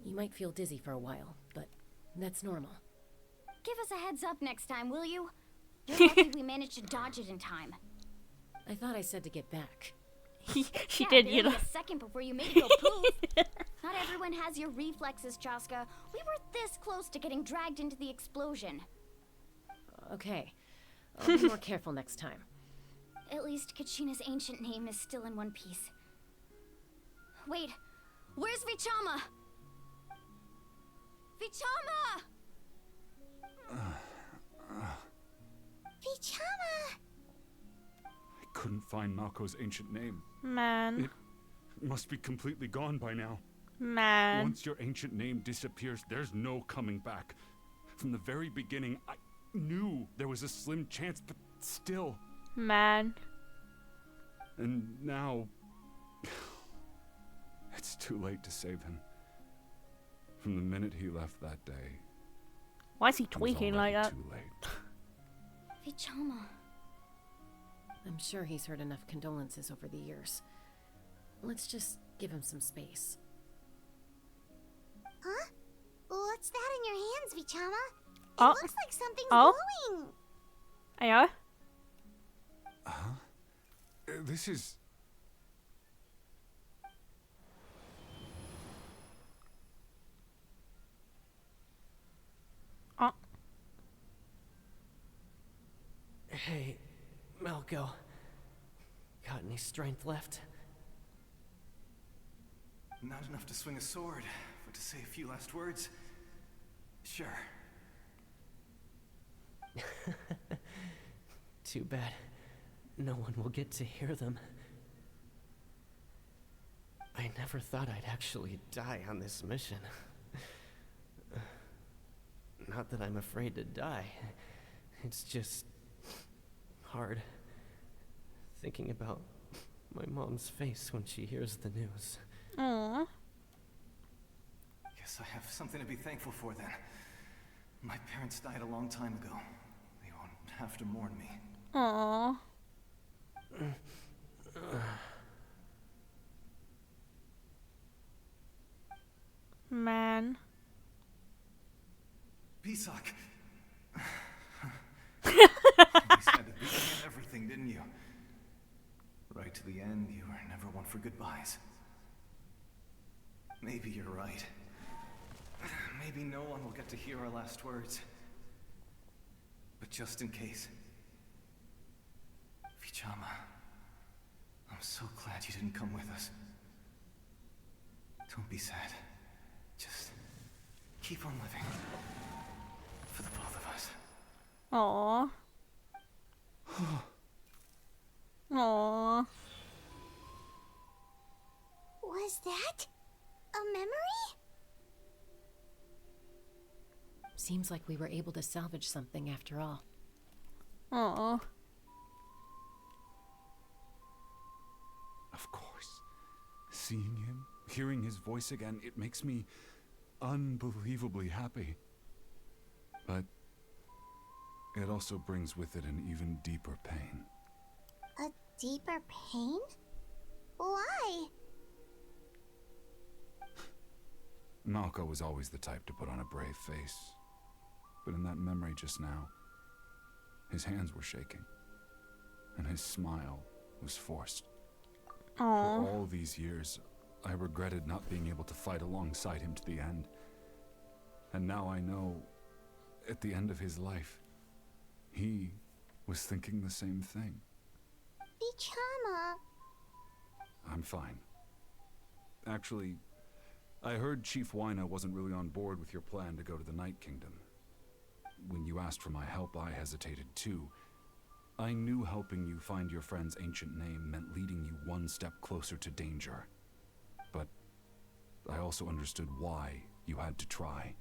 You might feel dizzy for a while, but that's normal. Give us a heads up next time, will you? You're lucky we managed to dodge it in time. I thought I said to get back. She Yeah, did, you barely know. a second before you made it go poof. Not everyone has your reflexes, Chaska. We were this close to getting dragged into the explosion. Okay. I'll be more careful next time. At least Kachina's ancient name is still in one piece. Wait, where's Vichama? Vichama! Vichama! I couldn't find Malco's ancient name. Man. It must be completely gone by now. Man. Once your ancient name disappears, there's no coming back. From the very beginning, I knew there was a slim chance, but still. Man. And now... it's too late to save him. From the minute he left that day... Why is he it was tweaking like already that? too late. Vichama. I'm sure he's heard enough condolences over the years. Let's just give him some space. Huh? What's that in your hands, Vichama? It Oh. looks like something's Oh. glowing. Ayo? This is... Hey, Malco. Got any strength left? Not enough to swing a sword, but to say a few last words? Sure. Too bad. No one will get to hear them. I never thought I'd actually die on this mission. Not that I'm afraid to die. It's just hard thinking about my mom's face when she hears the news. Aww. Guess I have something to be thankful for then. My parents died a long time ago. They won't have to mourn me. Aww. Man. Pisak. You said the beginning of everything, didn't you? Right to the end, you were never one for goodbyes. Maybe you're right. Maybe no one will get to hear our last words. But just in case... Vichama, I'm so glad you didn't come with us. Don't be sad. Just keep on living. For the both of us. Aww. Aww. Was that a memory? Seems like we were able to salvage something after all. Aww. Of course. Seeing him, hearing his voice again, it makes me unbelievably happy. But it also brings with it an even deeper pain. A deeper pain? Why? Malco was always the type to put on a brave face. But in that memory just now, his hands were shaking. And his smile was forced. Aww. For all these years, I regretted not being able to fight alongside him to the end. And now I know, at the end of his life, he was thinking the same thing. Vichama. I'm fine. Actually, I heard Chief Wyna wasn't really on board with your plan to go to the Night Kingdom. When you asked for my help, I hesitated too. I knew helping you find your friend's ancient name meant leading you one step closer to danger. But I also understood why you had to try.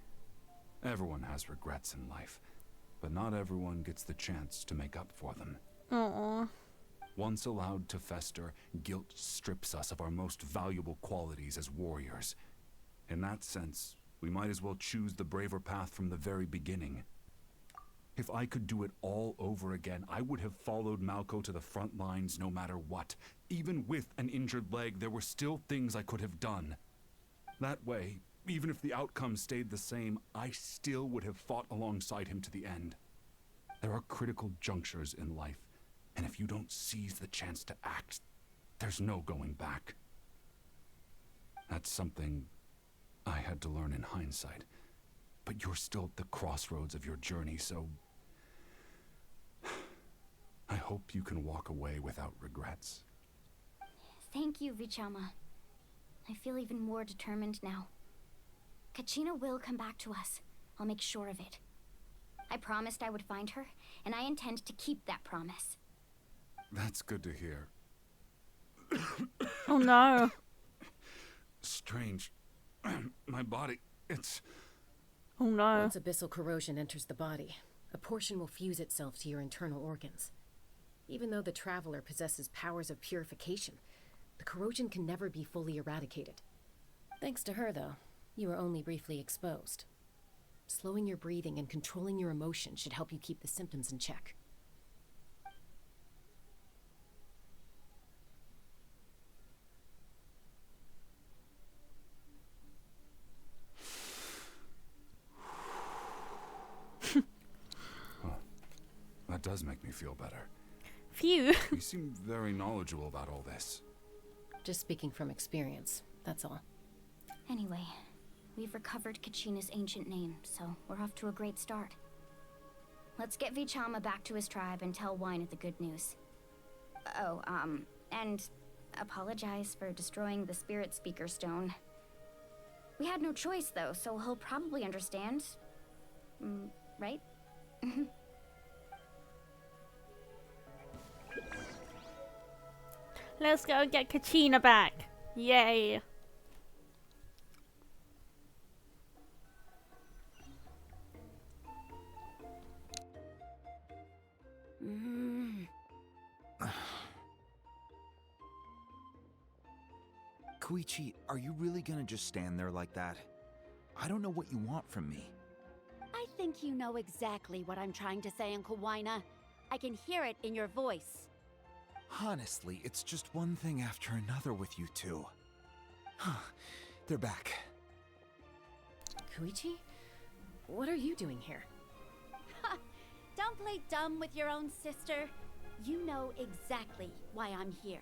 Everyone has regrets in life, but not everyone gets the chance to make up for them. Aww. Once allowed to fester, guilt strips us of our most valuable qualities as warriors. In that sense, we might as well choose the braver path from the very beginning. If I could do it all over again, I would have followed Malco to the front lines no matter what. Even with an injured leg, there were still things I could have done. That way, even if the outcome stayed the same, I still would have fought alongside him to the end. There are critical junctures in life, and if you don't seize the chance to act, there's no going back. That's something I had to learn in hindsight. But you're still at the crossroads of your journey, so I hope you can walk away without regrets. Thank you, Vichama. I feel even more determined now. Kachina will come back to us. I'll make sure of it. I promised I would find her, and I intend to keep that promise. That's good to hear. Oh no. Strange. My body, it's... Oh no. Once abyssal corrosion enters the body, a portion will fuse itself to your internal organs. Even though the Traveler possesses powers of purification, the corrosion can never be fully eradicated. Thanks to her, though, you were only briefly exposed. Slowing your breathing and controlling your emotions should help you keep the symptoms in check. That does make me feel better. Phew. You seem very knowledgeable about all this. Just speaking from experience, that's all. Anyway, we've recovered Kachina's ancient name, so we're off to a great start. let's get Vichama back to his tribe and tell Wyneth the good news. Oh, and apologize for destroying the Spirit Speaker Stone. We had no choice, though, so he'll probably understand. Right? Let's go get Kachina back. Yay. Koichi, are you really gonna just stand there like that? I don't know what you want from me. I think you know exactly what I'm trying to say, Uncle Wina. I can hear it in your voice. Honestly, it's just one thing after another with you two. They're back. Koichi? What are you doing here? Ha! Don't play dumb with your own sister. You know exactly why I'm here.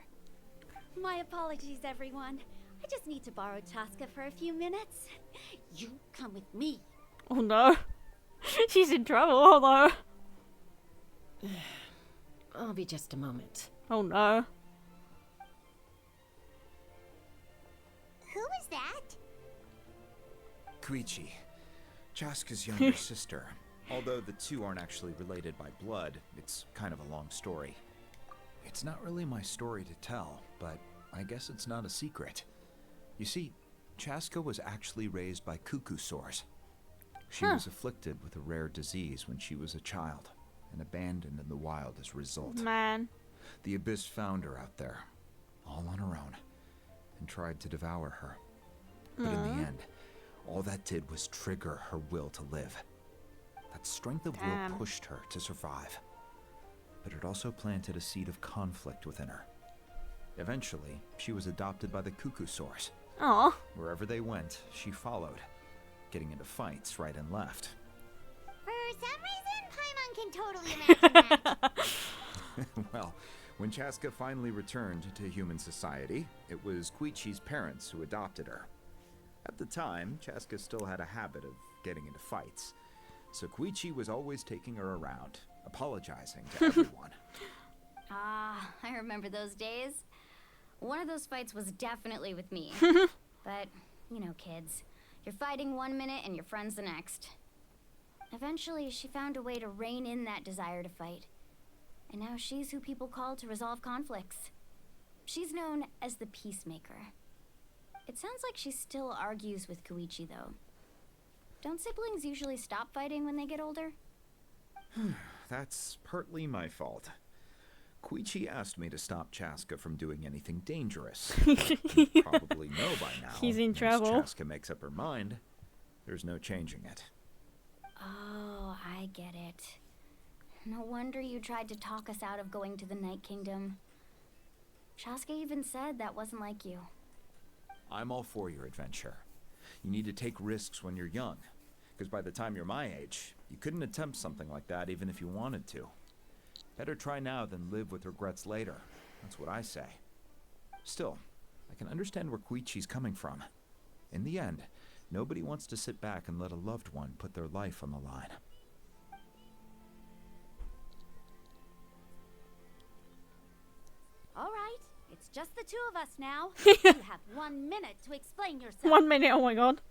My apologies, everyone. I just need to borrow Chaska for a few minutes. You come with me. Oh no. She's in trouble, oh no. I'll be just a moment. Oh no. Who is that? Koichi, Chaska's younger sister. Although the two aren't actually related by blood, it's kind of a long story. It's not really my story to tell, but I guess it's not a secret. You see, Chaska was actually raised by cuckoo sores. She was afflicted with a rare disease when she was a child, and abandoned in the wild as a result. Man. The Abyss found her out there, all on her own, and tried to devour her. But in the end, all that did was trigger her will to live. That strength of will pushed her to survive. But it also planted a seed of conflict within her. Eventually, she was adopted by the cuckoo sores. Aww. Wherever they went, she followed, getting into fights right and left. For some reason, Paimon can totally imagine that. Well, when Chaska finally returned to human society, it was Koichi's parents who adopted her. At the time, Chaska still had a habit of getting into fights, so Koichi was always taking her around, apologizing to everyone. I remember those days. One of those fights was definitely with me. But, you know, kids. You're fighting one minute and your friend's the next. Eventually, she found a way to rein in that desire to fight. And now she's who people call to resolve conflicts. She's known as the Peacemaker. It sounds like she still argues with Koichi, though. Don't siblings usually stop fighting when they get older? That's partly my fault. Koichi asked me to stop Chaska from doing anything dangerous. You probably know by now. He's in trouble. Once Chaska makes up her mind, there's no changing it. Oh, I get it. No wonder you tried to talk us out of going to the Night Kingdom. Chaska even said that wasn't like you. I'm all for your adventure. You need to take risks when you're young, because by the time you're my age, you couldn't attempt something like that even if you wanted to. Better try now than live with regrets later. That's what I say. Still, I can understand where Koichi's coming from. In the end, nobody wants to sit back and let a loved one put their life on the line. All right, it's just the two of us now. You have 1 minute to explain yourself. 1 minute, oh my god.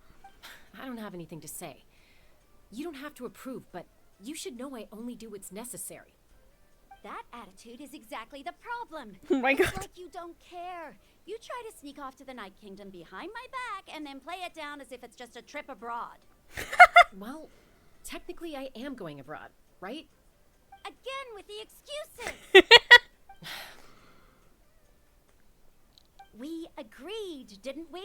I don't have anything to say. You don't have to approve, but you should know I only do what's necessary. That attitude is exactly the problem. Oh my god. It's like you don't care. You try to sneak off to the Night Kingdom behind my back and then play it down as if it's just a trip abroad. Well, technically I am going abroad, right? Again with the excuses. We agreed, didn't we?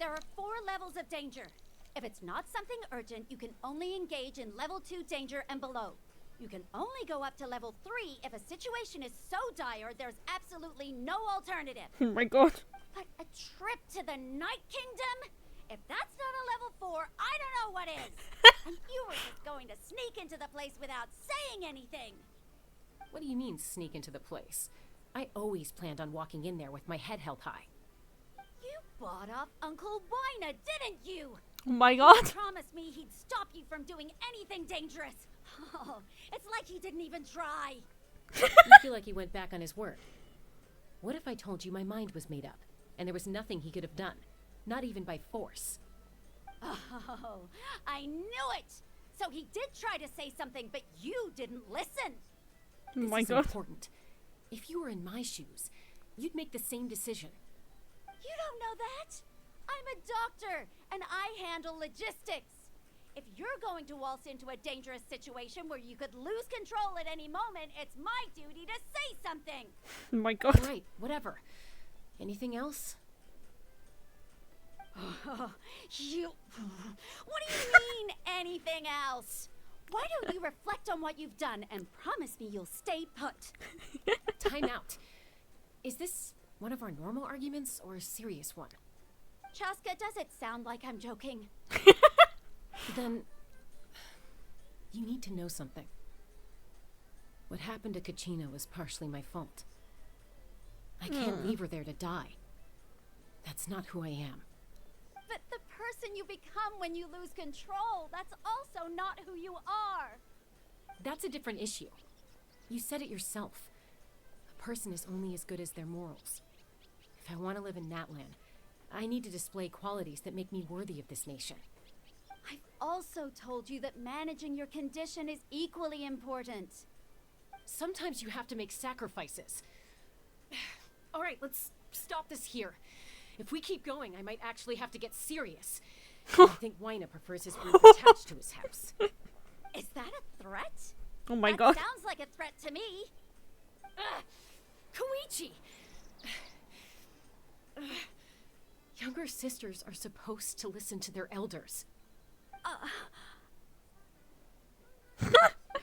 There are 4 levels of danger. If it's not something urgent, you can only engage in level 2 danger and below. You can only go up to level 3 if a situation is so dire there's absolutely no alternative. Oh my god. But a trip to the Night Kingdom? If that's not a level 4, I don't know what is. And you were just going to sneak into the place without saying anything. What do you mean, sneak into the place? I always planned on walking in there with my head held high. You bought off Uncle Wina, didn't you? Oh my god. He promised me he'd stop you from doing anything dangerous. Oh, it's like he didn't even try. You feel like he went back on his word. What if I told you my mind was made up, and there was nothing he could have done? Not even by force. Oh, I knew it! So he did try to say something, but you didn't listen. Oh my This is god. important. If you were in my shoes, you'd make the same decision. You don't know that? I'm a doctor, and I handle logistics. If you're going to waltz into a dangerous situation where you could lose control at any moment, it's my duty to say something. Oh my god. Right, whatever. Anything else? You... What do you mean, anything else? Why don't you reflect on what you've done and promise me you'll stay put? Time out. Is this one of our normal arguments or a serious one? Chaska, does it sound like I'm joking? Then, you need to know something. What happened to Kachina was partially my fault. I can't leave her there to die. That's not who I am. But the person you become when you lose control, that's also not who you are. That's a different issue. You said it yourself. A person is only as good as their morals. If I want to live in NATLAN, I need to display qualities that make me worthy of this nation. I've also told you that managing your condition is equally important. Sometimes you have to make sacrifices. All right, let's stop this here. If we keep going, I might actually have to get serious. I think Wyna prefers his roof attached to his house. Is that a threat? Oh my that god. Sounds like a threat to me. Koichi! Younger sisters are supposed to listen to their elders.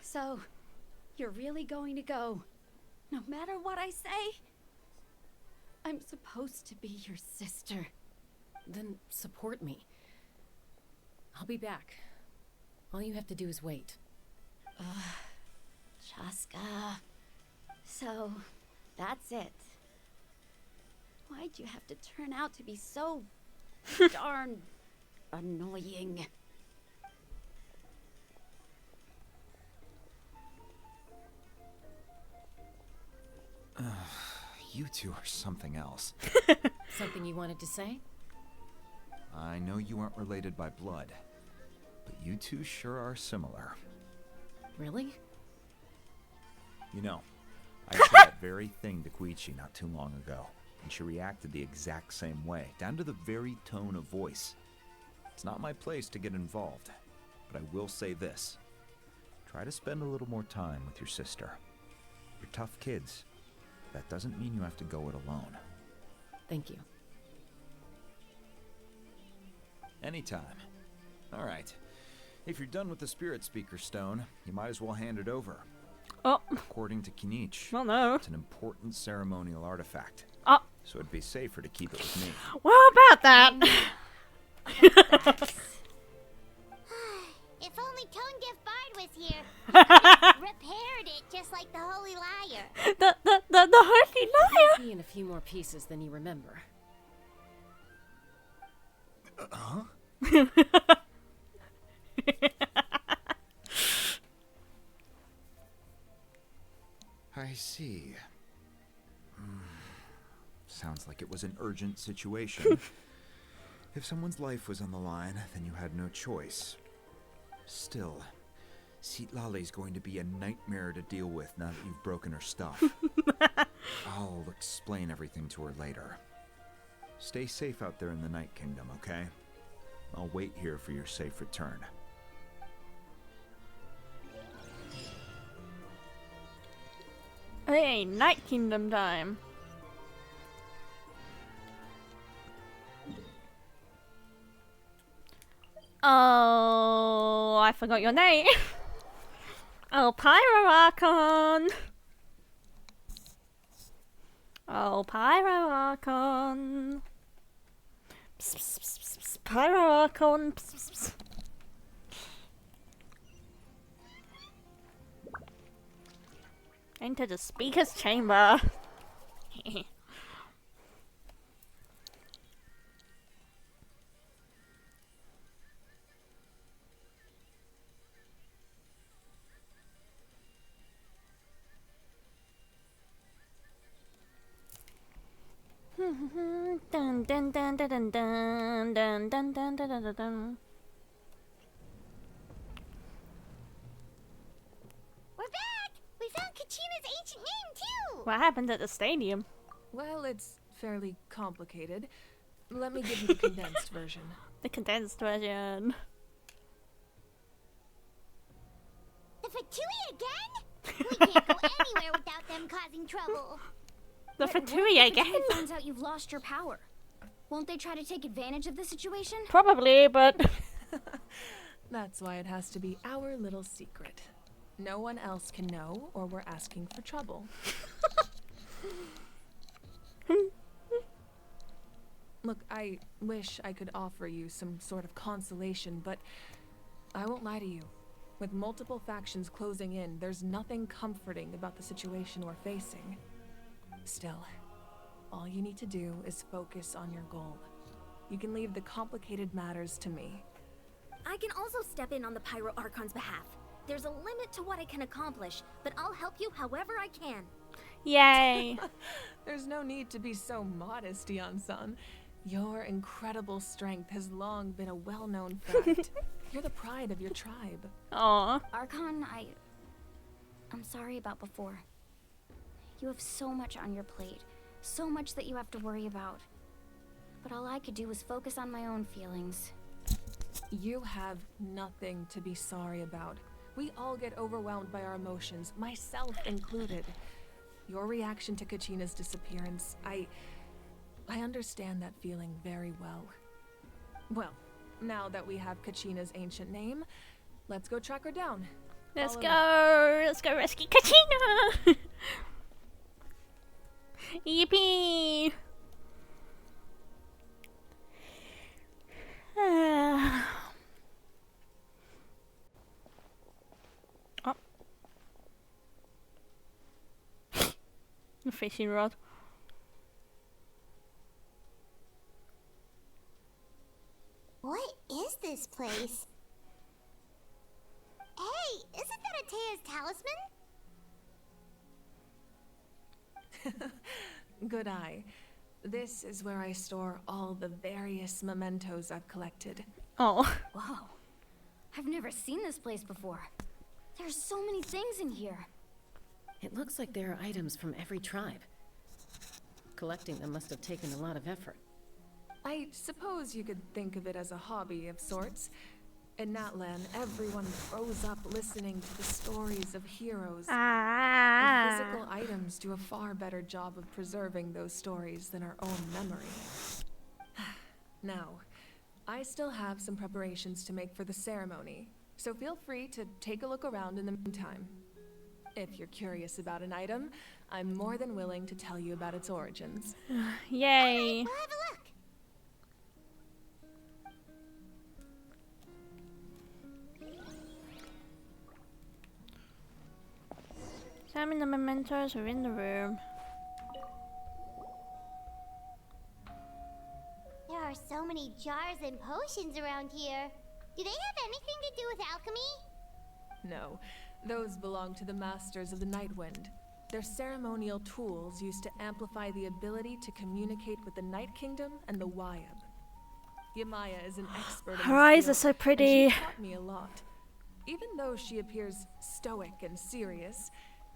So, you're really going to go, no matter what I say? I'm supposed to be your sister. Then support me. I'll be back. All you have to do is wait. Chaska. So, that's it. Why'd you have to turn out to be so darn annoying? You two are something else. Something you wanted to say? I know you aren't related by blood, but you two sure are similar. Really? You know, I said that very thing to Koichi not too long ago, and she reacted the exact same way, down to the very tone of voice. It's not my place to get involved, but I will say this. Try to spend a little more time with your sister. You're tough kids. That doesn't mean you have to go it alone. Thank you. Anytime. All right. If you're done with the Spirit Speaker Stone, you might as well hand it over. Oh. According to Kinich, Well, no. it's an important ceremonial artifact. Oh. So it'd be safer to keep it with me. What about that? If only Tonegif Bard was here. He could have repaired it just like the Holy Liar. The Holy Liar? Maybe in a few more pieces than you remember. Huh? I see. Sounds like it was an urgent situation. If someone's life was on the line, then you had no choice. Still, Citlali's going to be a nightmare to deal with now that you've broken her stuff. I'll explain everything to her later. Stay safe out there in the Night Kingdom, okay? I'll wait here for your safe return. Hey, Night Kingdom time. Oh, I forgot your name. Oh, ARCHON. Oh, ARCHON. ARCHON. Enter the speaker's chamber. Dun dun dun dun dun dun dun dun dun dun dun dun. We're back! We found Kachina's ancient name, too! What happened at the stadium? Well, it's fairly complicated. Let me give you the condensed version. The condensed version. The Fatui again? We can't go anywhere without them causing trouble. The But what Fatui if again? Kachina finds out you've lost your power? Won't they try to take advantage of the situation? Probably, but That's why it has to be our little secret. No one else can know, or we're asking for trouble. Look, I wish I could offer you some sort of consolation, but I won't lie to you. With multiple factions closing in, there's nothing comforting about the situation we're facing. Still, all you need to do is focus on your goal. You can leave the complicated matters to me. I can also step in on the Pyro Archon's behalf. There's a limit to what I can accomplish, but I'll help you however I can. yay. There's no need to be so modest, Yan-san. Your incredible strength has long been a well-known fact. You're the pride of your tribe. Aw. Archon, I'm sorry about before. You have so much on your plate, so much that you have to worry about. But all I could do was focus on my own feelings. You have nothing to be sorry about. We all get overwhelmed by our emotions, myself included. Your reaction to Kachina's disappearance, I understand that feeling very well. Well, now that we have Kachina's ancient name, let's go track her down. Let's Follow me. go. Let's go rescue Kachina. Yippee. Oh. The fishing rod. What is this place? Hey, isn't that Atea's talisman? Good eye. This is where I store all the various mementos I've collected. Oh. Whoa. I've never seen this place before. There's so many things in here. It looks like there are items from every tribe. Collecting them must have taken a lot of effort. I suppose you could think of it as a hobby of sorts. In NATLAN, everyone grows up listening to the stories of heroes. And physical items do a far better job of preserving those stories than our own memory. Now, I still have some preparations to make for the ceremony, so feel free to take a look around in the meantime. If you're curious about an item, I'm more than willing to tell you about its origins. Yay. We'll have a look. Examine the mementos are in the room. There are so many jars and potions around here. Do they have anything to do with alchemy? No, those belong to the Masters of the Nightwind. They're ceremonial tools used to amplify the ability to communicate with the Night Kingdom and the Wyab. Yamaya is an expert in Her eyes are so pretty. and she taught me a lot. Even though she appears stoic and serious,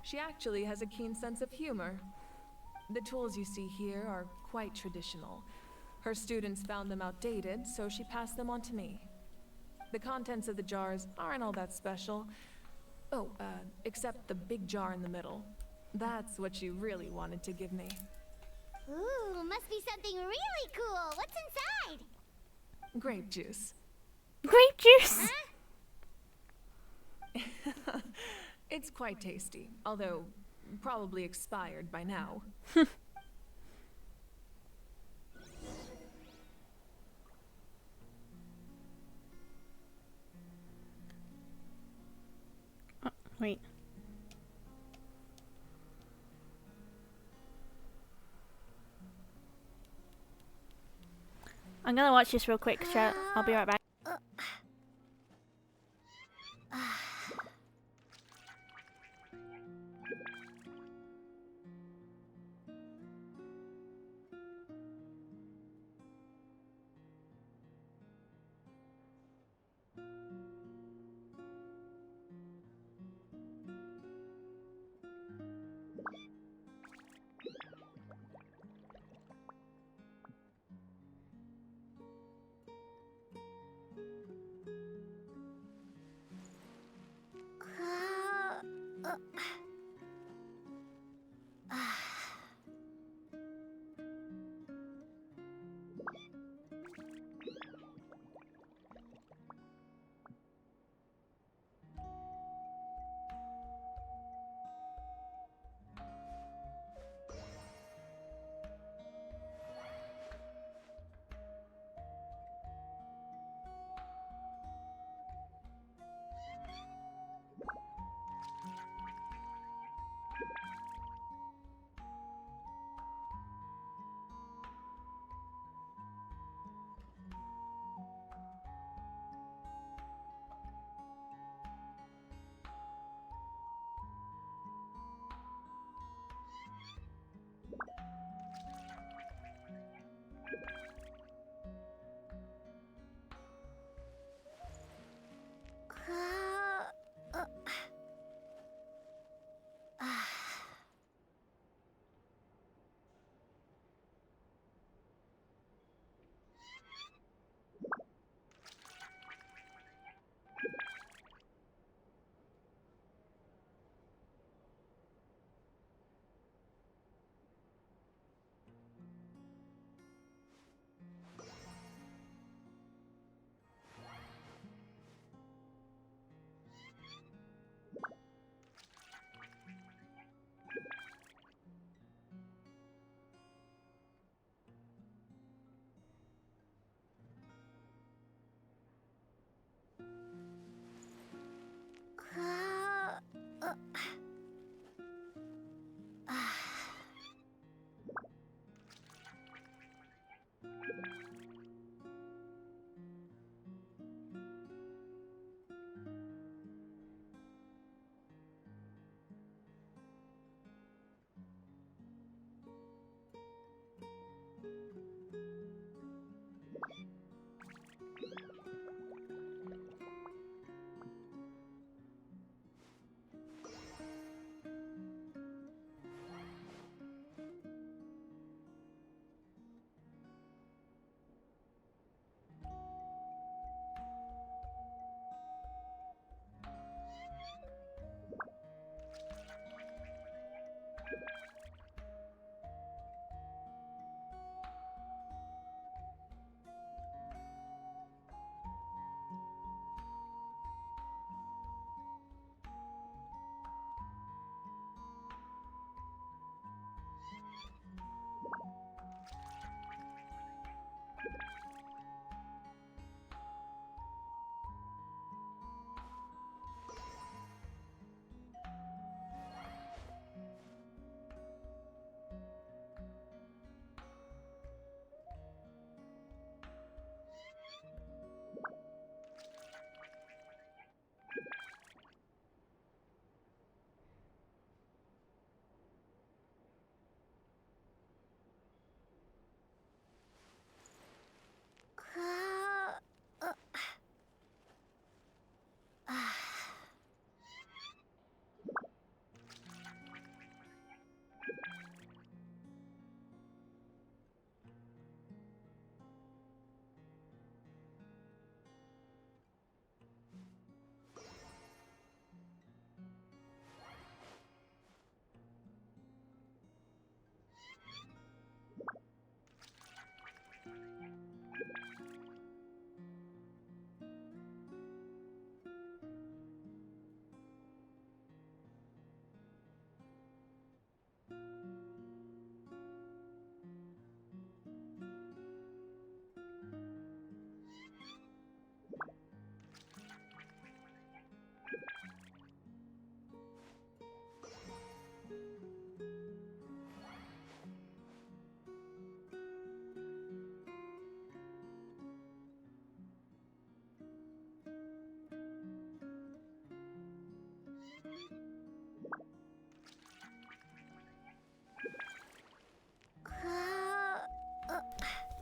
she actually has a keen sense of humor. The tools you see here are quite traditional. Her students found them outdated, so she passed them on to me. The contents of the jars aren't all that special. Oh, except the big jar in the middle. That's what you really wanted to give me. Ooh, must be something really cool. What's inside? Grape juice. Grape juice? Huh? It's quite tasty, although probably expired by now. Oh, wait. I'm gonna watch this real quick, chat. I'll be right back.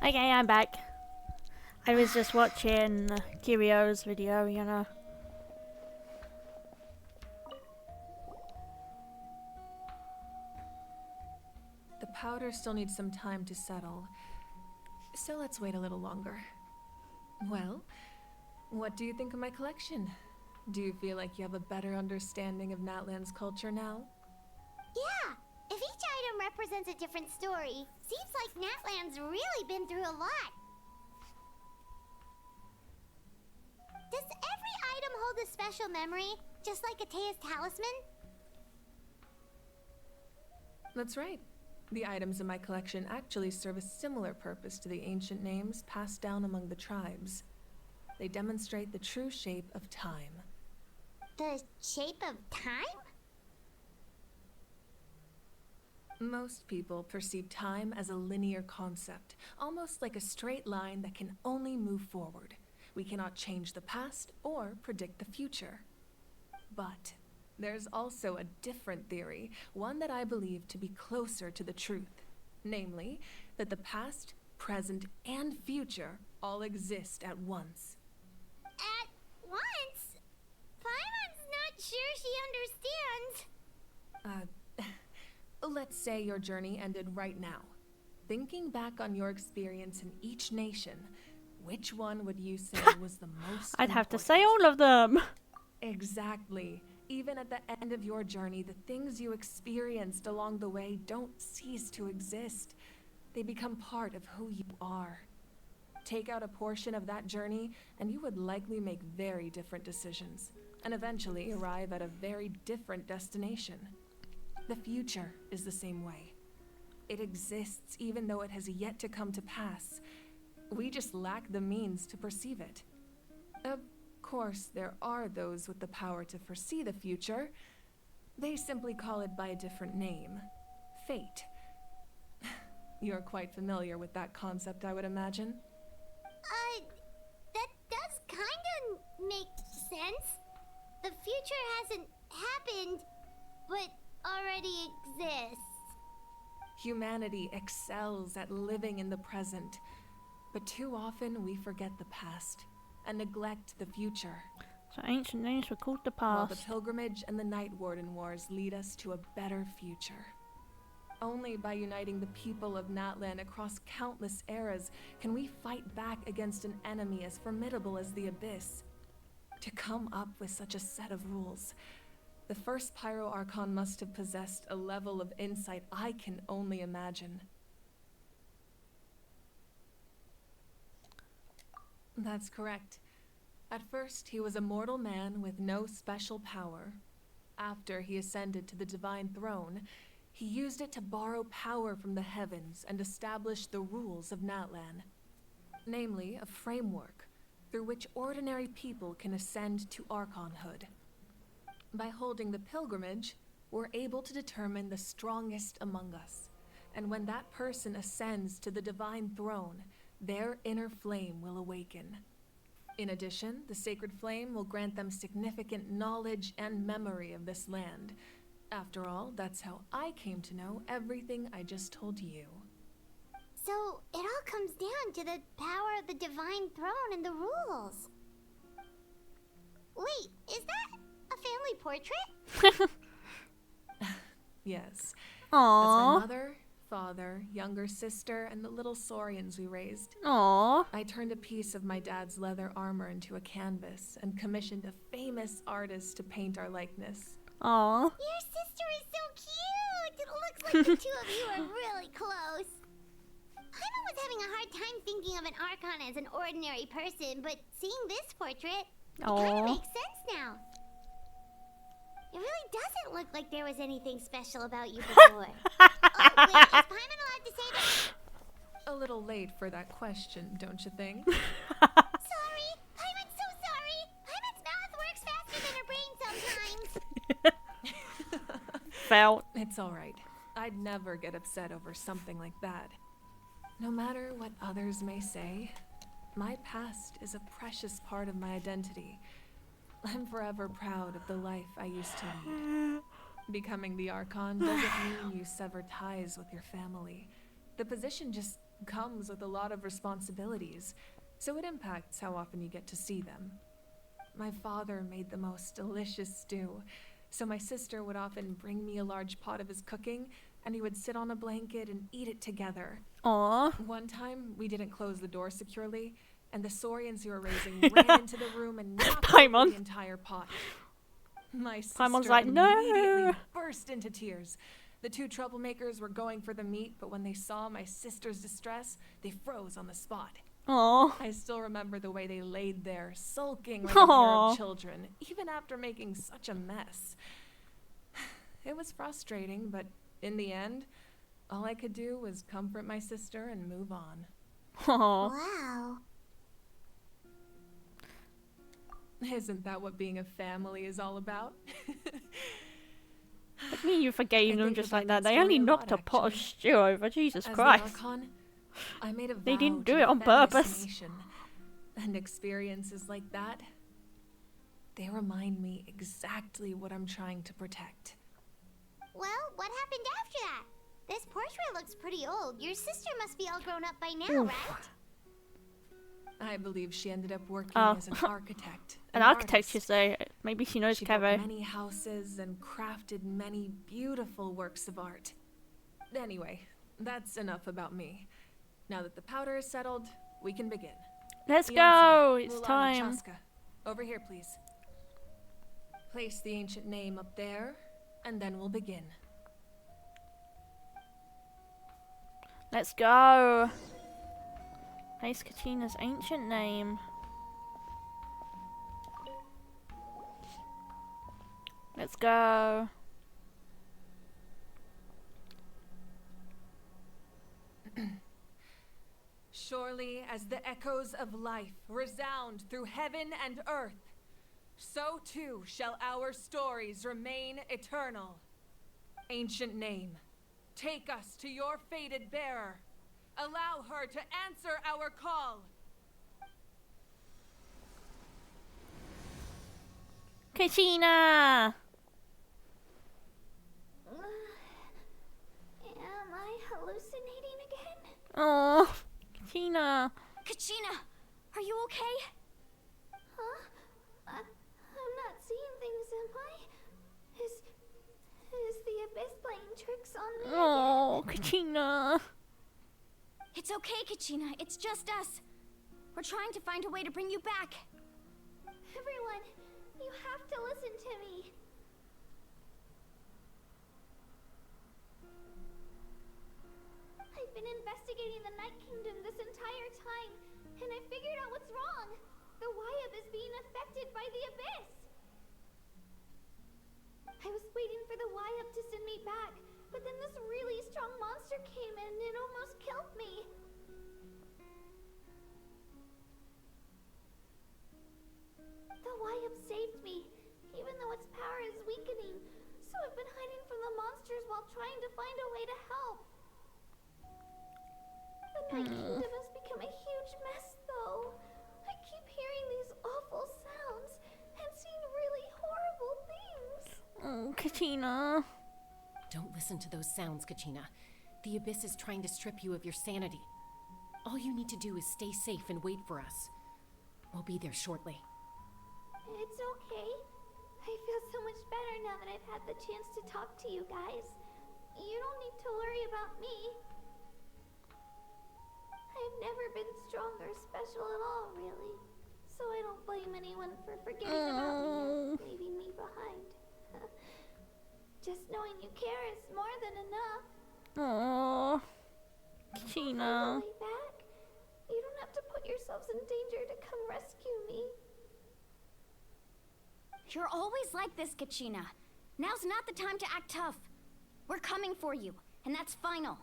Okay, I'm back. I was just watching Kirio's video, you know. The powder still needs some time to settle, so let's wait a little longer. Well, what do you think of my collection? Do you feel like you have a better understanding of Natlan's culture now? Yeah! If each item represents a different story, seems like Natlan's really been through a lot. Does every item hold a special memory, just like Atea's talisman? That's right. The items in my collection actually serve a similar purpose to the ancient names passed down among the tribes. They demonstrate the true shape of time. The shape of time? Most people perceive time as a linear concept, almost like a straight line that can only move forward. We cannot change the past or predict the future. But there's also a different theory, one that I believe to be closer to the truth. Namely, that the past, present, and future all exist at once. At once? Paimon's not sure she understands. Let's say your journey ended right now. Thinking back on your experience in each nation, which one would you say was the most I'd have to say all of them. Exactly. Even at the end of your journey, the things you experienced along the way don't cease to exist. They become part of who you are. Take out a portion of that journey, and you would likely make very different decisions, and eventually arrive at a very different destination. The future is the same way. It exists even though it has yet to come to pass. We just lack the means to perceive it. Of course, there are those with the power to foresee the future. They simply call it by a different name. Fate. You're quite familiar with that concept, I would imagine. That does kinda make sense. The future hasn't happened, but already exists. Humanity excels at living in the present, but too often we forget the past and neglect the future. So ancient names were called the While past. the Pilgrimage and the Night Warden Wars lead us to a better future. Only by uniting the people of Natlan across countless eras can we fight back against an enemy as formidable as the Abyss. To come up with such a set of rules, the first Pyro Archon must have possessed a level of insight I can only imagine. That's correct. At first, he was a mortal man with no special power. After he ascended to the divine throne, he used it to borrow power from the heavens and establish the rules of Natlan. Namely, a framework through which ordinary people can ascend to Archonhood. By holding the pilgrimage, we're able to determine the strongest among us. And when that person ascends to the divine throne, their inner flame will awaken. In addition, the sacred flame will grant them significant knowledge and memory of this land. After all, that's how I came to know everything I just told you. So, it all comes down to the power of the divine throne and the rules. Wait, is that a family portrait? Yes. Aww. That's my mother, father, younger sister, and the little saurians we raised. Aww. I turned a piece of my dad's leather armor into a canvas and commissioned a famous artist to paint our likeness. Aww. Your sister is so cute! It looks like the two of you are really close. Paimon was having a hard time thinking of an Archon as an ordinary person, but seeing this portrait, it kind of makes sense now. It really doesn't look like there was anything special about you before. Oh, wait, is Paimon allowed to say that? A little late for that question, don't you think? Sorry! Paimon's so sorry! Paimon's mouth works faster than her brain sometimes. Felt. It's alright. I'd never get upset over something like that. No matter what others may say, my past is a precious part of my identity. I'm forever proud of the life I used to lead. Becoming the Archon doesn't mean you sever ties with your family. The position just comes with a lot of responsibilities, so it impacts how often you get to see them. My father made the most delicious stew, so my sister would often bring me a large pot of his cooking, and he would sit on a blanket and eat it together. Aww. One time, we didn't close the door securely, and the saurians you were raising ran into the room and knocked over Paimon. the entire pot. My sister Paimon's like, immediately no. burst into tears. The two troublemakers were going for the meat, but when they saw my sister's distress, they froze on the spot. Aww. I still remember the way they laid there, sulking like a pair Aww. of children, even after making such a mess. It was frustrating, but in the end, all I could do was comfort my sister and move on. Aww. Wow. Isn't that what being a family is all about? What do you mean you forgave I them think just about like that? that They only story a knocked lot, a pot of actually. stew over. Jesus As Christ. the Archon, I made a vow They didn't do to it on defend this purpose. nation. And experiences like that, they remind me exactly what I'm trying to protect. Well, what happened after that? This portrait looks pretty old. Your sister must be all grown up by now, Oof. right? I believe she ended up working Oh. as an architect. An architect, you artist. say. Maybe she knows She built Kevo. many houses and crafted many beautiful works of art. Anyway, that's enough about me. Now that the powder is settled, we can begin. Let's Beyonce, go. It's Mulan, and time. Chaska, over here, please. Place the ancient name up there, and then we'll begin. Let's go. Place Kachina's ancient name. Let's go. Surely as the echoes of life resound through heaven and earth, so too shall our stories remain eternal. Ancient name, take us to your fated bearer. Allow her to answer our call. Kachina! Am I hallucinating again? Oh, Kachina. Kachina, are you okay? Huh? I'm not seeing things, am I? Is the abyss playing tricks on me? Oh, Kachina. It's okay, Kachina. It's just us. We're trying to find a way to bring you back. Everyone, you have to listen to me. I've been investigating the Night Kingdom this entire time, and I figured out what's wrong. The Wyab is being affected by the abyss. I was waiting for the Wyab to send me back, but then this really strong monster came in and it almost killed me. The Wyab saved me, even though its power is weakening, so I've been hiding from the monsters while trying to find a way to help. The Night Kingdom has become a huge mess, though. I keep hearing these awful sounds and seeing really horrible things. Oh, Kachina. Don't listen to those sounds, Kachina. The abyss is trying to strip you of your sanity. All you need to do is stay safe and wait for us. We'll be there shortly. It's okay. I feel so much better now that I've had the chance to talk to you guys. You don't need to worry about me. I've never been strong or special at all, really. So I don't blame anyone for forgetting about me or leaving me behind. Just knowing you care is more than enough. Oh, On Kachina. the way back, you don't have to put yourselves in danger to come rescue me. You're always like this, Kachina. Now's not the time to act tough. We're coming for you, and that's final.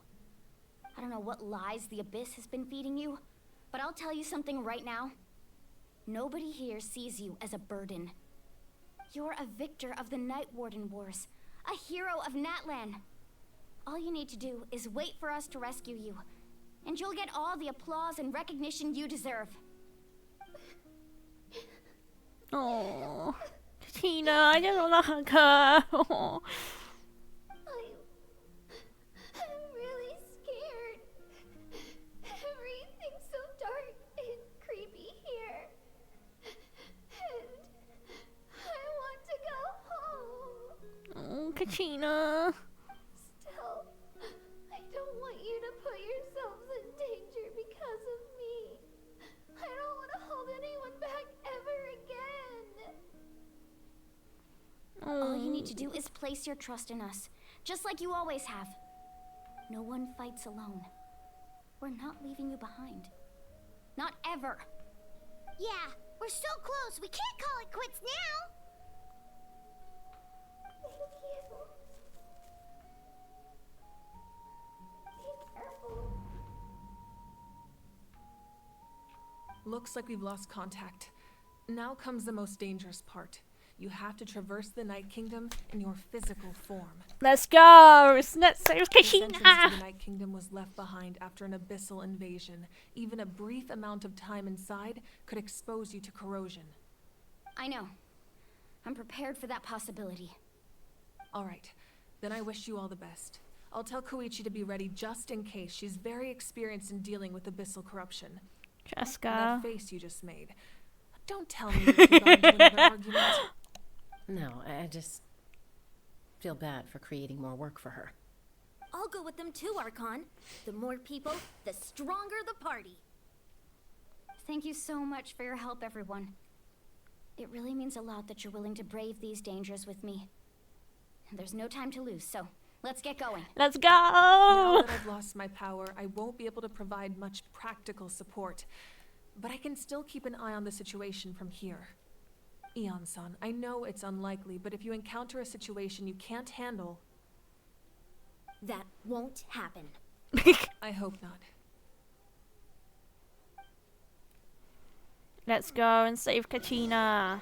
I don't know what lies the abyss has been feeding you, but I'll tell you something right now. Nobody here sees you as a burden. You're a victor of the Night Warden Wars, a hero of NATLAN. All you need to do is wait for us to rescue you, and you'll get all the applause and recognition you deserve. Oh, Kachina, I just want to hug her. Oh. I'm really scared. Everything's so dark and creepy here. And I want to go home. Oh, Kachina. Still, I don't want you to put yourselves in danger because of me. I don't want All you need to do is place your trust in us, just like you always have. No one fights alone. We're not leaving you behind. Not ever. Yeah, we're so close. We can't call it quits now. Thank you. Be careful. Looks like we've lost contact. Now comes the most dangerous part. You have to traverse the Night Kingdom in your physical form. Let's go! Let's save The entrance to Kashina! the Night Kingdom was left behind after an abyssal invasion. Even a brief amount of time inside could expose you to corrosion. I know. I'm prepared for that possibility. All right, then I wish you all the best. I'll tell Koichi to be ready just in case. She's very experienced in dealing with abyssal corruption. Jessica. That face you just made. Don't tell me that you got into another argument. No, I just feel bad for creating more work for her. I'll go with them too, Archon. The more people, the stronger the party. Thank you so much for your help, everyone. It really means a lot that you're willing to brave these dangers with me. And there's no time to lose, so let's get going. Let's go! Now that I've lost my power, I won't be able to provide much practical support. But I can still keep an eye on the situation from here. Eon-san, I know it's unlikely, but if you encounter a situation you can't handle... That won't happen. I hope not. Let's go and save Kachina.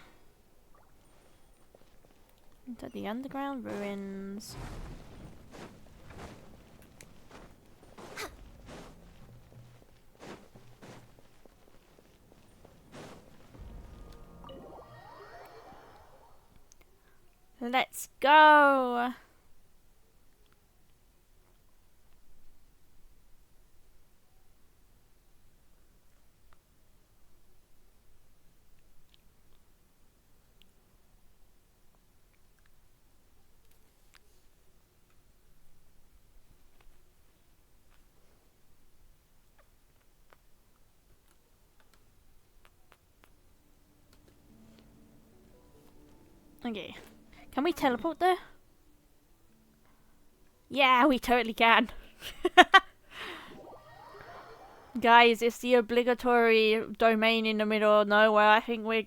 Into the underground ruins. Let's go! Okay. Can we teleport there? Yeah, we totally can. Guys, it's the obligatory domain in the middle of nowhere. I think we're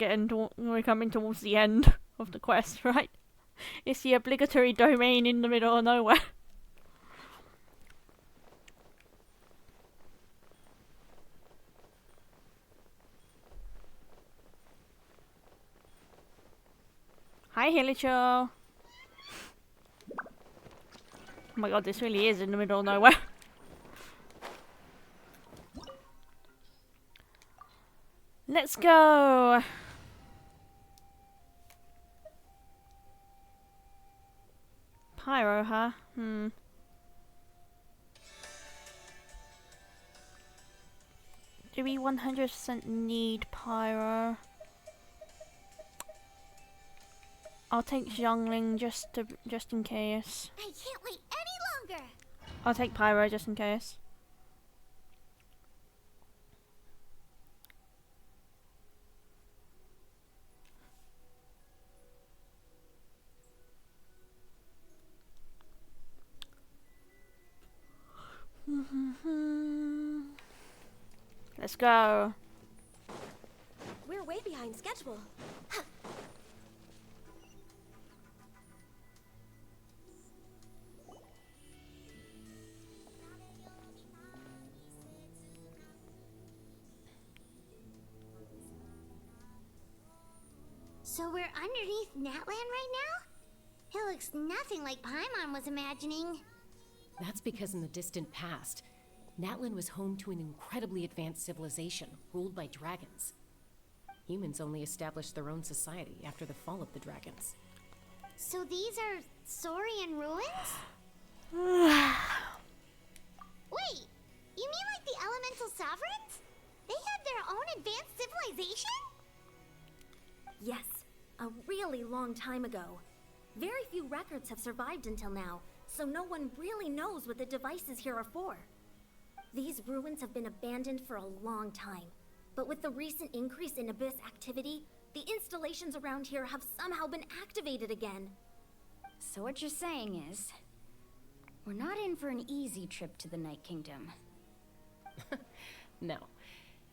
coming towards the end of the quest, right? It's the obligatory domain in the middle of nowhere. Hi, Hilicho. Oh my god, this really is in the middle of nowhere. Let's go. Pyro, huh? Do we 100% need pyro? I'll take Xiangling just in case. I can't wait any longer. I'll take pyro just in case. Let's go. We're way behind schedule. So we're underneath NATLAN right now? It looks nothing like Paimon was imagining. That's because in the distant past, NATLAN was home to an incredibly advanced civilization ruled by dragons. Humans only established their own society after the fall of the dragons. So these are Saurian ruins? Wait, you mean like the elemental sovereigns? They had their own advanced civilization? Yes, a really long time ago. Very few records have survived until now, so no one really knows what the devices here are for. These ruins have been abandoned for a long time, but with the recent increase in Abyss activity, The installations around here have somehow been activated again. So what you're saying is, we're not in for an easy trip to the Night Kingdom. No.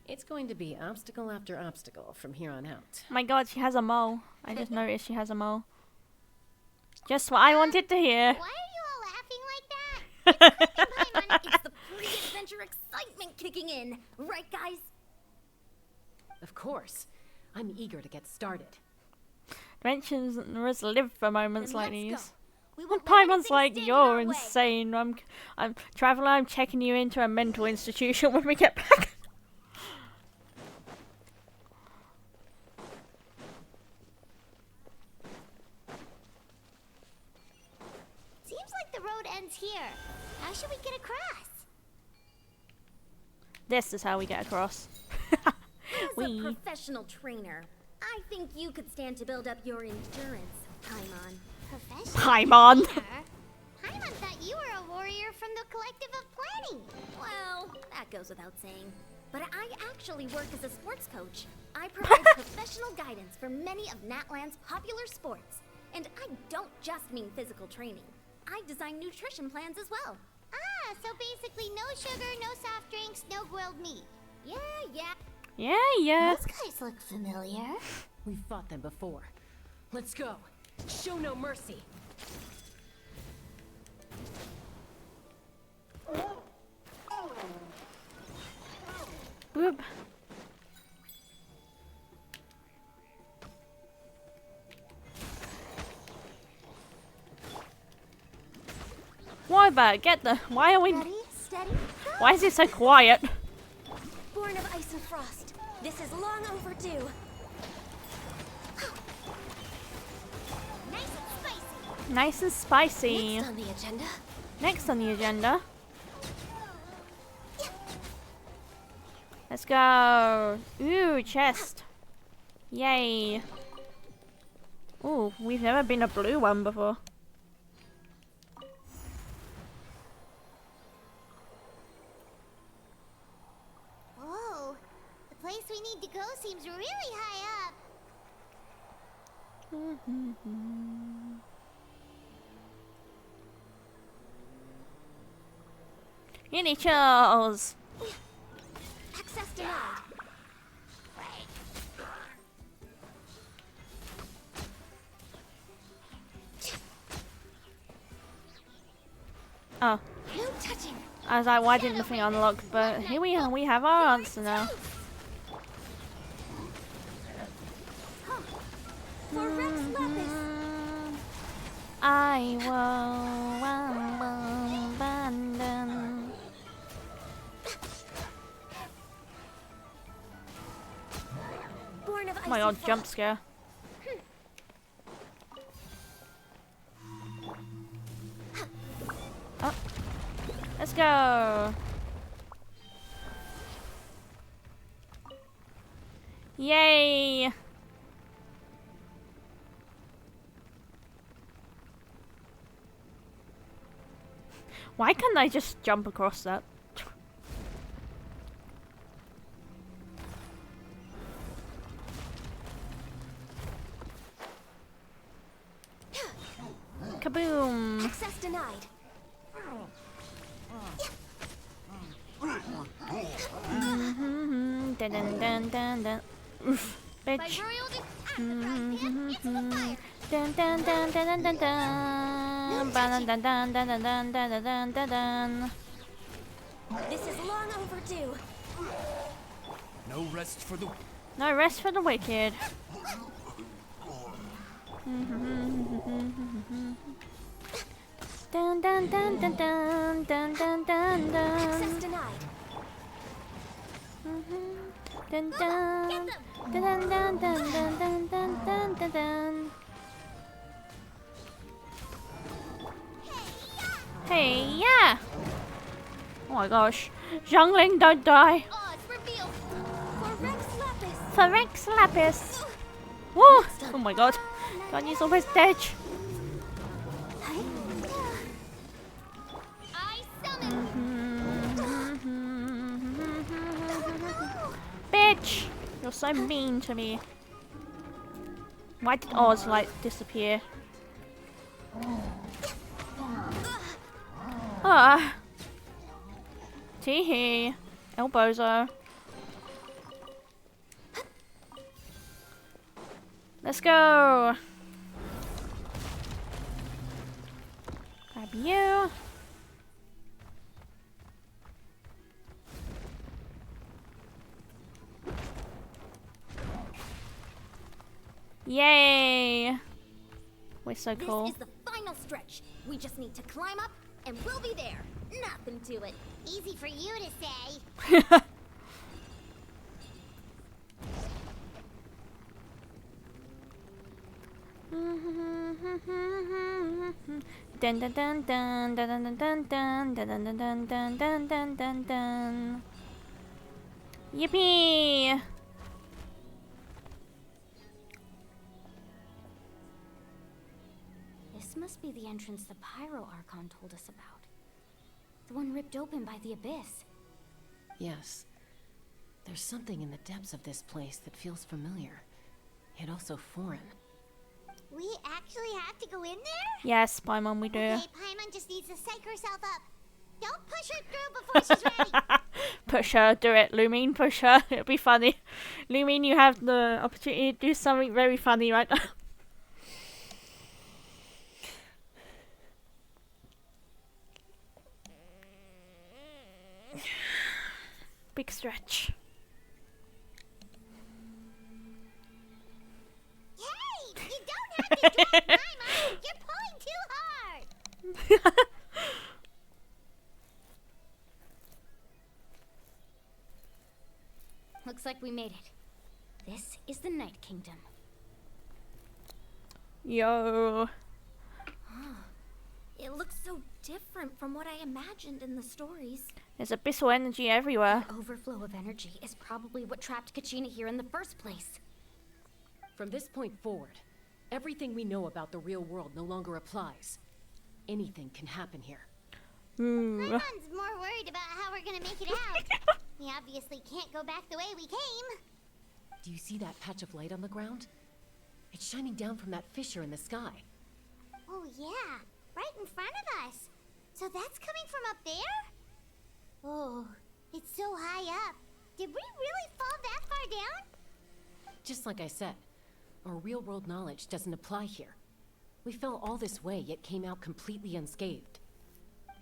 It's going to be obstacle after obstacle from here on out. My god, she has a mole. I just noticed she has a mole. Just what I wanted to hear. Why are you all laughing like that? It's the pre-adventure excitement kicking in. Right, guys? Of course. I'm eager to get started. Adventures live for moments like let's these. We When won't let Paimon's anything like, stand in you're our way." insane. I'm traveler. I'm checking you into a mental institution when we get back. Seems like the road ends here. How should we get across? This is how we get across. As a professional trainer, I think you could stand to build up your endurance, Paimon. Professional Paimon. trainer? Paimon thought you were a warrior from the Collective of Planning. Well, that goes without saying. But I actually work as a sports coach. I provide professional guidance for many of NATLAN's popular sports. And I don't just mean physical training. I design nutrition plans as well. Ah, so basically no sugar, no soft drinks, no grilled meat. Yeah. Yeah. Those guys look familiar. We've fought them before. Let's go. Show no mercy. Whoop. Why, get the? Why are we? Ready, steady, Why is it so quiet? Born of ice and frost. This is long overdue. Nice and spicy. Nice and spicy. Next on the agenda. Next on the agenda. Let's go. Ooh, chest. Yay. Ooh, we've never been a blue one before. Whoa, the place we need to go seems really high up. Initials. Access denied. Oh. No touching. I was like, why didn't the thing unlock? But here we are. We have our answer now. For Rex Lapis. I will abandon. Born of Oh my ice god, and jump frost. scare. Oh. Let's go. Yay. Why can't I just jump across that? Kaboom! Access denied. Dun dun dun dun dun. Oof, bitch. Dun dun dun dun dun dun dun. Dun dun dun dun dun dun dun dun dun dun. This is long overdue. No rest for the... No rest for the wicked. Dun dun dun dun dun dun dun dun Access dun. denied. Dun dun dun dun dun dun dun dun dun dun dun. Hey, yeah! Oh my gosh. Zhongling, don't die. Oh, it's revealed. For Rex Lapis. For Rex Lapis. Woo! Oh my god. God, he's almost dead. I summon. Bitch! You're so mean to me. Why did Oz like disappear? Ah. Teehee. El Bozo. Let's go. Grab you. Yay! We're so cool. This is the final stretch. We just need to climb up, and we'll be there. Nothing to it. Easy for you to say. Dun dun dun dun dun dun dun dun dun dun dun dun dun dun dun dun. Yippee! This must be the entrance the Pyro Archon told us about. The one ripped open by the Abyss. Yes. There's something in the depths of this place that feels familiar, yet also foreign. We actually have to go in there? Yes, Paimon, we do. Okay, Paimon just needs to psych herself up. Don't push her through before she's ready. Push her, do it, Lumine, push her. It'll be funny. Lumine, you have the opportunity to do something very funny right now. Big stretch. Hey, you don't have to drag Paimon. You're pulling too hard. Looks like we made it. This is the Night Kingdom. Yo. It looks so different from what I imagined in the stories. There's abyssal energy everywhere. The overflow of energy is probably what trapped Kachina here in the first place. From this point forward, everything we know about the real world no longer applies. Anything can happen here. Paimon's more worried about how we're gonna make it out. We obviously can't go back the way we came. Do you see that patch of light on the ground? It's shining down from that fissure in the sky. Oh yeah, right in front of us. So that's coming from up there? Oh, it's so high up. Did we really fall that far down? Just like I said, our real-world knowledge doesn't apply here. We fell all this way, yet came out completely unscathed.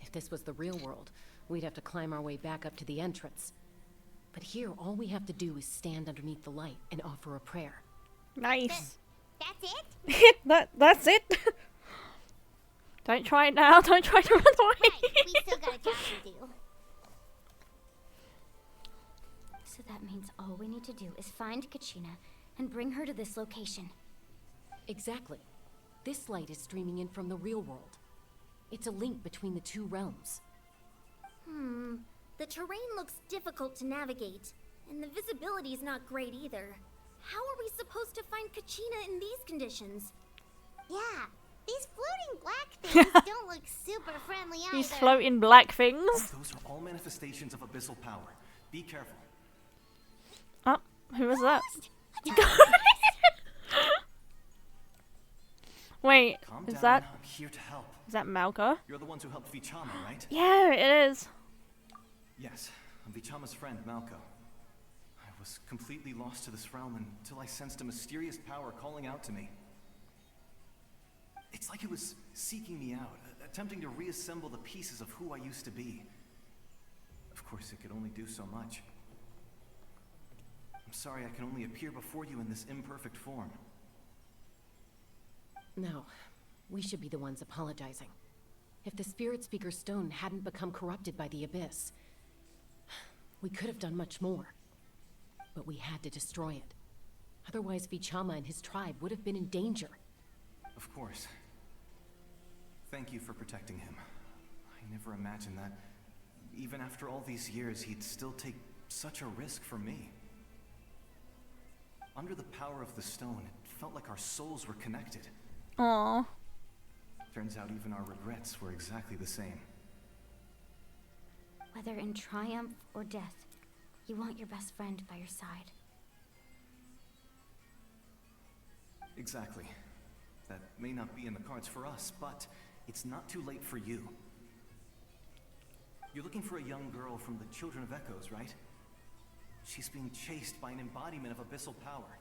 If this was the real world, we'd have to climb our way back up to the entrance. But here, all we have to do is stand underneath the light and offer a prayer. Nice. That's it? That's it? Don't try it now. Don't try to run away. Right, we still got a job to do. So that means all we need to do is find Kachina and bring her to this location. Exactly. This light is streaming in from the real world. It's a link between the two realms. The terrain looks difficult to navigate, and the visibility is not great either. How are we supposed to find Kachina in these conditions? Yeah, these floating black things don't look super friendly either. These floating black things. Those are all manifestations of abyssal power. Be careful. Oh, who was that? Wait, Calm is down. that I'm here to help. is that Malka? You're the ones who helped Vichama, right? Yeah, it is. Yes, I'm Vichama's friend, Malco. I was completely lost to this realm until I sensed a mysterious power calling out to me. It's like it was seeking me out, attempting to reassemble the pieces of who I used to be. Of course, it could only do so much. I'm sorry I can only appear before you in this imperfect form. No, we should be the ones apologizing. If the Spirit Speaker's stone hadn't become corrupted by the Abyss, we could have done much more. But we had to destroy it. Otherwise, Vichama and his tribe would have been in danger. Of course. Thank you for protecting him. I never imagined that, even after all these years, he'd still take such a risk for me. Under the power of the stone, it felt like our souls were connected. Aww. Turns out even our regrets were exactly the same. Whether in triumph or death, you want your best friend by your side. Exactly. That may not be in the cards for us, but it's not too late for you. You're looking for a young girl from the Children of Echoes, right? She's being chased by an embodiment of abyssal power.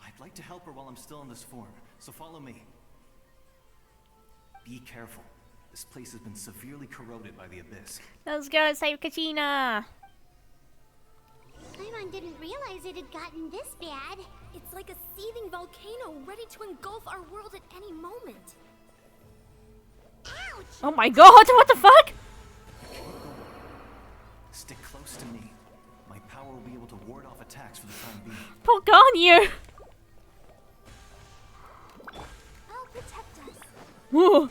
I'd like to help her while I'm still in this form, so follow me. Be careful. This place has been severely corroded by the abyss. Let's go save Kachina. Paimon didn't realize it had gotten this bad. It's like a seething volcano ready to engulf our world at any moment. Ouch! Oh my god, what the fuck? Stick close to me. My power will be able to ward off attacks for the time being. Poor Ganyu. I'll protect us. Whoa.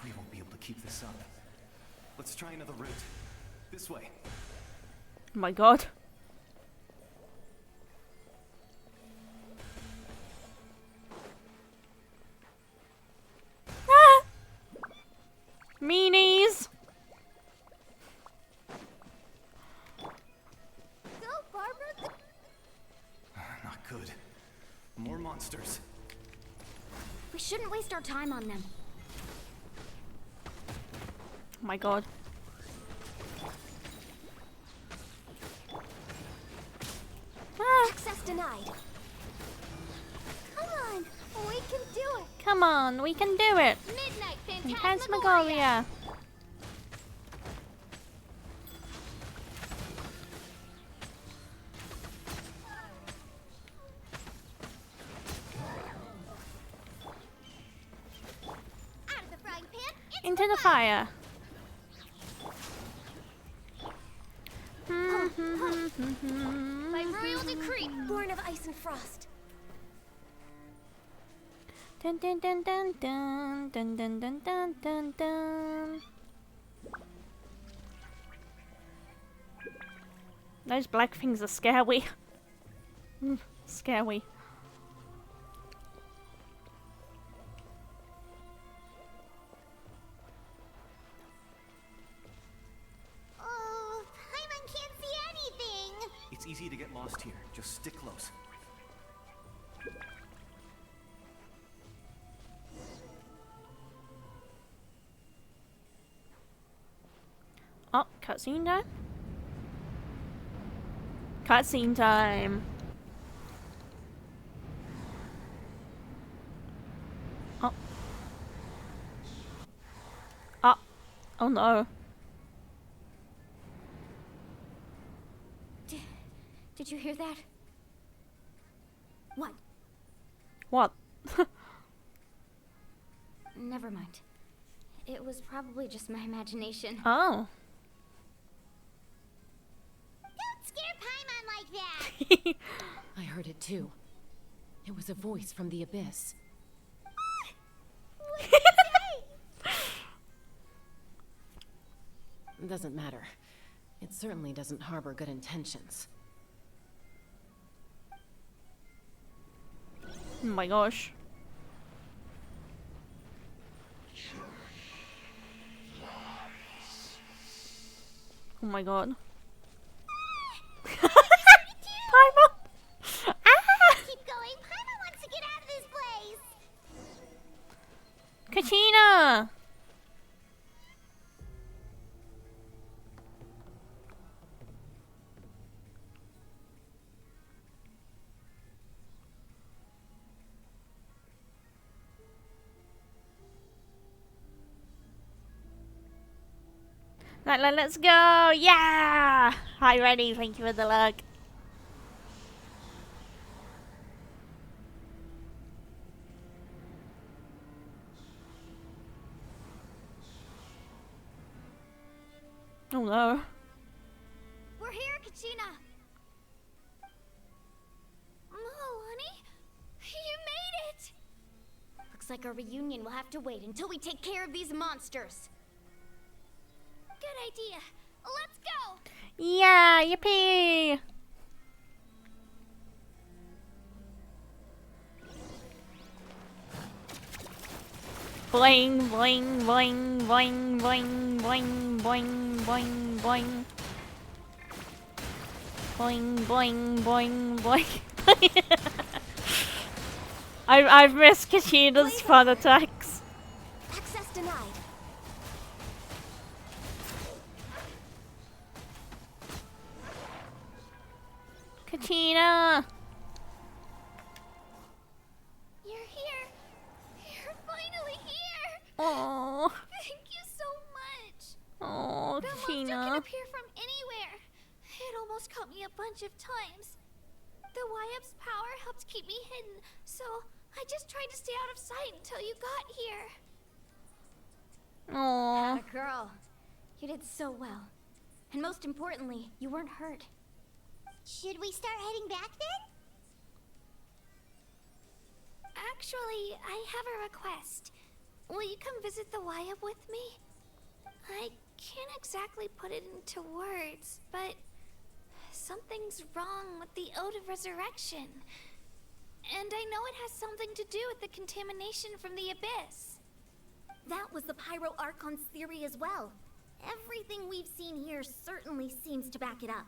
We won't be able to keep this up. Let's try another route. This way. Oh my god. Ah! Meanies. Go, Barbara. Not good. More monsters. We shouldn't waste our time on them. Oh my god. Access denied. Come on, we can do it. Come on, we can do it. Midnight Phantasmagoria. Out of the frying pan, Into the fire. By royal decree, born of ice and frost. Dun dun dun dun dun dun dun dun dun dun dun. Those black things are scary. Scary. Oh, Paimon can't see anything. It's easy to get lost here. Just stick close. Oh, cutscene time. Cutscene time. Oh. Oh. Oh no. Did you hear that? What? What? Never mind. It was probably just my imagination. Oh. Don't scare Paimon like that. I heard it too. It was a voice from the abyss. What did it say? It doesn't matter. It certainly doesn't harbor good intentions. Oh my gosh. Oh my god. Paimon! Keep going. Paimon wants to get out of this place. Kachina! NATLAN, let's go! Yeah! Hi, ready. Thank you for the luck. Oh no. We're here, Kachina. Oh, honey, you made it. Looks like our reunion will have to wait until we take care of these monsters. Good idea. Let's go. Yeah, yippee! Boing, boing, boing, boing, boing, boing, boing, boing, boing. Boing, boing, boing, boing. I've missed Kachina's fun attacks. Access denied. Kachina! You're here. You're finally here. Oh. Thank you so much. Oh, The monster can Kachina. appear from anywhere. It almost caught me a bunch of times. The YF's power helped keep me hidden, so I just tried to stay out of sight until you got here. Aww. Atta girl. You did so well. And most importantly, you weren't hurt. Should we start heading back then? Actually, I have a request. Will you come visit the YF with me? I can't exactly put it into words, but something's wrong with the Ode of Resurrection. And I know it has something to do with the contamination from the Abyss. That was the Pyro Archon's theory as well. Everything we've seen here certainly seems to back it up.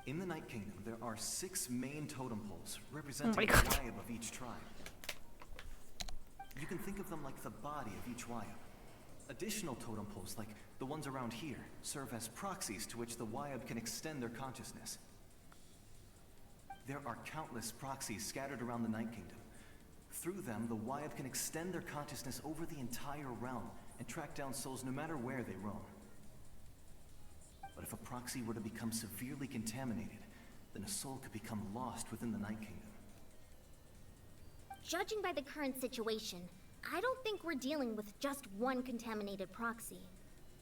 In the Night Kingdom, there are 6 main totem poles representing the God. Wyab of each tribe. You can think of them like the body of each Wyab. Additional totem poles, like the ones around here, serve as proxies to which the Wyab can extend their consciousness. There are countless proxies scattered around the Night Kingdom. Through them, the Wyab can extend their consciousness over the entire realm and track down souls no matter where they roam. But if a proxy were to become severely contaminated, then a soul could become lost within the Night Kingdom. Judging by the current situation, I don't think we're dealing with just one contaminated proxy.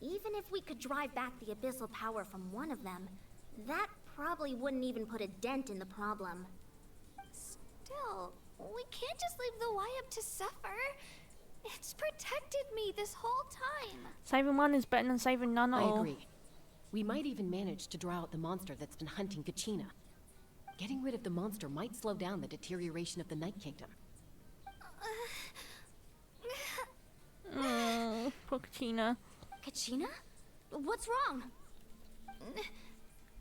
Even if we could drive back the abyssal power from one of them, that probably wouldn't even put a dent in the problem. Still, we can't just leave the YF to suffer. It's protected me this whole time. Saving one is better than saving none at all. I agree. We might even manage to draw out the monster that's been hunting Kachina. Getting rid of the monster might slow down the deterioration of the Night Kingdom. Oh, poor Kachina. Kachina? What's wrong?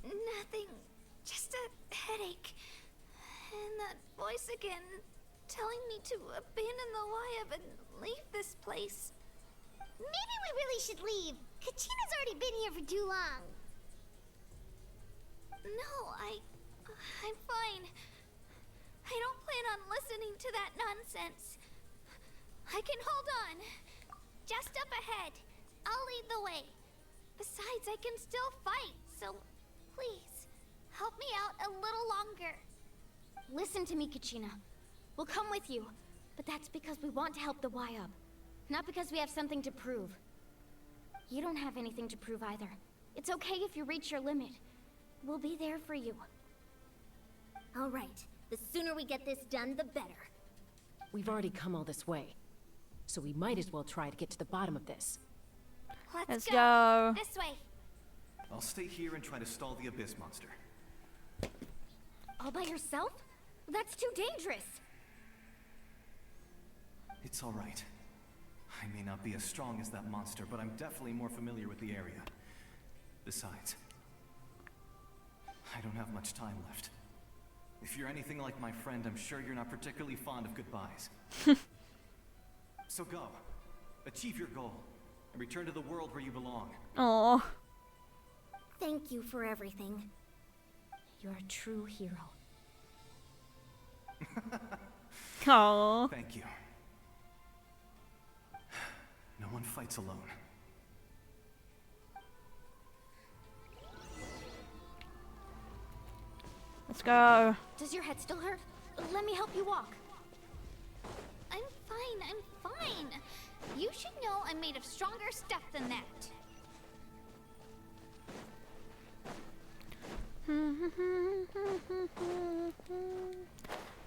Nothing. Just a headache. And that voice again, telling me to abandon the YF and leave this place. Maybe we really should leave. Kachina's already been here for too long. No, I'm fine. I don't plan on listening to that nonsense. I can hold on. Just up ahead. I'll lead the way. Besides, I can still fight, so please, help me out a little longer. Listen to me, Kachina. We'll come with you, but that's because we want to help the YF, not because we have something to prove. You don't have anything to prove either. It's okay if you reach your limit. We'll be there for you. All right. The sooner we get this done, the better. We've already come all this way, so we might as well try to get to the bottom of this. Let's go. This way. I'll stay here and try to stall the Abyss monster. All by yourself? That's too dangerous. It's all right. I may not be as strong as that monster, but I'm definitely more familiar with the area. Besides, I don't have much time left. If you're anything like my friend, I'm sure you're not particularly fond of goodbyes. So go. Achieve your goal. And return to the world where you belong. Aww. Thank you for everything. You're a true hero. Aww. Thank you. No one fights alone. Let's go. Does your head still hurt? Let me help you walk. I'm fine. You should know I'm made of stronger stuff than that.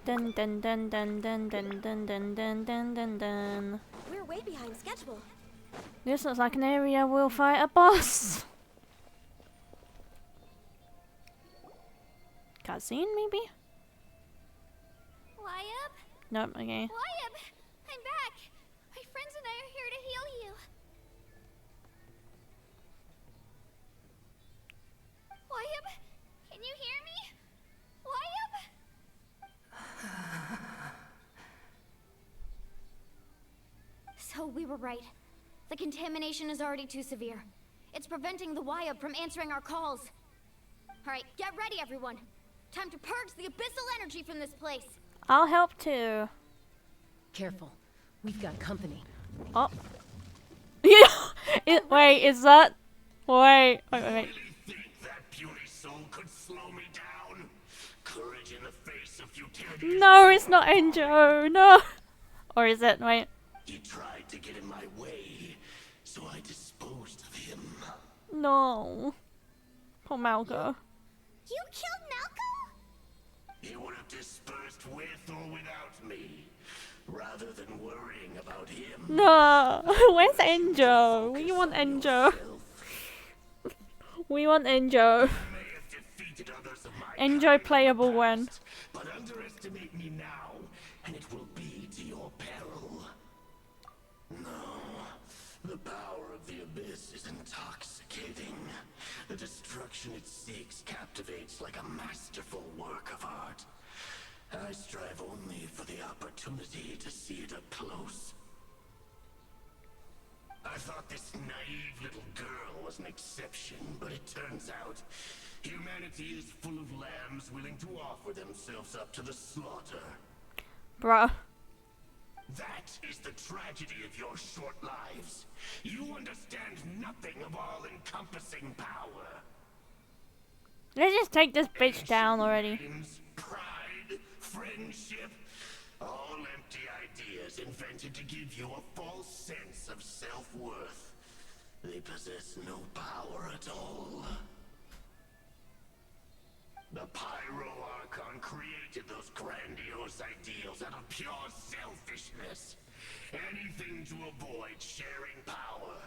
Dun dun dun dun dun dun dun dun dun dun dun dun. We're way behind schedule. This looks like an area we'll fight a boss. Cutscene, maybe? YF? Nope, okay. YF! I'm back! My friends and I are here to heal you. YF? Can you hear me? we were right. The contamination is already too severe. It's preventing the Wyab from answering our calls. Alright, get ready everyone. Time to purge the abyssal energy from this place. I'll help too. Careful. We've got company. Oh. Yeah. Wait, is that... Wait. Think that puny soul could slow me down? Courage in the face of futility. No, it's not Enjo. No. Or is it? Wait. He tried to get in my way, so I disposed of him. No. Poor Malco. You killed Malco? He would have dispersed with or without me, rather than worrying about him. No. Where's Enjo? We want Enjo. We want Enjo. Enjo playable when. But underestimate me now, and it will be to your peril. No, the power of the abyss is intoxicating. The destruction it seeks captivates like a masterful work of art. I strive only for the opportunity to see it up close. I thought this naive little girl was an exception, but it turns out humanity is full of lambs willing to offer themselves up to the slaughter. Bruh. That is the tragedy of your short lives. You understand nothing of all-encompassing power. Let's just take this bitch down already. Pride, friendship, all empty ideas invented to give you a false sense of self-worth. They possess no power at all. The Pyro-Archon created those grandiose ideals out of pure selfishness. Anything to avoid sharing power.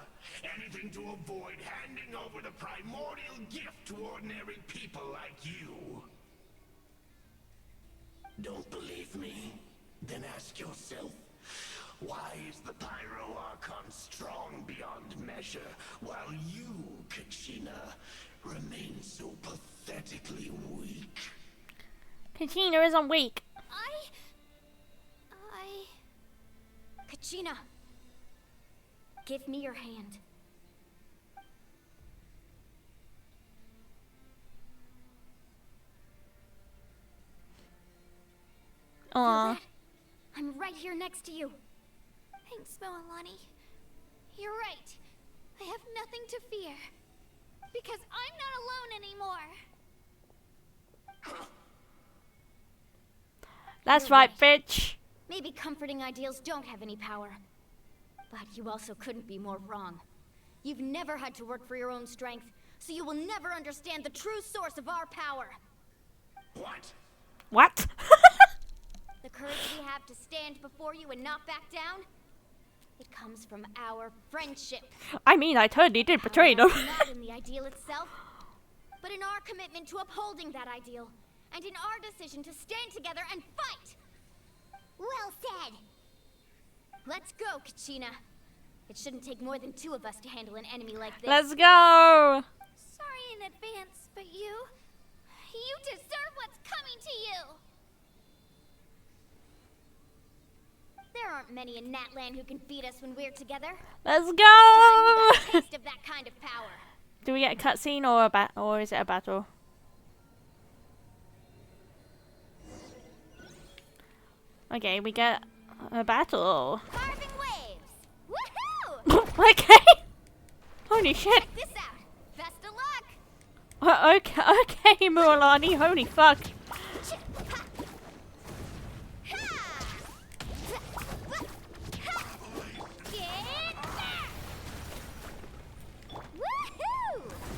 Anything to avoid handing over the primordial gift to ordinary people like you. Don't believe me? Then ask yourself, why is the Pyro-Archon strong beyond measure, while you, Kachina, remain so pathetically weak? Kachina isn't weak. Kachina, give me your hand. Aww. I'm right here next to you. Thanks, Moalani. You're right. I have nothing to fear. Because I'm not alone anymore. That's You're right, bitch. Maybe comforting ideals don't have any power. But you also couldn't be more wrong. You've never had to work for your own strength, so you will never understand the true source of our power. What? What? The courage we have to stand before you and not back down, it comes from our friendship. I mean, I totally did betray them. Not in the ideal itself, but in our commitment to upholding that ideal, and in our decision to stand together and fight. Well said. Let's go, Kachina. It shouldn't take more than 2 of us to handle an enemy like this. Let's go. Sorry in advance, but you deserve what's coming to you. There aren't many in NATLAN who can beat us when we're together. Let's This go. time we got a taste of that kind of power. Do we get a cutscene or is it a battle? Okay, we get a battle. Carving waves. Woohoo! Okay. Holy shit. Check this out. Best of luck. Okay, Mualani. Holy fuck.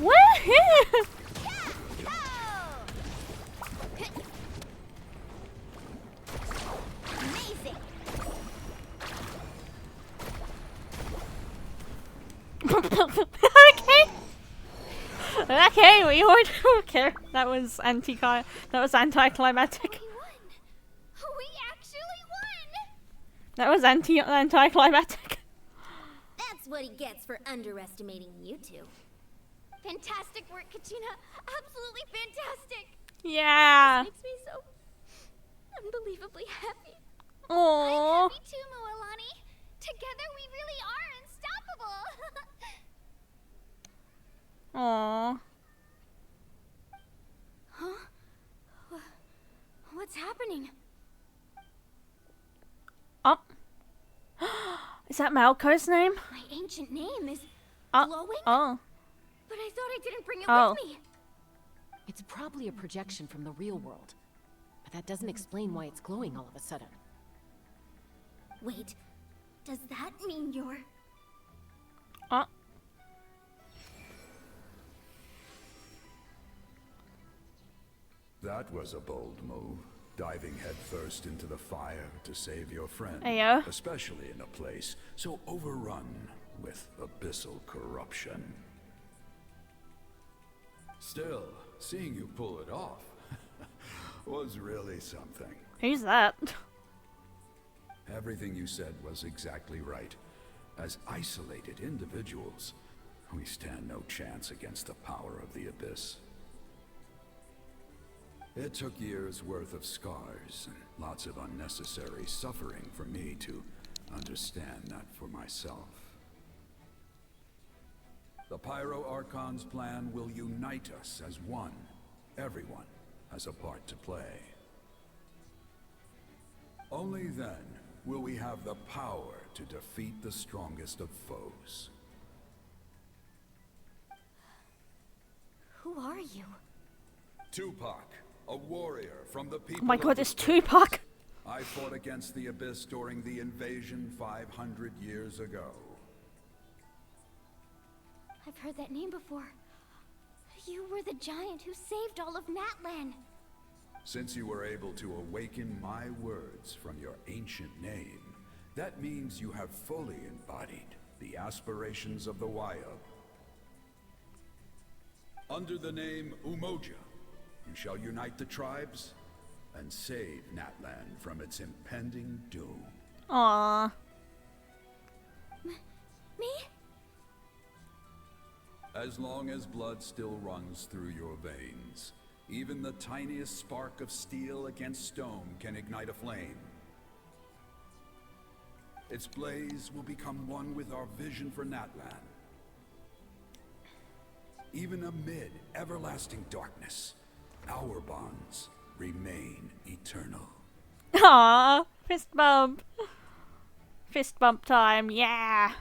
Woohoo! Amazing. Okay, we would. Okay, that was anticlimactic. We actually won! That was anticlimactic. That's what he gets for underestimating you two. Fantastic work, Kachina. Absolutely fantastic. Yeah. This makes me so unbelievably happy. Aww. I'm happy too, Moalani. Together we really Aww. Huh? What's happening? Oh. Is that Malco's name? My ancient name is Oh. glowing? Oh. But I thought I didn't bring it Oh. with me. It's probably a projection from the real world. But that doesn't explain why it's glowing all of a sudden. Wait, does that mean you're... Oh. That was a bold move, diving headfirst into the fire to save your friend. Ayo. Especially in a place so overrun with abyssal corruption. Still, seeing you pull it off was really something. Who's that? Everything you said was exactly right. As isolated individuals, we stand no chance against the power of the Abyss. It took years' worth of scars and lots of unnecessary suffering for me to understand that for myself. The Pyro Archon's plan will unite us as one. Everyone has a part to play. Only then will we have the power to defeat the strongest of foes. Who are you? Tupac, a warrior from the people. Oh my god, of it's the Tupac. I fought against the Abyss during the invasion 500 years ago. I've heard that name before. You were the giant who saved all of NATLAN. Since you were able to awaken my words from your ancient name, that means you have fully embodied the aspirations of the Wyab. Under the name Umoja, you shall unite the tribes and save NATLAN from its impending doom. Aww. Me? As long as blood still runs through your veins, even the tiniest spark of steel against stone can ignite a flame. Its blaze will become one with our vision for NATLAN. Even amid everlasting darkness, our bonds remain eternal. Aww. Fist bump. Fist bump time, yeah.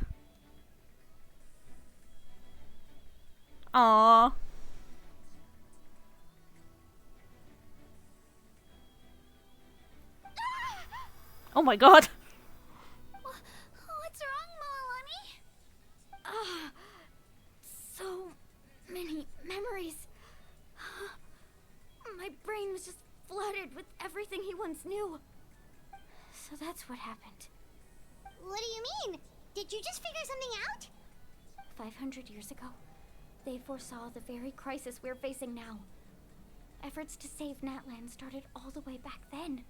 Aww. Oh my god. What's wrong, Moalani? So many memories. My brain was just flooded with everything he once knew. So that's what happened. What do you mean? Did you just figure something out? 500 years ago, they foresaw the very crisis we're facing now. Efforts to save NATLAN started all the way back then.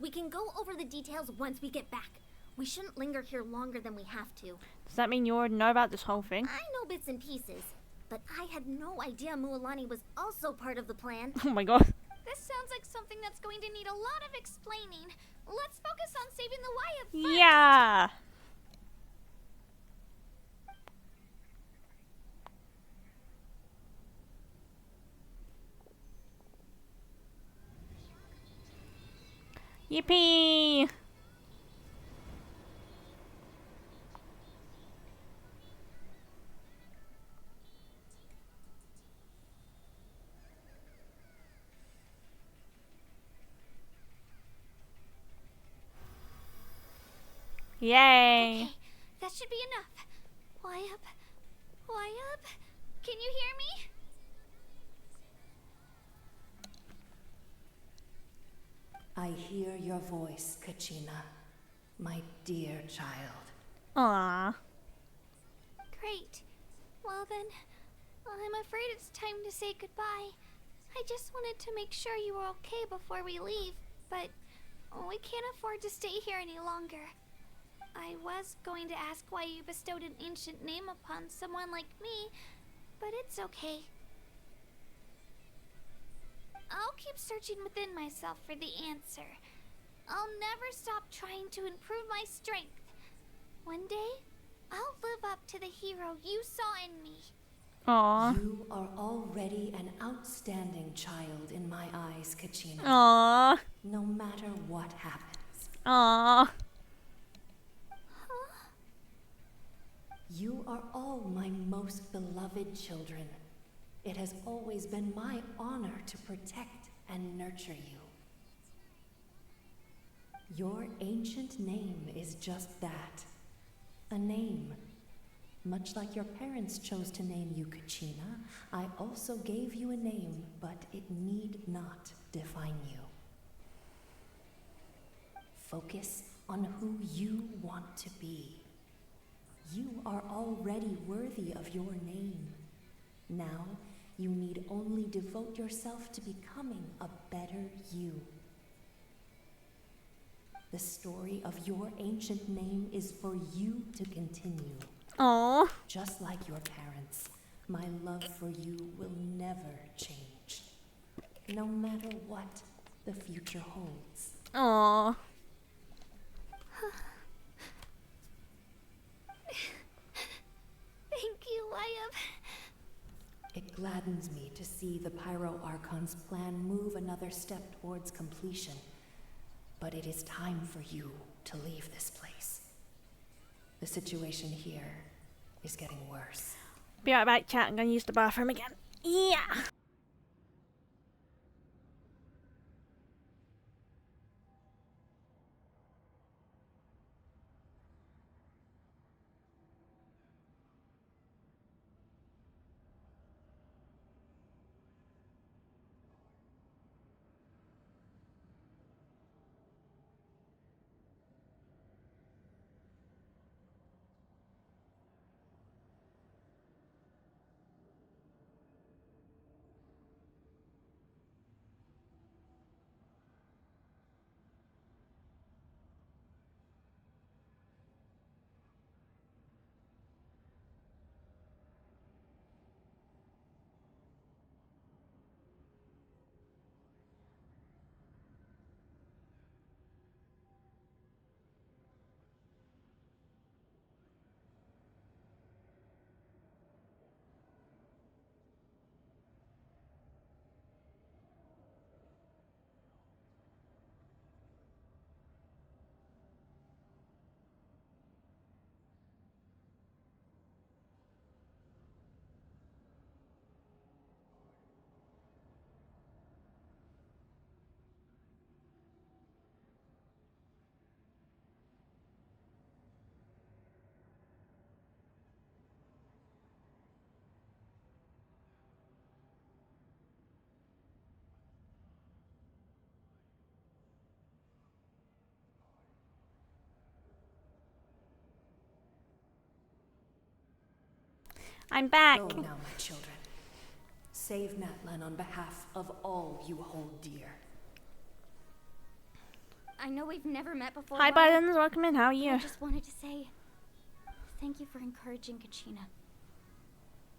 We can go over the details once we get back. We shouldn't linger here longer than we have to. Does that mean you already know about this whole thing? I know bits and pieces, but I had no idea Mualani was also part of the plan. Oh my god. This sounds like something that's going to need a lot of explaining. Let's focus on saving the Wyab first. Yeah. Yippee! Yay! Okay, that should be enough. Wyab, Wyab, can you hear me? I hear your voice, Kachina, my dear child. Aww. Great. Well then, I'm afraid it's time to say goodbye. I just wanted to make sure you were okay before we leave, but we can't afford to stay here any longer. I was going to ask why you bestowed an ancient name upon someone like me, but it's okay. I'll keep searching within myself for the answer. I'll never stop trying to improve my strength. One day, I'll live up to the hero you saw in me. Aww. You are already an outstanding child in my eyes, Kachina. Aww. No matter what happens. Aww. You are all my most beloved children. It has always been my honor to protect and nurture you. Your ancient name is just that. A name. Much like your parents chose to name you Kachina, I also gave you a name, but it need not define you. Focus on who you want to be. You are already worthy of your name. Now, you need only devote yourself to becoming a better you. The story of your ancient name is for you to continue. Aww. Just like your parents, my love for you will never change. No matter what the future holds. Aww. Thank you, Wyab. It gladdens me to see the Pyro Archon's plan move another step towards completion. But it is time for you to leave this place. The situation here is getting worse. Be right back, chat. I'm gonna use the bathroom again. Yeah. I'm back. Go now, my children. Save NATLAN on behalf of all you hold dear. I know we've never met before. Hi, Buttons. Welcome in. How are you? I just wanted to say thank you for encouraging Kachina.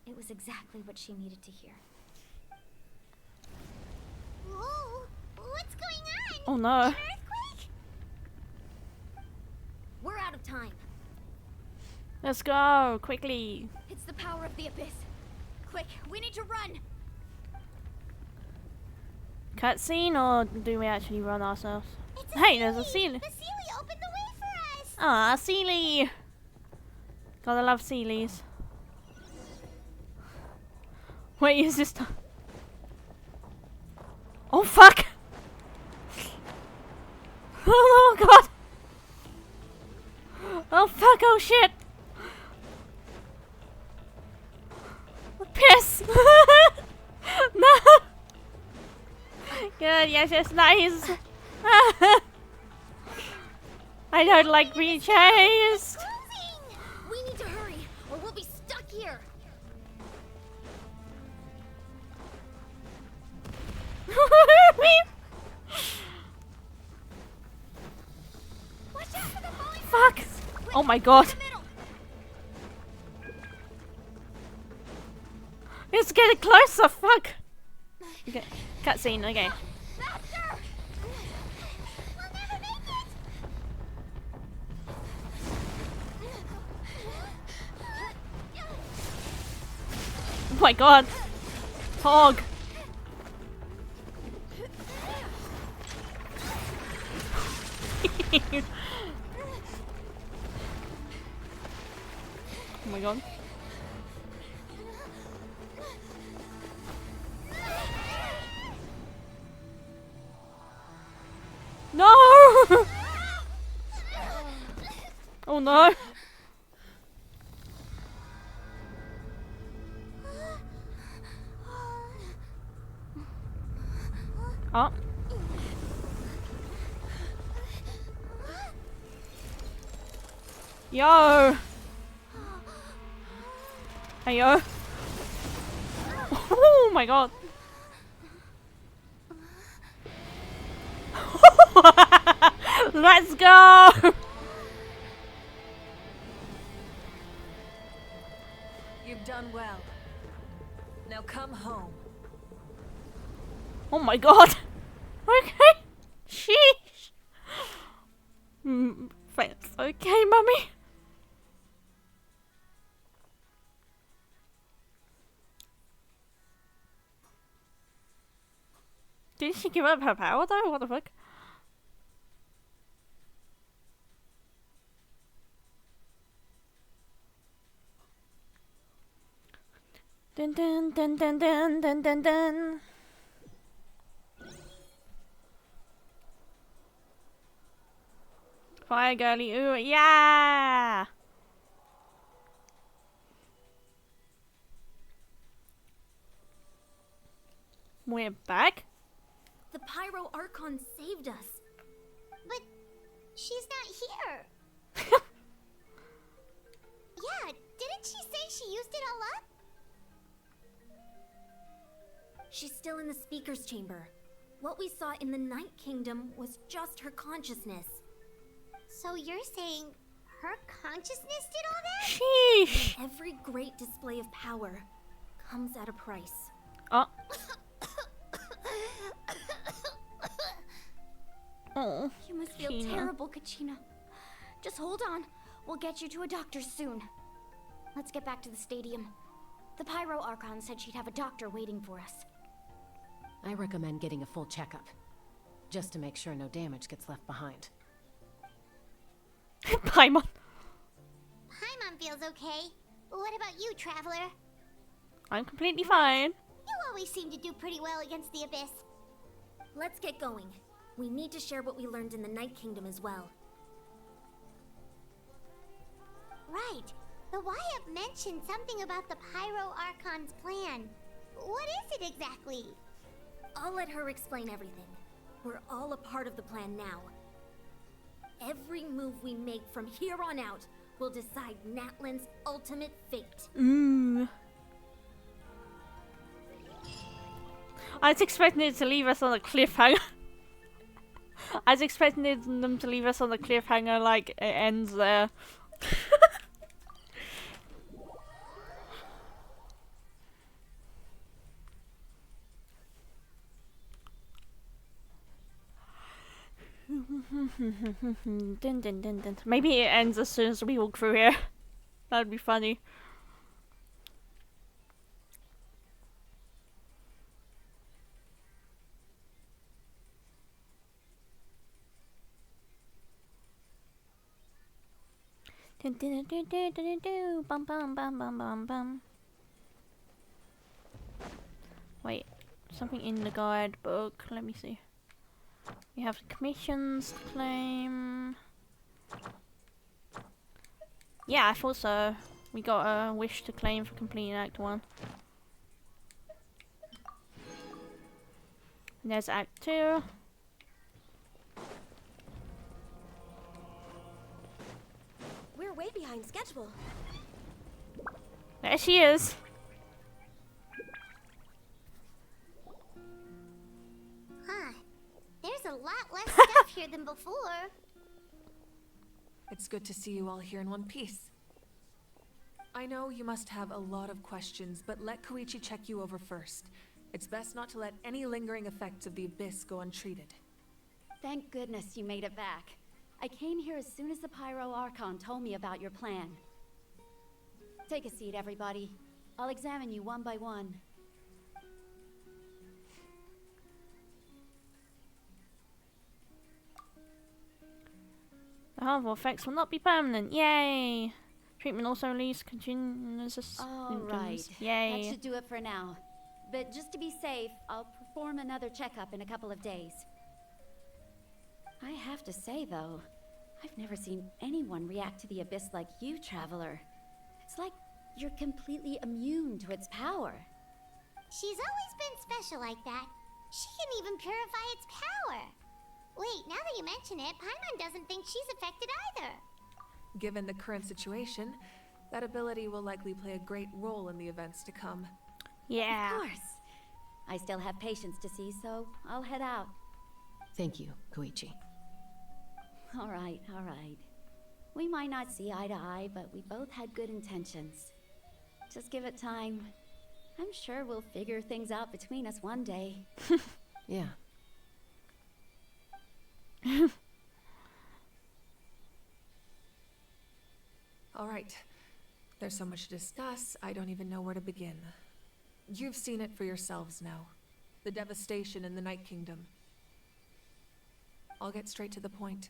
It was exactly what she needed to hear. Whoa! What's going on? Oh no. An earthquake? We're out of time. Let's go quickly. It's the power of the abyss. Quick, we need to run. Cutscene, or do we actually run ourselves? It's Hey, there's a Sealy. The Sealy opened the way for us. Ah, Sealy. Gotta love Sealies. Wait, is this? Oh fuck! Oh god! Oh fuck! Oh shit! Piss! No! Good, yes, it's nice. I don't like being chased. We need to hurry, or we'll be stuck here. Watch out for the falling Fuck! Oh my god! It's getting closer. Fuck! Okay, cutscene. Okay. Faster! We'll never make it. my god. Hog. Oh my god. No! Oh no! Oh. Yo! Hey yo! Oh my god! Let's go! You've done well. Now come home. Oh my god! Okay! Sheesh! Thanks. Okay, mummy? Did she give up her power though? What the fuck? Dun dun dun dun dun dun dun dun. Fire girly, ooh, yeah! We're back? The Pyro Archon saved us. But she's not here. Yeah, didn't she say she used it all up? She's still in the speaker's chamber. What we saw in the Night Kingdom was just her consciousness. So you're saying her consciousness did all that? Sheesh! Every great display of power comes at a price. Oh. Oh, you must feel Kina. terrible, Kachina. Just hold on. We'll get you to a doctor soon. Let's get back to the stadium. The Pyro Archon said she'd have a doctor waiting for us. I recommend getting a full checkup, just to make sure no damage gets left behind. Paimon. Paimon feels okay. What about you, Traveler? I'm completely fine. You always seem to do pretty well against the Abyss. Let's get going. We need to share what we learned in the Night Kingdom as well. Right. The Wyab mentioned something about the Pyro Archon's plan. What is it exactly? I'll let her explain everything. We're all a part of the plan now. Every move we make from here on out will decide NATLAN's ultimate fate. Ooh. I was expecting it to leave us on a cliffhanger. I was expecting them to leave us on a cliffhanger like it ends there. Dun, dun, dun, dun. Maybe it ends as soon as we walk through here. That'd be funny. Dun, dun, dun, dun, dun, dun, dun. Bum, bum, bum, bum, bum, bum. Wait, something in the guidebook. Let me see. We have commissions to claim. Yeah, I thought so. We got a wish to claim for completing Act 1. And there's Act 2. We're way behind schedule. There she is. Huh. There's a lot less stuff here than before. It's good to see you all here in one piece. I know you must have a lot of questions, but let Koichi check you over first. It's best not to let any lingering effects of the Abyss go untreated. Thank goodness you made it back. I came here as soon as the Pyro Archon told me about your plan. Take a seat, everybody. I'll examine you one by one. The harmful effects will not be permanent. Yay! Treatment also leaves continuous All right. symptoms. Yay! That should do it for now. But just to be safe, I'll perform another checkup in a couple of days. I have to say, though, I've never seen anyone react to the Abyss like you, Traveler. It's like you're completely immune to its power. She's always been special like that. She can even purify its power. Wait, now that you mention it, Paimon doesn't think she's affected either. Given the current situation, that ability will likely play a great role in the events to come. Yeah. Of course. I still have patients to see, so I'll head out. Thank you, Koichi. All right, all right. We might not see eye to eye, but we both had good intentions. Just give it time. I'm sure we'll figure things out between us one day. Yeah. All right. There's so much to discuss, I don't even know where to begin. You've seen it for yourselves now. The devastation in the Night Kingdom. I'll get straight to the point.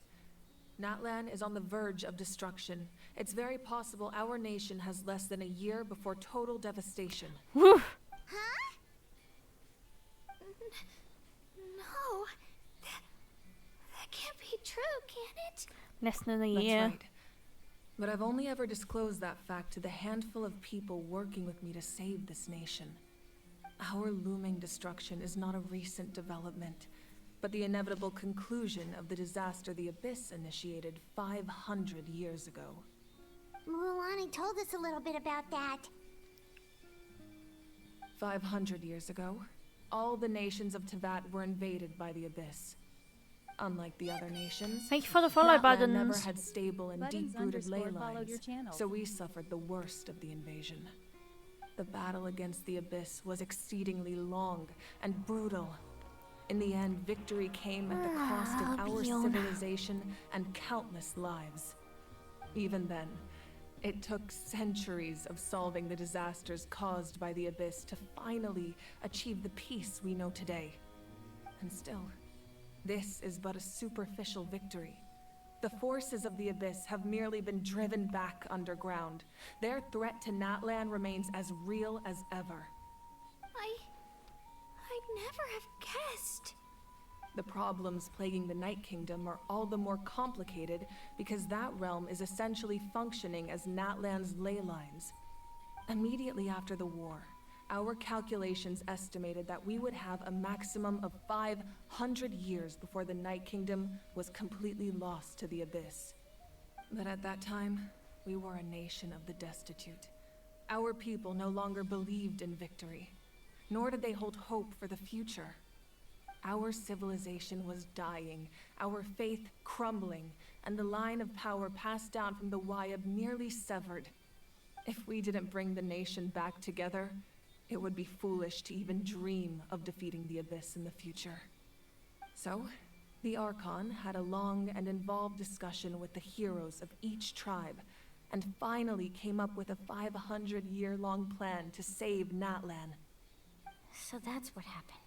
NATLAN is on the verge of destruction. It's very possible our nation has less than a year before total devastation. Whew. Huh? No. That can't be true, can it? Less than a That's year. right. But I've only ever disclosed that fact to the handful of people working with me to save this nation. Our looming destruction is not a recent development, but the inevitable conclusion of the disaster the Abyss initiated 500 years ago. Mualani told us a little bit about that. 500 years ago, all the nations of Teyvat were invaded by the Abyss. Unlike the other nations, Thank you for the follow NATLAN buttons. never had stable and deep-rooted ley followed your lines, channel. so we suffered the worst of the invasion. The battle against the Abyss was exceedingly long and brutal. In the end, victory came at the cost of our civilization and countless lives. Even then, it took centuries of solving the disasters caused by the Abyss to finally achieve the peace we know today. And still, this is but a superficial victory. The forces of the Abyss have merely been driven back underground. Their threat to NATLAN remains as real as ever. I'd never have guessed. The problems plaguing the Night Kingdom are all the more complicated because that realm is essentially functioning as NATLAN's ley lines. Immediately after the war, our calculations estimated that we would have a maximum of 500 years before the Night Kingdom was completely lost to the Abyss. But at that time, we were a nation of the destitute. Our people no longer believed in victory, nor did they hold hope for the future. Our civilization was dying, our faith crumbling, and the line of power passed down from the Wayab nearly severed. If we didn't bring the nation back together, it would be foolish to even dream of defeating the Abyss in the future. So, the Archon had a long and involved discussion with the heroes of each tribe, and finally came up with a 500-year-long plan to save NATLAN. So that's what happened.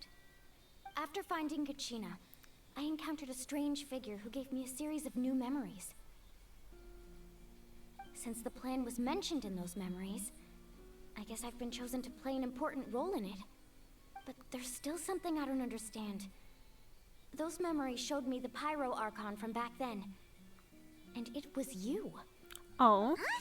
After finding Kachina, I encountered a strange figure who gave me a series of new memories. Since the plan was mentioned in those memories, I guess I've been chosen to play an important role in it. But there's still something I don't understand. Those memories showed me the Pyro Archon from back then. And it was you. Oh. Huh?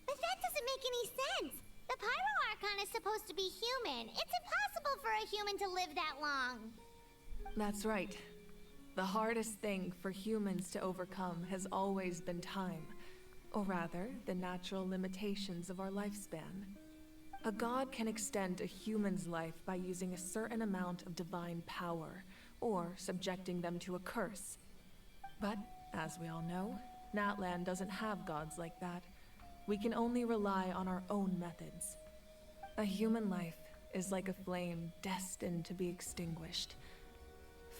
But that doesn't make any sense. The Pyro Archon is supposed to be human. It's impossible for a human to live that long. That's right. The hardest thing for humans to overcome has always been time. Or rather, the natural limitations of our lifespan. A god can extend a human's life by using a certain amount of divine power, or subjecting them to a curse. But, as we all know, NATLAN doesn't have gods like that. We can only rely on our own methods. A human life is like a flame destined to be extinguished.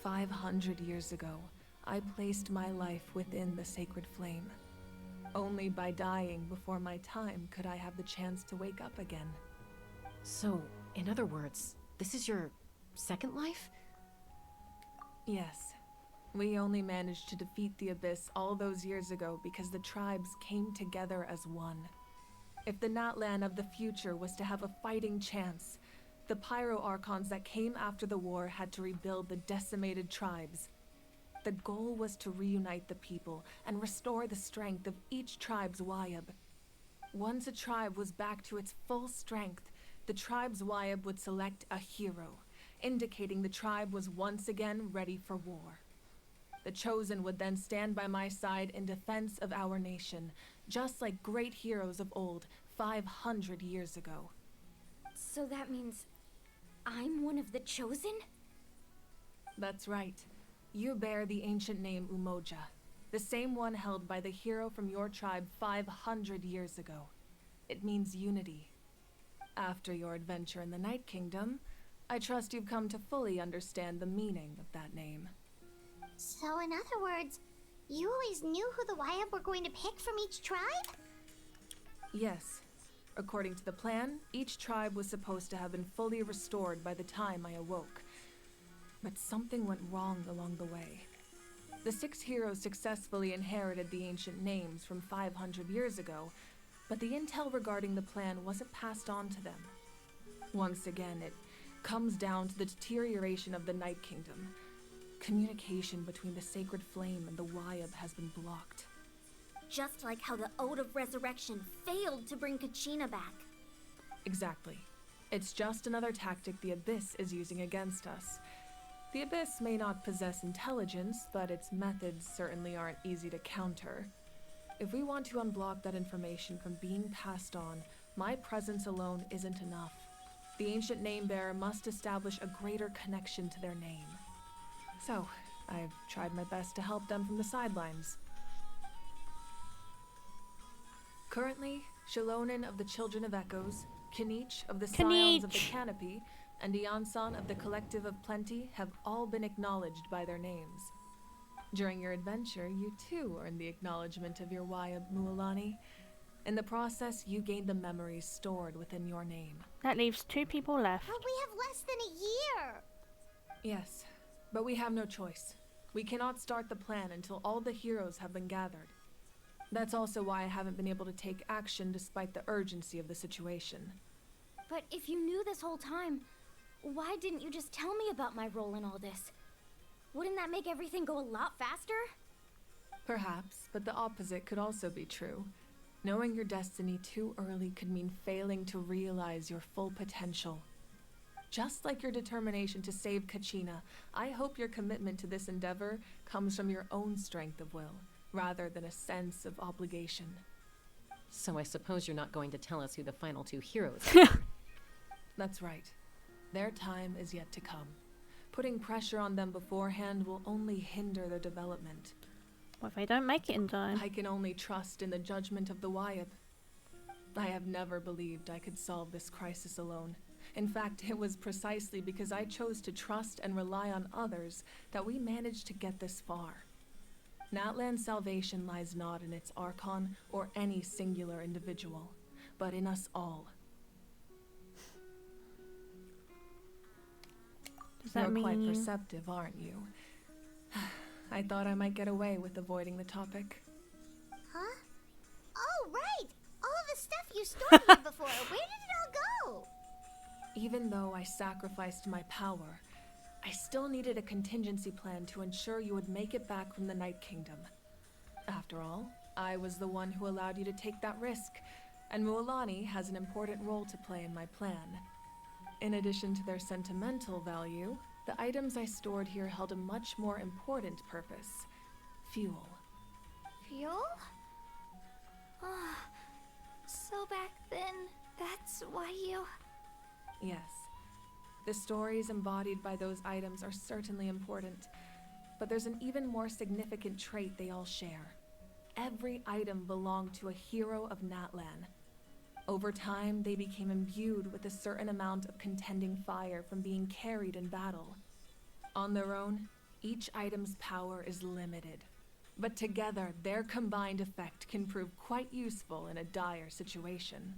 500 years ago, I placed my life within the sacred flame. Only by dying before my time could I have the chance to wake up again. So, in other words, this is your second life? Yes. We only managed to defeat the Abyss all those years ago because the tribes came together as one. If the NATLAN of the future was to have a fighting chance, the Pyro Archons that came after the war had to rebuild the decimated tribes. The goal was to reunite the people and restore the strength of each tribe's Wayab. Once a tribe was back to its full strength, the tribe's Wayab would select a hero, indicating the tribe was once again ready for war. The Chosen would then stand by my side in defense of our nation, just like great heroes of old, 500 years ago. So that means I'm one of the Chosen? That's right. You bear the ancient name Umoja, the same one held by the hero from your tribe 500 years ago. It means unity. After your adventure in the Night Kingdom, I trust you've come to fully understand the meaning of that name. So in other words, you always knew who the Wayab were going to pick from each tribe? Yes. According to the plan, each tribe was supposed to have been fully restored by the time I awoke. But something went wrong along the way. The 6 heroes successfully inherited the ancient names from 500 years ago, but the intel regarding the plan wasn't passed on to them. Once again, it comes down to the deterioration of the Night Kingdom. Communication between the Sacred Flame and the Wayab has been blocked. Just like how the Ode of Resurrection failed to bring Kachina back. Exactly. It's just another tactic the Abyss is using against us. The Abyss may not possess intelligence, but its methods certainly aren't easy to counter. If we want to unblock that information from being passed on, my presence alone isn't enough. The ancient name-bearer must establish a greater connection to their name. So, I've tried my best to help them from the sidelines. Currently, Shilonin of the Children of Echoes, Kinich of the Scions of the Canopy, and Iansan of the Collective of Plenty have all been acknowledged by their names. During your adventure, you too earned the acknowledgement of your Wayab, Mualani. In the process, you gained the memories stored within your name. That leaves 2 people left. But we have less than a year! Yes, but we have no choice. We cannot start the plan until all the heroes have been gathered. That's also why I haven't been able to take action despite the urgency of the situation. But if you knew this whole time, why didn't you just tell me about my role in all this? Wouldn't that make everything go a lot faster? Perhaps, but the opposite could also be true. Knowing your destiny too early could mean failing to realize your full potential. Just like your determination to save Kachina, I hope your commitment to this endeavor comes from your own strength of will, rather than a sense of obligation. So I suppose you're not going to tell us who the final 2 heroes are. That's right. Their time is yet to come. Putting pressure on them beforehand will only hinder their development. What if they don't make it in time? I can only trust in the judgment of the Wayab. I have never believed I could solve this crisis alone. In fact, it was precisely because I chose to trust and rely on others that we managed to get this far. NATLAN's salvation lies not in its Archon or any singular individual, but in us all. Does that You're quite mean... perceptive, aren't you? I thought I might get away with avoiding the topic. Huh? Oh, right! All of the stuff you stored here before, where did it all go? Even though I sacrificed my power, I still needed a contingency plan to ensure you would make it back from the Night Kingdom. After all, I was the one who allowed you to take that risk, and Mualani has an important role to play in my plan. In addition to their sentimental value, the items I stored here held a much more important purpose: fuel. Fuel? So back then, that's why you... Yes. The stories embodied by those items are certainly important, but there's an even more significant trait they all share. Every item belonged to a hero of NATLAN. Over time, they became imbued with a certain amount of contending fire from being carried in battle. On their own, each item's power is limited, but together, their combined effect can prove quite useful in a dire situation.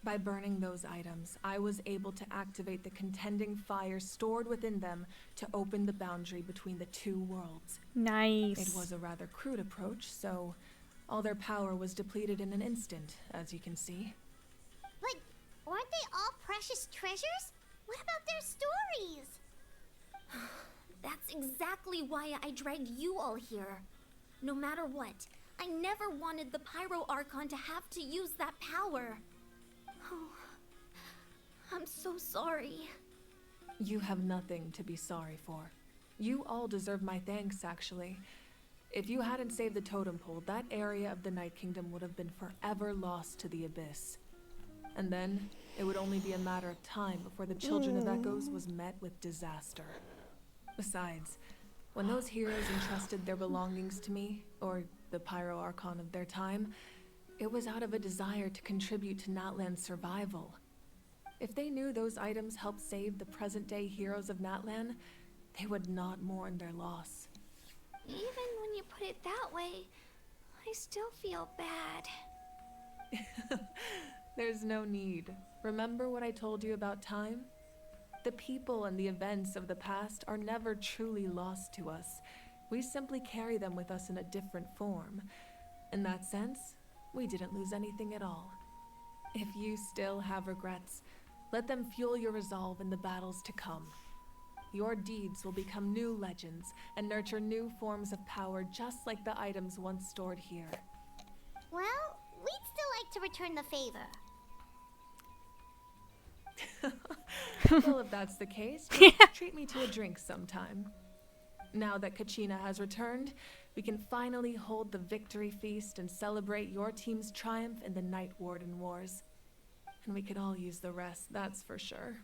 By burning those items, I was able to activate the contending fire stored within them to open the boundary between the two worlds. Nice. It was a rather crude approach, so all their power was depleted in an instant, as you can see. But aren't they all precious treasures? What about their stories? That's exactly why I dragged you all here. No matter what, I never wanted the Pyro Archon to have to use that power. Oh, I'm so sorry. You have nothing to be sorry for. You all deserve my thanks, actually. If you hadn't saved the totem pole, that area of the Night Kingdom would have been forever lost to the abyss. And then, it would only be a matter of time before the Children of Echoes was met with disaster. Besides, when those heroes entrusted their belongings to me, or the Pyro Archon of their time, it was out of a desire to contribute to NATLAN's survival. If they knew those items helped save the present-day heroes of NATLAN, they would not mourn their loss. Even when you put it that way, I still feel bad. There's no need. Remember what I told you about time? The people and the events of the past are never truly lost to us. We simply carry them with us in a different form. In that sense, we didn't lose anything at all. If you still have regrets, let them fuel your resolve in the battles to come. Your deeds will become new legends and nurture new forms of power just like the items once stored here. Well, we'd still like to return the favor. Well, if that's the case, just treat me to a drink sometime. Now that Kachina has returned, we can finally hold the victory feast and celebrate your team's triumph in the Night Warden Wars. And we could all use the rest, that's for sure.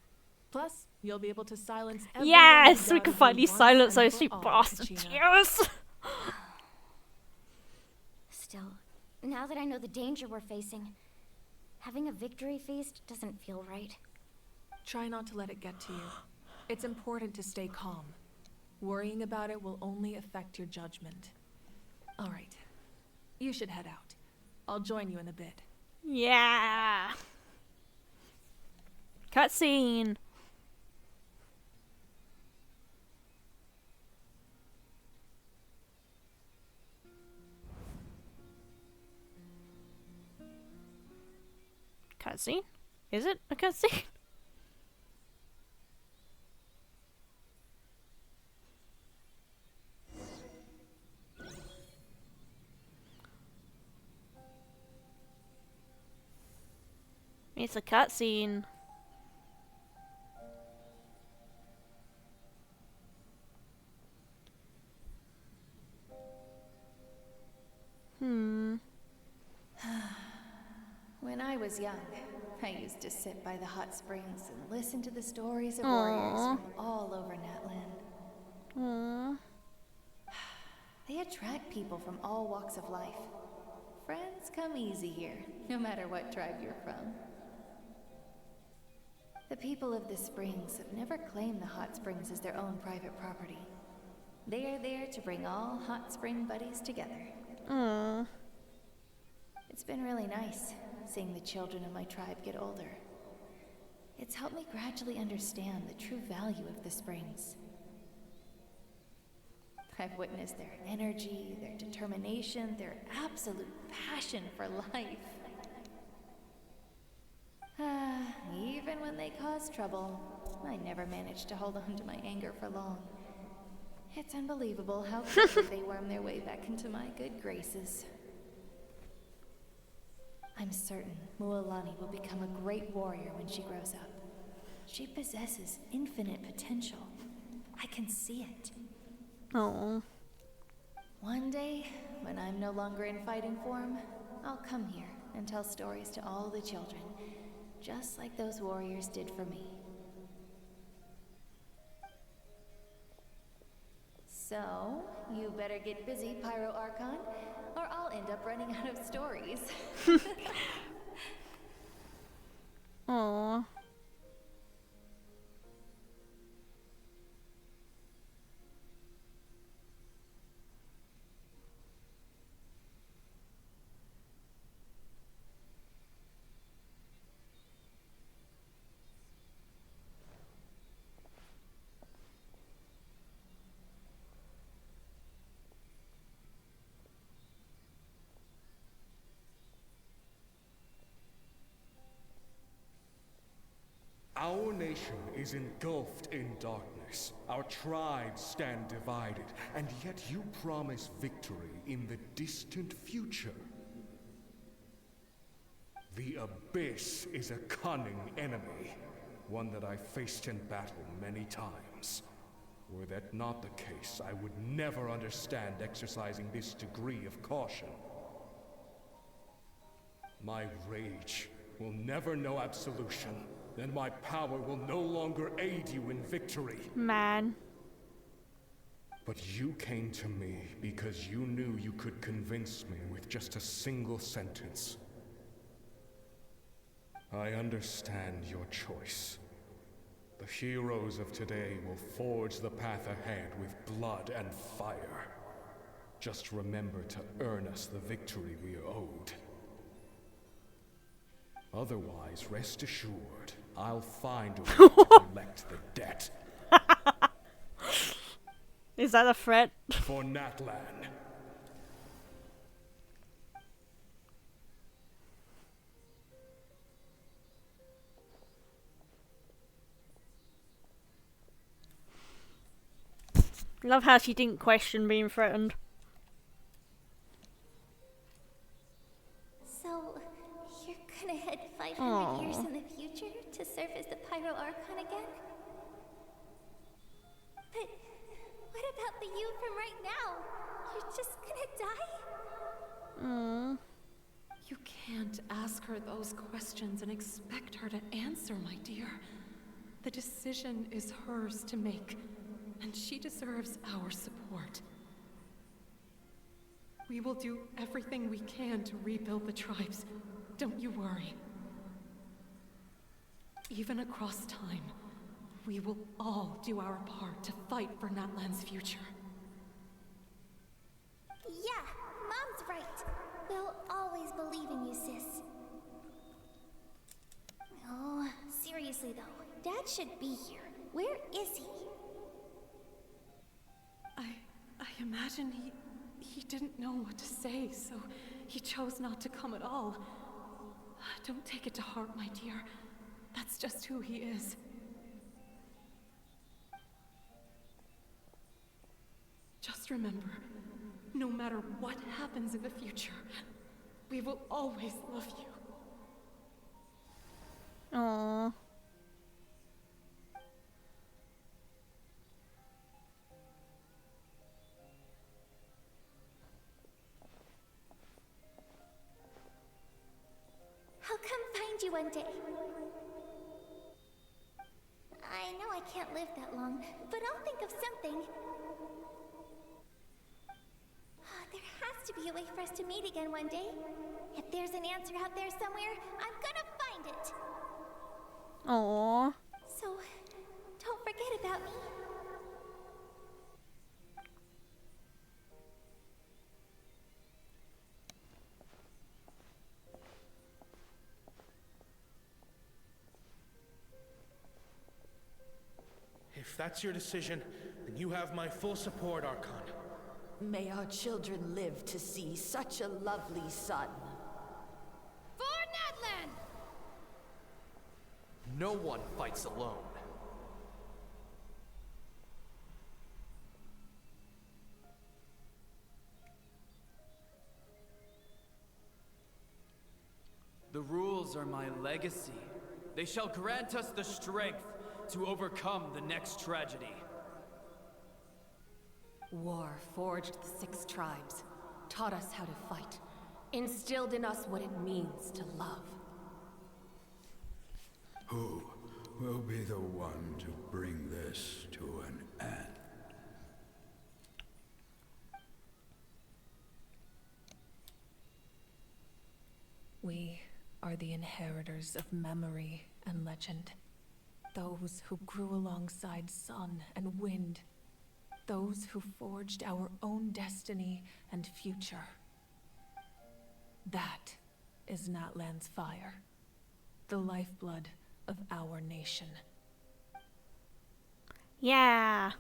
Plus, you'll be able to silence everyone. Yes, we can finally silence those two bastards. Yes. Still, now that I know the danger we're facing, having a victory feast doesn't feel right. Try not to let it get to you. It's important to stay calm. Worrying about it will only affect your judgment. All right. You should head out. I'll join you in a bit. Yeah. Cutscene. Cutscene? Is it a cutscene? It's a cutscene. When I was young, I used to sit by the hot springs and listen to the stories of warriors from all over NATLAN. They attract people from all walks of life. Friends come easy here, no matter what tribe you're from. The people of the springs have never claimed the hot springs as their own private property. They are there to bring all hot spring buddies together. It's been really nice seeing the children of my tribe get older. It's helped me gradually understand the true value of the springs. I've witnessed their energy, their determination, their absolute passion for life. Even when they cause trouble, I never managed to hold on to my anger for long. It's unbelievable how quickly they worm their way back into my good graces. I'm certain Mualani will become a great warrior when she grows up. She possesses infinite potential. I can see it. Oh. One day, when I'm no longer in fighting form, I'll come here and tell stories to all the children, just like those warriors did for me. So, you better get busy, Pyro Archon, or I'll end up running out of stories. Aww. Our nation is engulfed in darkness. Our tribes stand divided, and yet you promise victory in the distant future. The Abyss is a cunning enemy, one that I faced in battle many times. Were that not the case, I would never understand exercising this degree of caution. My rage will never know absolution, and my power will no longer aid you in victory. Man. But you came to me because you knew you could convince me with just a single sentence. I understand your choice. The heroes of today will forge the path ahead with blood and fire. Just remember to earn us the victory we are owed. Otherwise, rest assured, I'll find a way to collect the debt. Is that a threat? For NATLAN. Love how she didn't question being threatened. So, you're gonna head 500 years in the future to serve as the Pyro Archon again? But what about the you from right now? You're just gonna die? You can't ask her those questions and expect her to answer, my dear. The decision is hers to make, and she deserves our support. We will do everything we can to rebuild the tribes. Don't you worry. Even across time, we will all do our part to fight for NATLAN's future. Yeah, Mom's right. We'll always believe in you, sis. Oh, seriously though, Dad should be here. Where is he? I imagine he didn't know what to say, so he chose not to come at all. Don't take it to heart, my dear. That's just who he is. Just remember, no matter what happens in the future, we will always love you. Aww. I'll come find you one day. I know I can't live that long, but I'll think of something. There has to be a way for us to meet again one day. If there's an answer out there somewhere, I'm gonna find it. Aww. So, don't forget about me. If that's your decision, then you have my full support, Archon. May our children live to see such a lovely son. For NATLAN! No one fights alone. The rules are my legacy. They shall grant us the strength to overcome the next tragedy. War forged the 6 tribes, taught us how to fight, instilled in us what it means to love. Who will be the one to bring this to an end? We are the inheritors of memory and legend. Those who grew alongside sun and wind. Those who forged our own destiny and future. That is NATLAN's fire. The lifeblood of our nation. Yeah.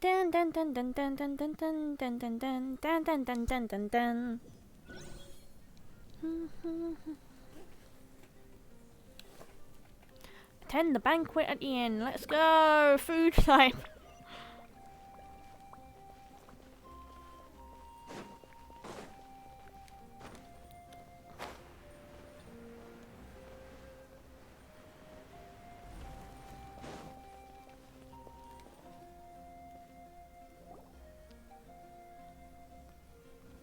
Dun dun dun dun dun dun dun dun dun dun dun dun dun dun dun dun dun. Attend the banquet at the inn. Let's go! Food time!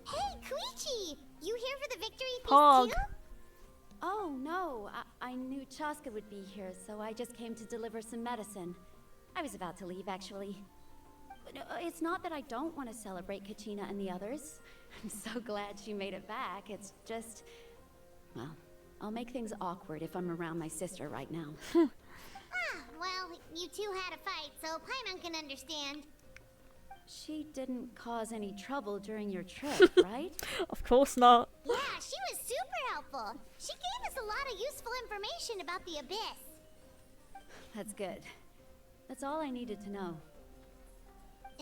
Hey, Koichi! You here for the victory feast Pog. too? Oh, no. I knew Chaska would be here, so I just came to deliver some medicine. I was about to leave, actually. But it's not that I don't want to celebrate Kachina and the others. I'm so glad she made it back. It's just... Well, I'll make things awkward if I'm around my sister right now. Well, you two had a fight, so Paimon can understand. She didn't cause any trouble during your trip, right? Of course not. Yeah, she was super helpful. She gave us a lot of useful information about the Abyss. That's good. That's all I needed to know.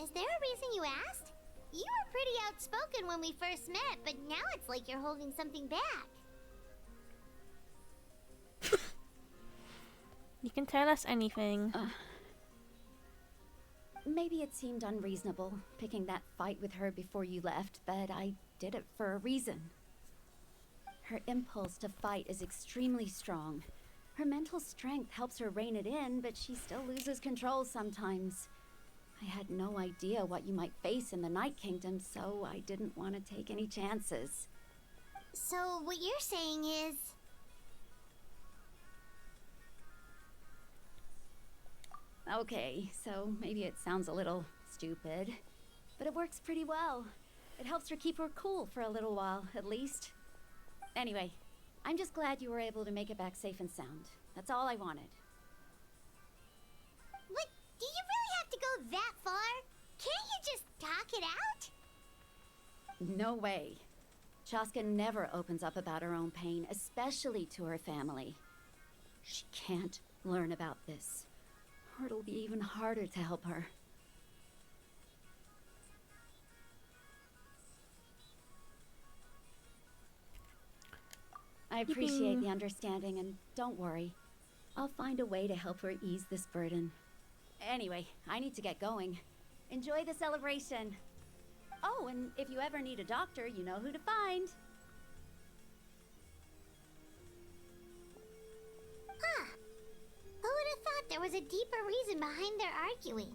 Is there a reason you asked? You were pretty outspoken when we first met, but now it's like you're holding something back. You can tell us anything. Maybe it seemed unreasonable, picking that fight with her before you left, but I did it for a reason. Her impulse to fight is extremely strong. Her mental strength helps her rein it in, but she still loses control sometimes. I had no idea what you might face in the Night Kingdom, so I didn't want to take any chances. So what you're saying is... Okay, so maybe it sounds a little stupid, but it works pretty well. It helps her keep her cool for a little while, at least. Anyway, I'm just glad you were able to make it back safe and sound. That's all I wanted. What? Do you really have to go that far? Can't you just talk it out? No way. Chaska never opens up about her own pain, especially to her family. She can't learn about this, or it'll be even harder to help her. I appreciate the understanding, and don't worry. I'll find a way to help her ease this burden. Anyway, I need to get going. Enjoy the celebration. Oh, and if you ever need a doctor, you know who to find. Huh. Who would have thought there was a deeper reason behind their arguing?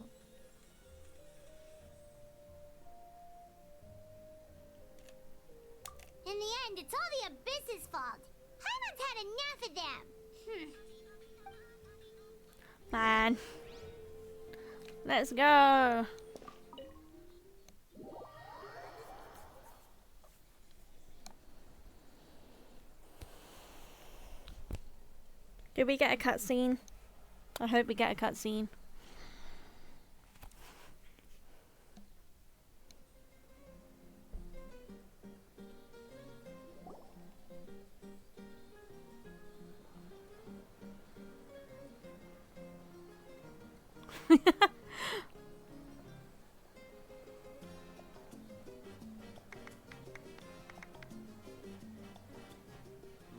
In the end, it's all the Abyss's fault. Paimon's had enough of them. Man. Let's go. Did we get a cutscene? I hope we get a cutscene.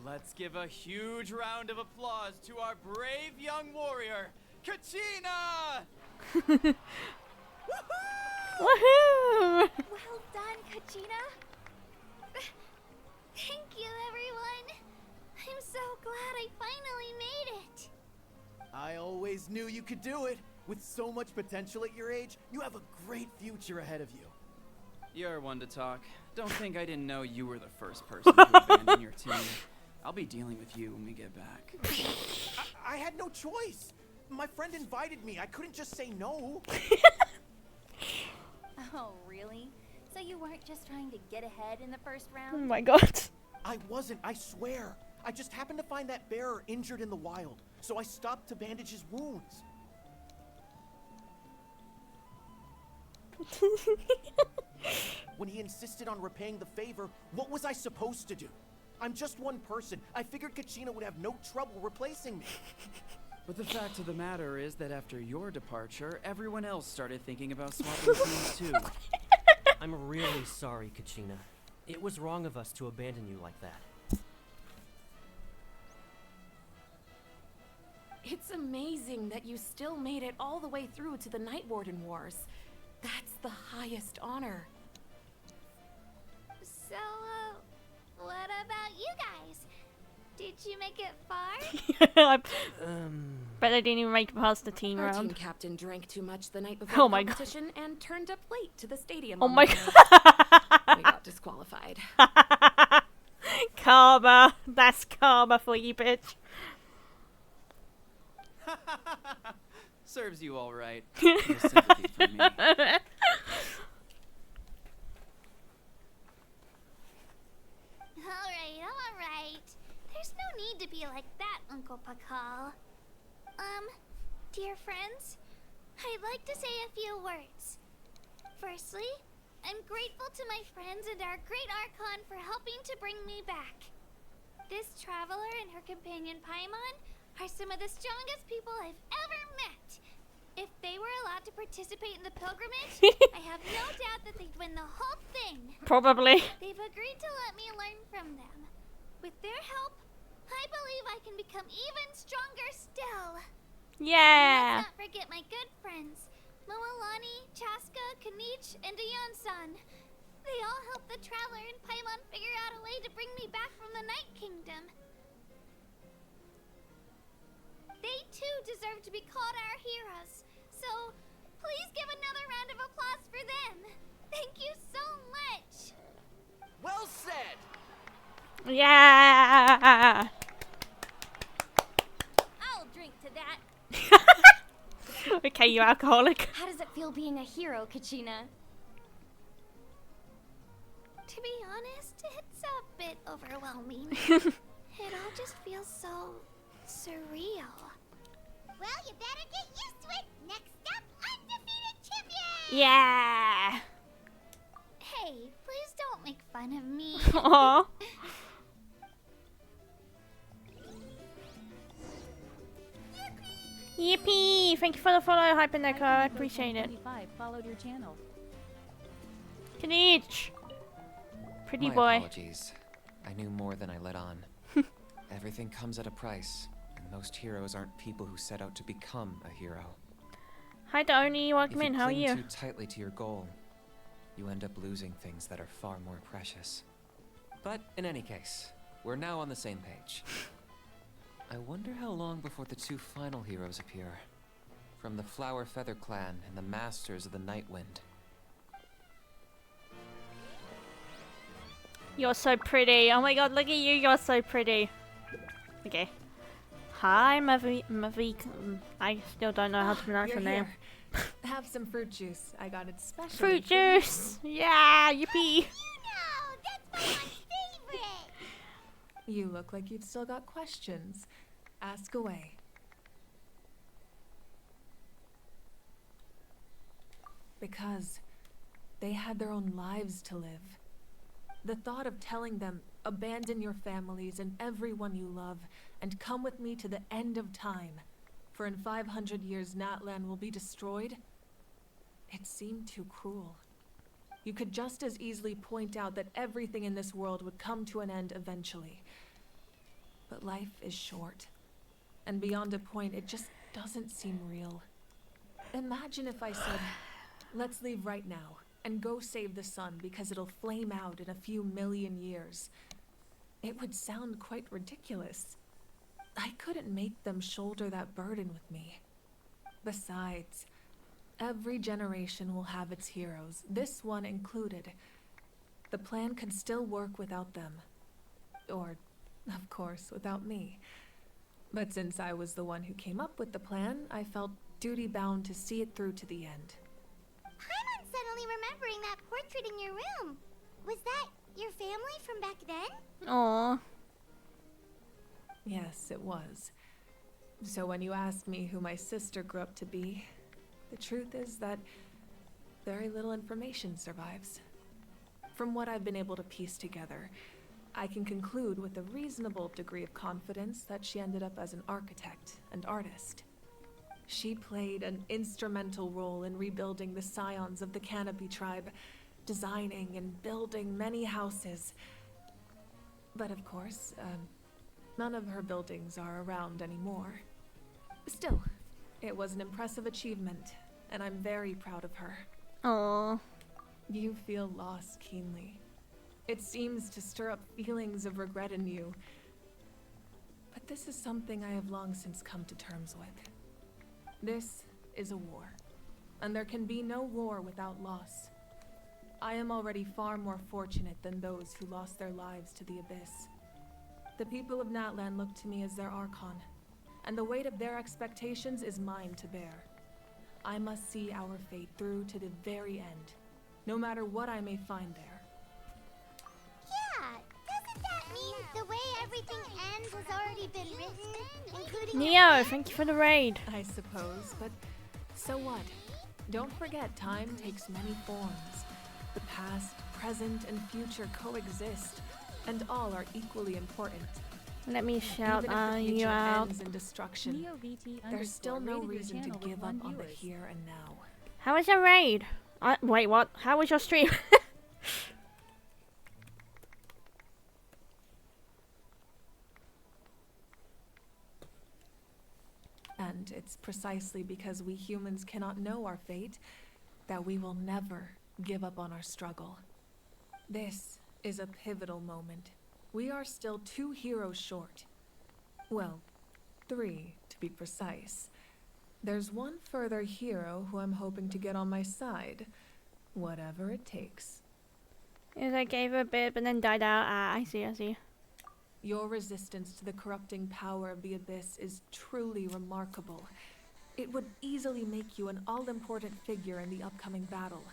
Let's give a huge round of applause to our brave young warrior, Kachina! Woohoo! Well done, Kachina. Thank you, everyone. I'm so glad I finally made it. I always knew you could do it. With so much potential at your age, you have a great future ahead of you. You're one to talk. Don't think I didn't know you were the first person to abandon your team. I'll be dealing with you when we get back. I had no choice. My friend invited me. I couldn't just say no. Oh, really? So you weren't just trying to get ahead in the first round? Oh my god. I wasn't, I swear. I just happened to find that bearer injured in the wild, so I stopped to bandage his wounds. When he insisted on repaying the favor, what was I supposed to do? I'm just one person. I figured Kachina would have no trouble replacing me. But the fact of the matter is that after your departure, everyone else started thinking about swapping teams too. I'm really sorry, Kachina. It was wrong of us to abandon you like that. It's amazing that you still made it all the way through to the Night Warden Wars. That's the highest honor. So, what about you guys? Did you make it far? Bet I didn't even make it past the team Our round. team captain drank too much the night before Oh the my god. competition and turned up late to the stadium. Oh on my the god. way. We got disqualified. Karma. That's karma for you, bitch. Serves you all right. No sympathy for me. Alright. There's no need to be like that, Uncle Pakal. Dear friends, I'd like to say a few words. Firstly, I'm grateful to my friends and our great Archon for helping to bring me back. This traveler and her companion Paimon are some of the strongest people I've ever met. If they were allowed to participate in the pilgrimage, I have no doubt that they'd win the whole thing. Probably. They've agreed to let me learn from them. With their help, I believe I can become even stronger still. Yeah. Let's not forget my good friends, Moalani, Chaska, Kanich, and Dayon-san. They all helped the traveler and Paimon figure out a way to bring me back from the Night Kingdom. They too deserve to be called our heroes. So, please give another round of applause for them. Thank you so much. Well said. Yeah. I'll drink to that. Okay, you alcoholic. How does it feel being a hero, Kachina? To be honest, it's a bit overwhelming. It all just feels so surreal. Well, you better get used to it. Next up, undefeated champion! Yeah. Hey, please don't make fun of me. Aww. Yippee! Thank you for the follow, Hyperneko. I appreciate it. Followed your channel. Kanich! Pretty My boy. apologies. I knew more than I let on. Everything comes at a price, and most heroes aren't people who set out to become a hero. Hi, Doni. Welcome If in. you How are cling you? too tightly to your goal, you end up losing things that are far more precious. But in any case, we're now on the same page. I wonder how long before the two final heroes appear. From the Flower Feather Clan and the Masters of the Night Wind. You're so pretty. Oh my god, look at you. You're so pretty. Okay. Hi, Mavi. I still don't know how to pronounce your name. Have some fruit juice. I got it special. Fruit juice! Yeah, yippee! You look like you've still got questions. Ask away. Because they had their own lives to live. The thought of telling them, abandon your families and everyone you love, and come with me to the end of time, for in 500 years NATLAN will be destroyed, it seemed too cruel. You could just as easily point out that everything in this world would come to an end eventually. But life is short, and beyond a point, it just doesn't seem real. Imagine if I said, let's leave right now, and go save the sun because it'll flame out in a few million years. It would sound quite ridiculous. I couldn't make them shoulder that burden with me. Besides, every generation will have its heroes, this one included. The plan could still work without them. Or, of course, without me. But since I was the one who came up with the plan, I felt duty-bound to see it through to the end. Paimon's suddenly remembering that portrait in your room. Was that your family from back then? Aww. Yes, it was. So when you asked me who my sister grew up to be, the truth is that very little information survives. From what I've been able to piece together, I can conclude with a reasonable degree of confidence that she ended up as an architect and artist. She played an instrumental role in rebuilding the scions of the Canopy tribe, designing and building many houses. But of course, none of her buildings are around anymore. Still, it was an impressive achievement, and I'm very proud of her. Aww. You feel loss keenly. It seems to stir up feelings of regret in you. But this is something I have long since come to terms with. This is a war, and there can be no war without loss. I am already far more fortunate than those who lost their lives to the Abyss. The people of NATLAN look to me as their Archon, and the weight of their expectations is mine to bear. I must see our fate through to the very end, no matter what I may find there. Yeah, doesn't that mean the way everything ends has already been written, including Neo, thank you for the raid. I suppose, but so what? Don't forget, time takes many forms. The past, present, and future coexist, and all are equally important. Let me shout Even if the you future out. ends in destruction, there's still no reason to give up on the here and now. How was your raid? Wait, what? How was your stream? And it's precisely because we humans cannot know our fate that we will never give up on our struggle. This is a pivotal moment. We are still 2 heroes short. Well, 3 to be precise. There's one further hero who I'm hoping to get on my side, whatever it takes. Yes, I gave a bit, but then died out. Ah, I see. Your resistance to the corrupting power of the Abyss is truly remarkable. It would easily make you an all-important figure in the upcoming battle.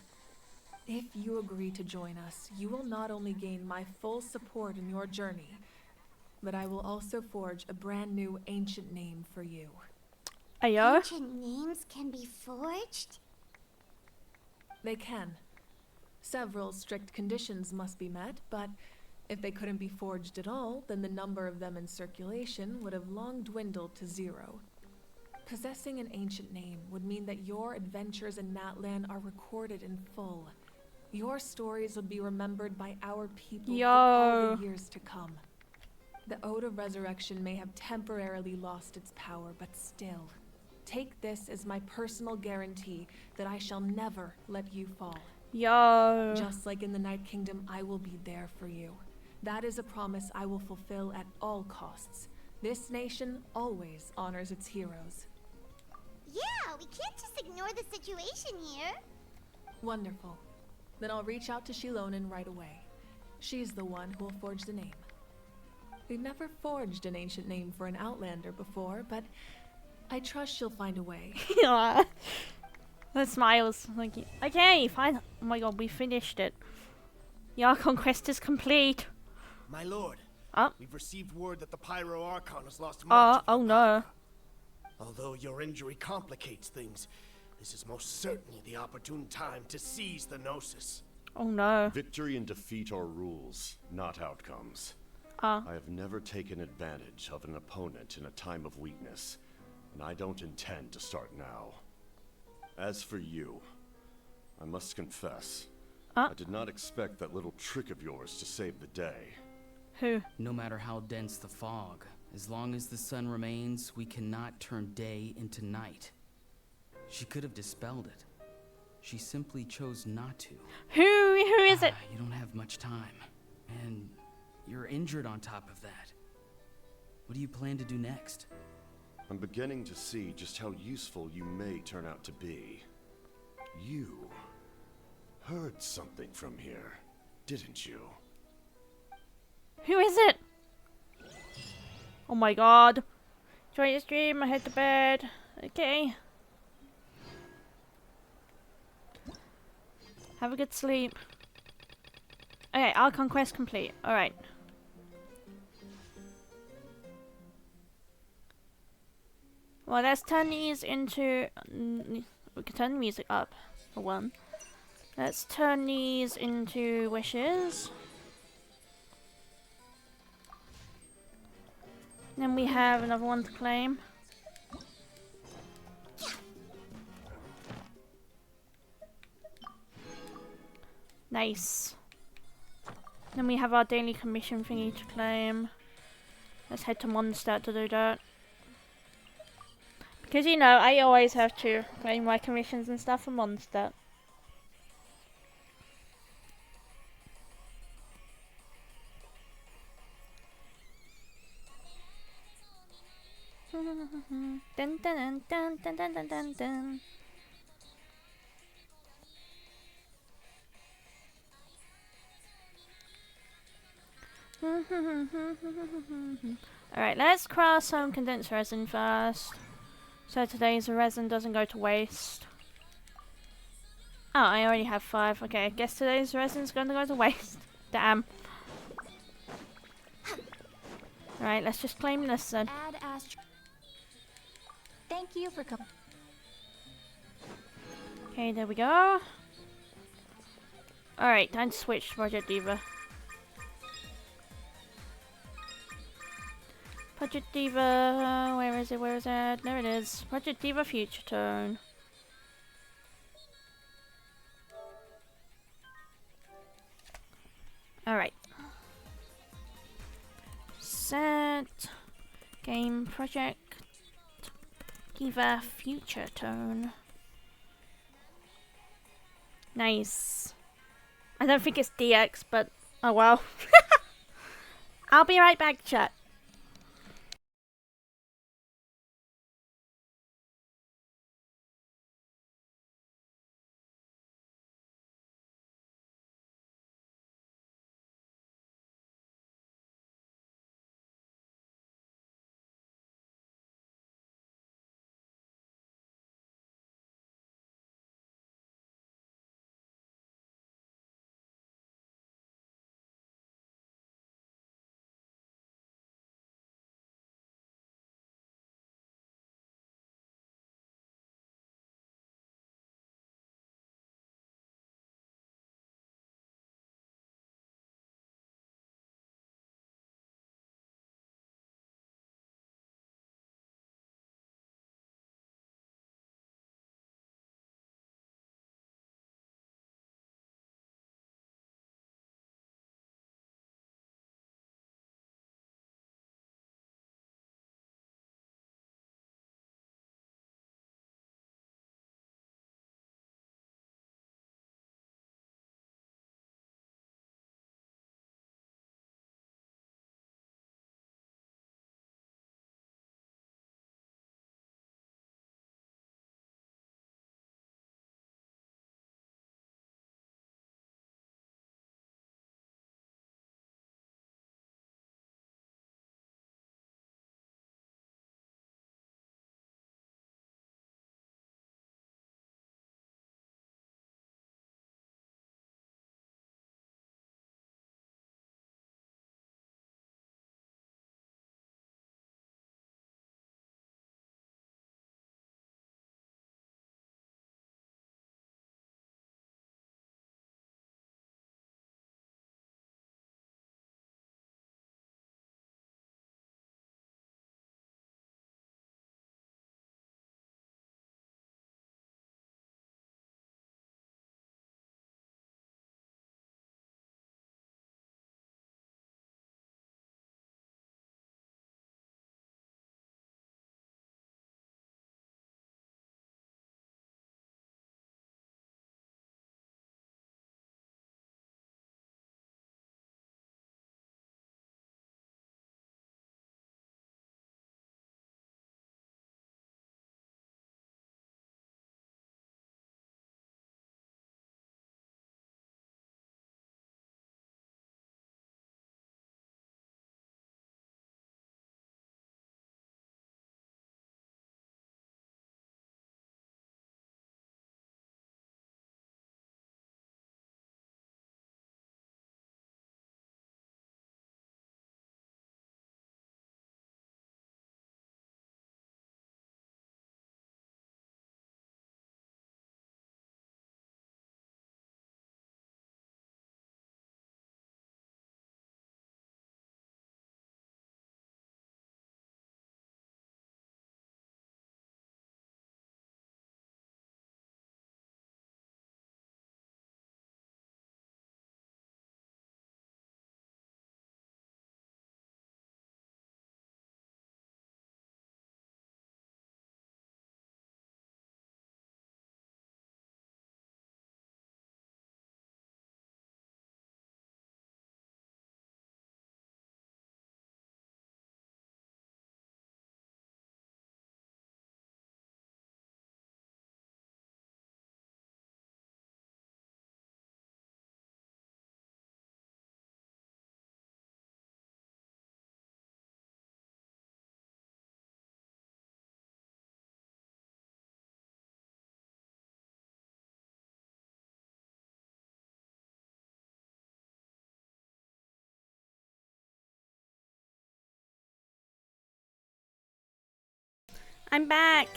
If you agree to join us, you will not only gain my full support in your journey, but I will also forge a brand new ancient name for you. Ayo? Ancient names can be forged? They can. Several strict conditions must be met, but if they couldn't be forged at all, then the number of them in circulation would have long dwindled to 0. Possessing an ancient name would mean that your adventures in NATLAN are recorded in full. Your stories would be remembered by our people for all the years to come. The Ode of Resurrection may have temporarily lost its power, but still, take this as my personal guarantee that I shall never let you fall. Yo. Just like in the Night Kingdom, I will be there for you. That is a promise I will fulfill at all costs. This nation always honors its heroes. Yeah, we can't just ignore the situation here. Wonderful. Then I'll reach out to Shilonen right away. She's the one who will forge the name. We've never forged an ancient name for an Outlander before, but I trust she'll find a way. Yeah. The smiles. Like, okay, fine. Oh my god, we finished it. The Archon quest is complete. My lord, we've received word that the Pyro Archon has lost much of Oh no. Although your injury complicates things, this is most certainly the opportune time to seize the Gnosis. Oh no. Victory and defeat are rules, not outcomes. I have never taken advantage of an opponent in a time of weakness, and I don't intend to start now. As for you, I must confess, I did not expect that little trick of yours to save the day. Who? No matter how dense the fog, as long as the sun remains, we cannot turn day into night. She could have dispelled it. She simply chose not to. Who is it? You don't have much time. And you're injured on top of that. What do you plan to do next? I'm beginning to see just how useful you may turn out to be. You heard something from here, didn't you? Who is it? Oh my god. Try to stream, I head to bed. Okay. Have a good sleep. Okay, Archon quest complete. Alright. Well, let's turn these into... we can turn the music up, for one. Let's turn these into wishes. Then we have another one to claim. Nice. Then we have our daily commission thingy to claim. Let's head to Mondstadt to do that. Because you know, I always have to claim my commissions and stuff from Mondstadt. Dun dun dun dun dun dun dun dun. Alright, let's craft some condensed resin first. So today's resin doesn't go to waste. Oh, I already have 5. Okay, I guess today's resin's gonna go to waste. Damn. Alright, let's just claim this then. Thank you for coming. Okay, there we go. Alright, time to switch to Project Diva. Project Diva, where is it, where is it? There it is. Project Diva Future Tone. Alright. Set. Game Project Diva Future Tone. Nice. I don't think it's DX, but oh well. I'll be right back, chat. I'm back.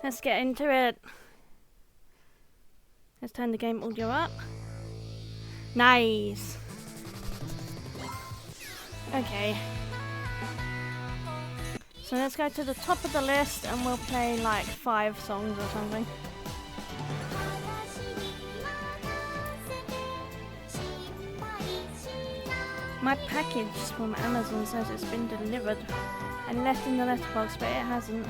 Let's get into it. Let's turn the game audio up. Nice. Okay. So let's go to the top of the list and we'll play like 5 songs or something. My package from Amazon says it's been delivered and left in the letterbox, but it hasn't.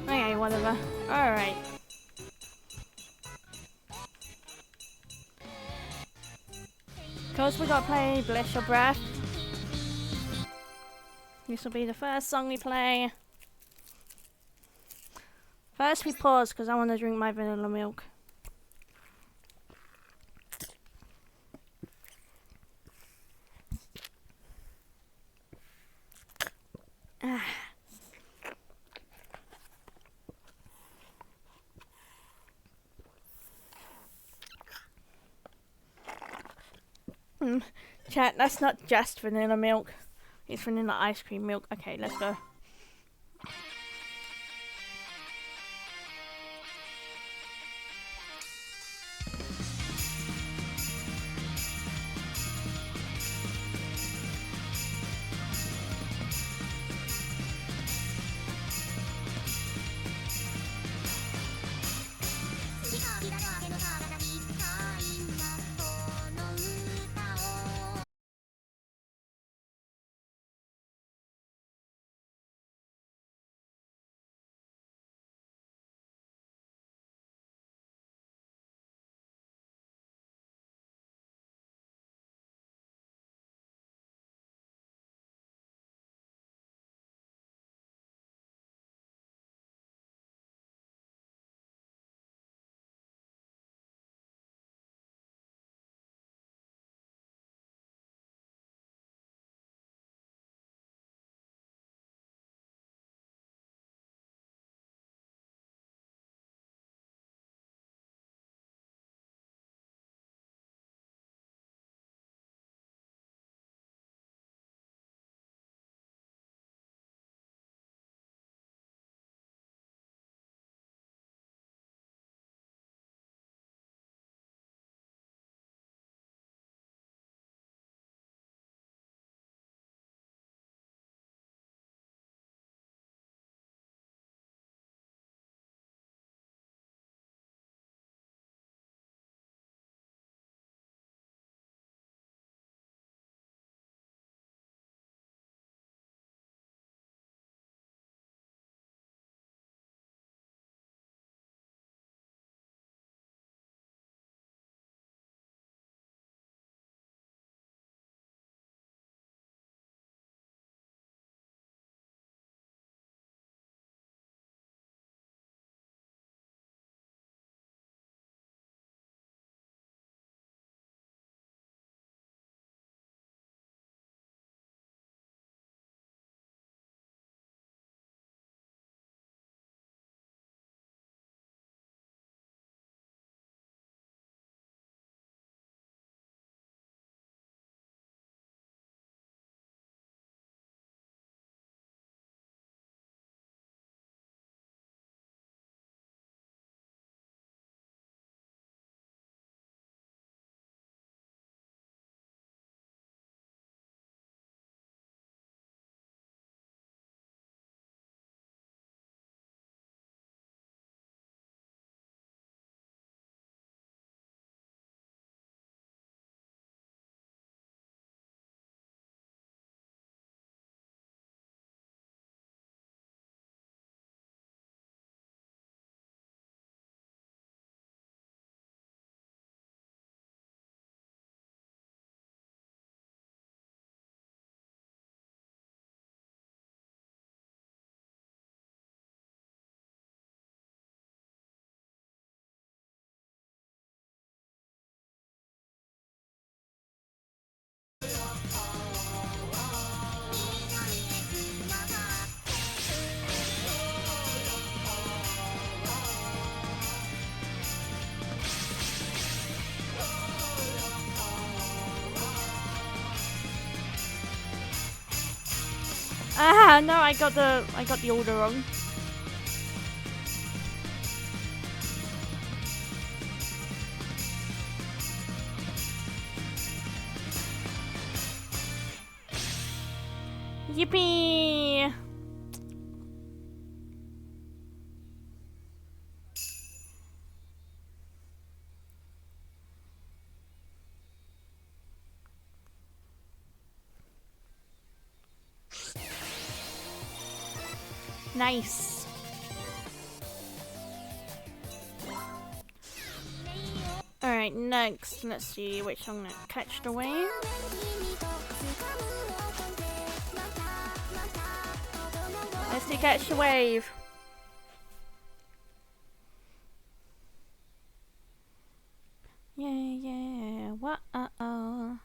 Okay, whatever. Alright. Of course we gotta play Bless Your Breath. This will be the first song we play. First we pause because I want to drink my vanilla milk. Ah. Chat, that's not just vanilla milk. It's vanilla ice cream milk. Okay, let's go. Ah, no, I got the order wrong. Yippee! Nice. Alright, next, let's see which I'm gonna catch the wave. Let's see, catch the wave. Yeah, what? Uh-oh.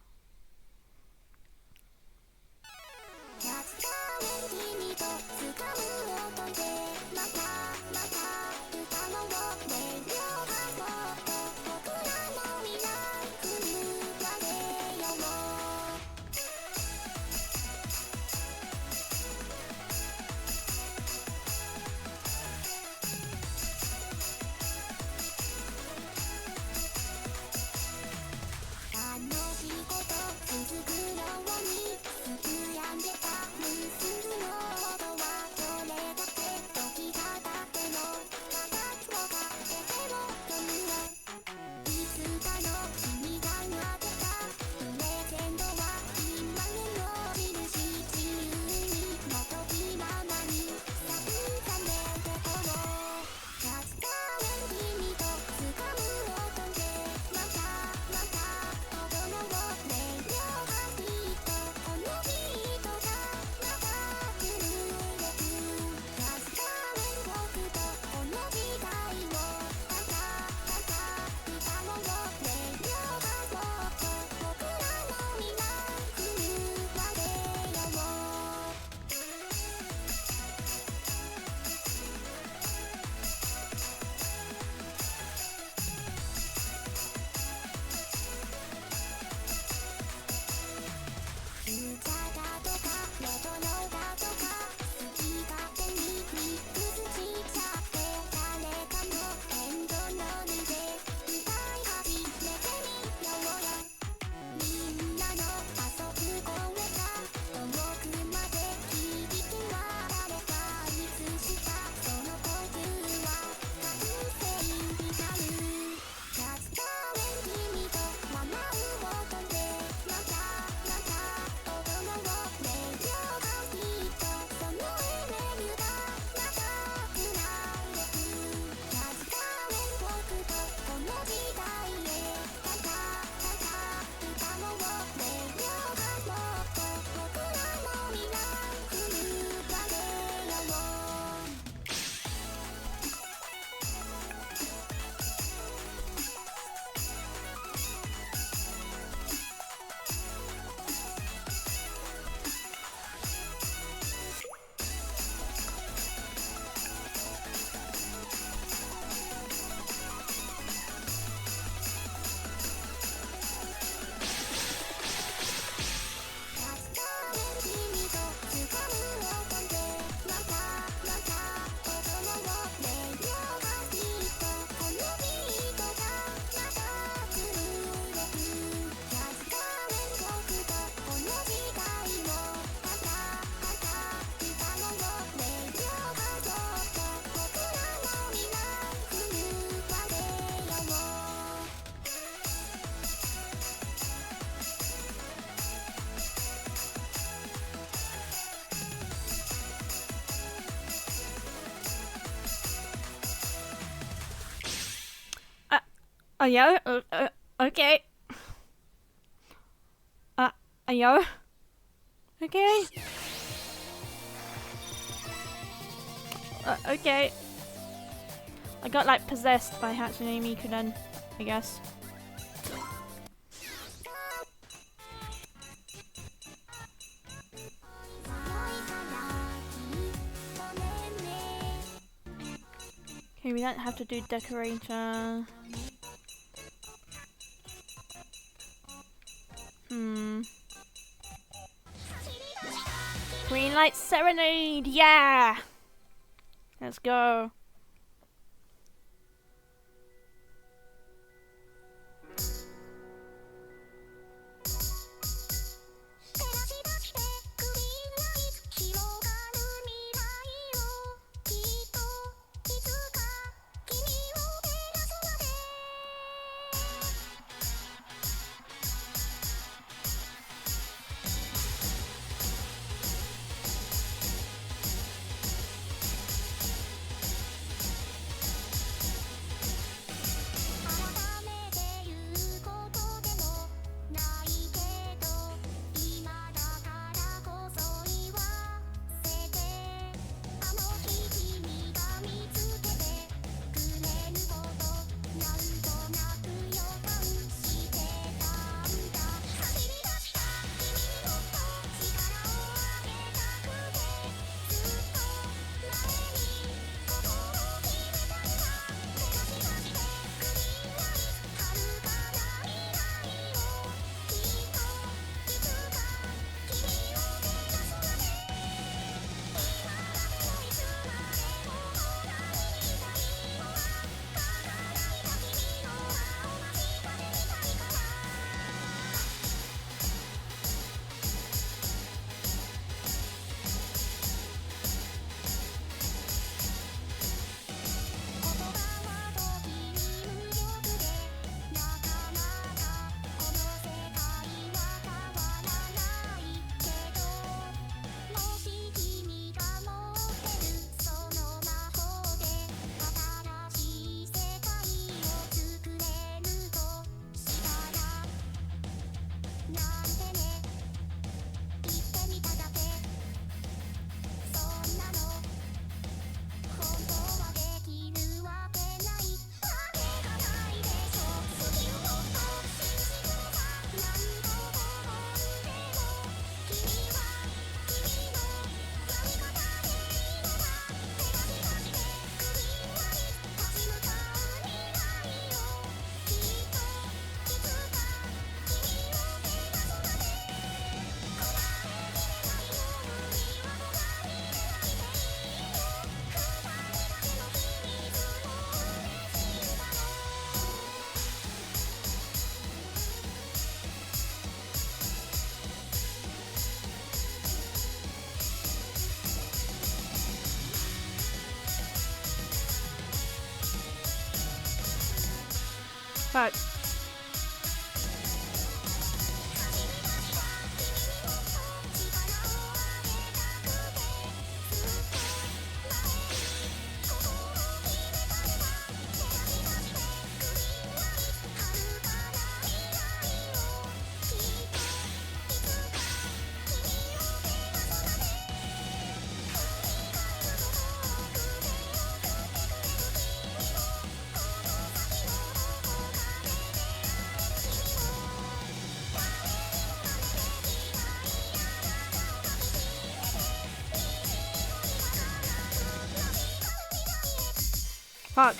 Yo, okay. Yo, okay. Okay. I got like possessed by Hatsune Miku then, I guess. Okay, we don't have to do decorator. Green Moonlight Serenade, yeah! Let's go. Fuck. Fuck.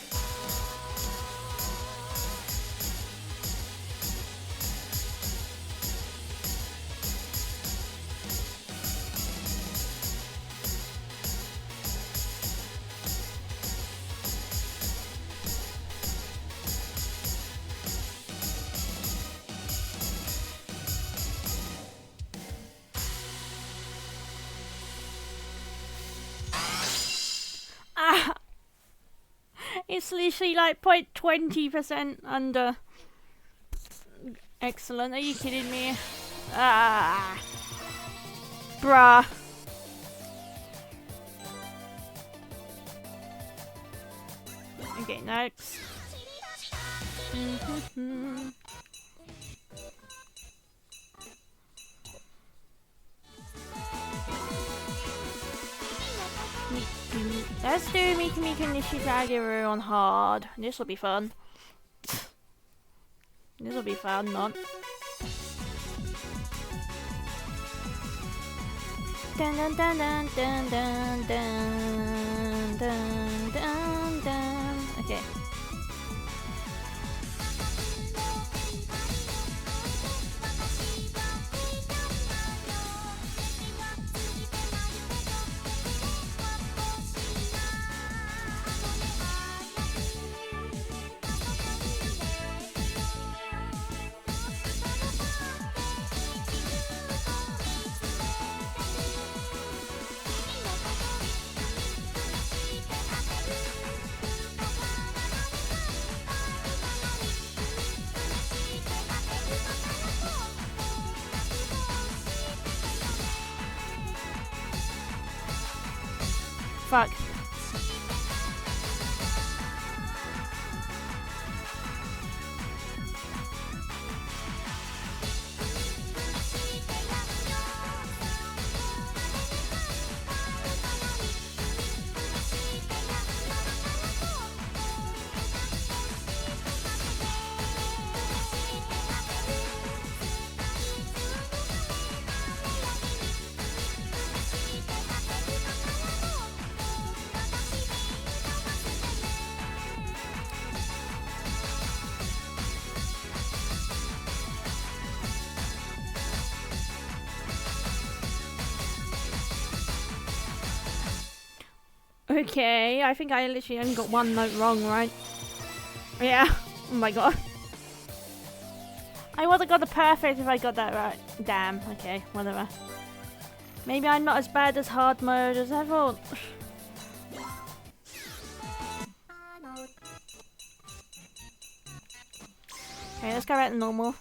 It's literally like 0.20% under. Excellent, are you kidding me? Ah. Bruh. Okay, next. Let's do Mika Nishikaguru on hard. This will be fun. This will be fun, not. Dun dun dun dun dun dun dun dun dun dun. Okay. Fuck. Okay, I think I literally only got one note wrong, right? Yeah. Oh my god. I would have got the perfect if I got that right. Damn. Okay, whatever. Maybe I'm not as bad as hard mode as I thought. Okay, let's go back to normal.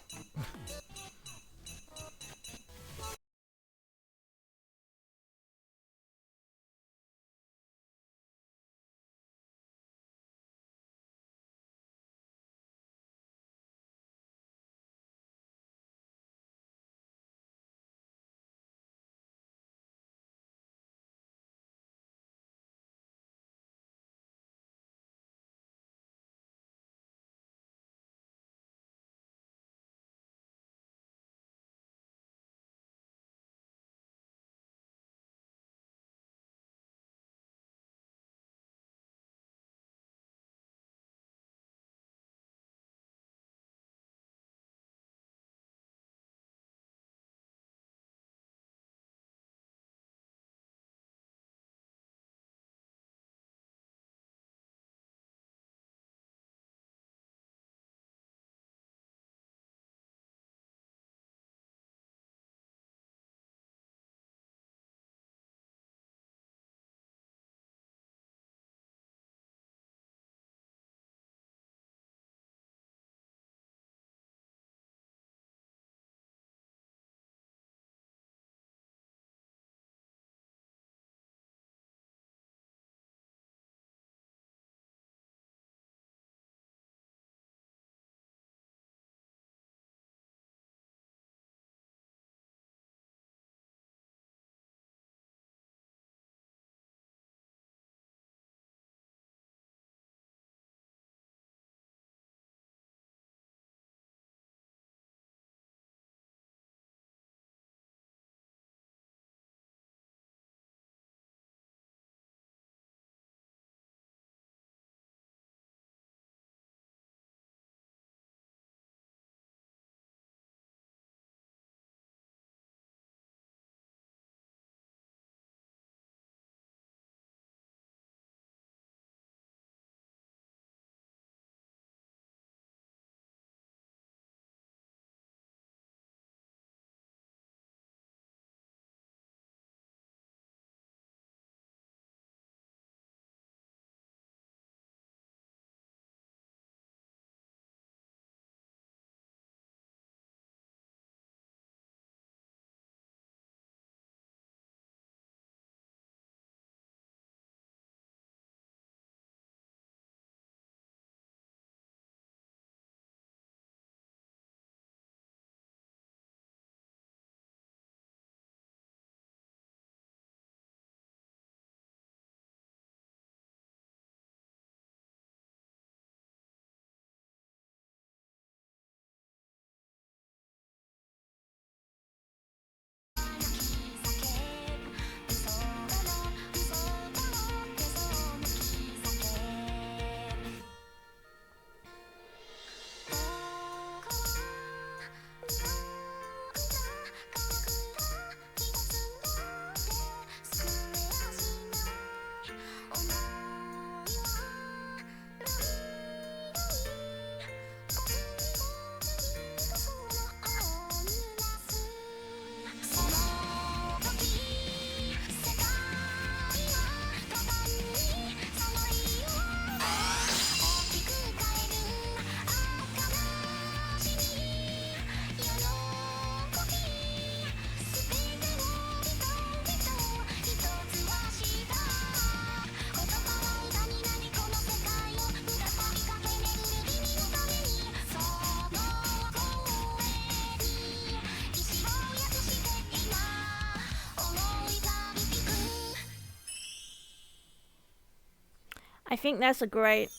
I think that's a great.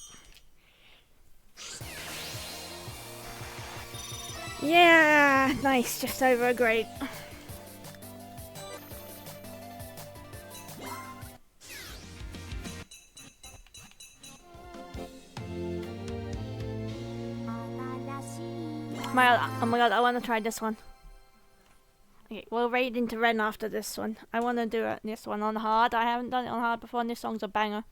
Yeah, nice, just over a great. Oh my god, I want to try this one. Okay, we'll raid into Ren after this one. I want to do this one on hard. I haven't done it on hard before, and this song's a banger.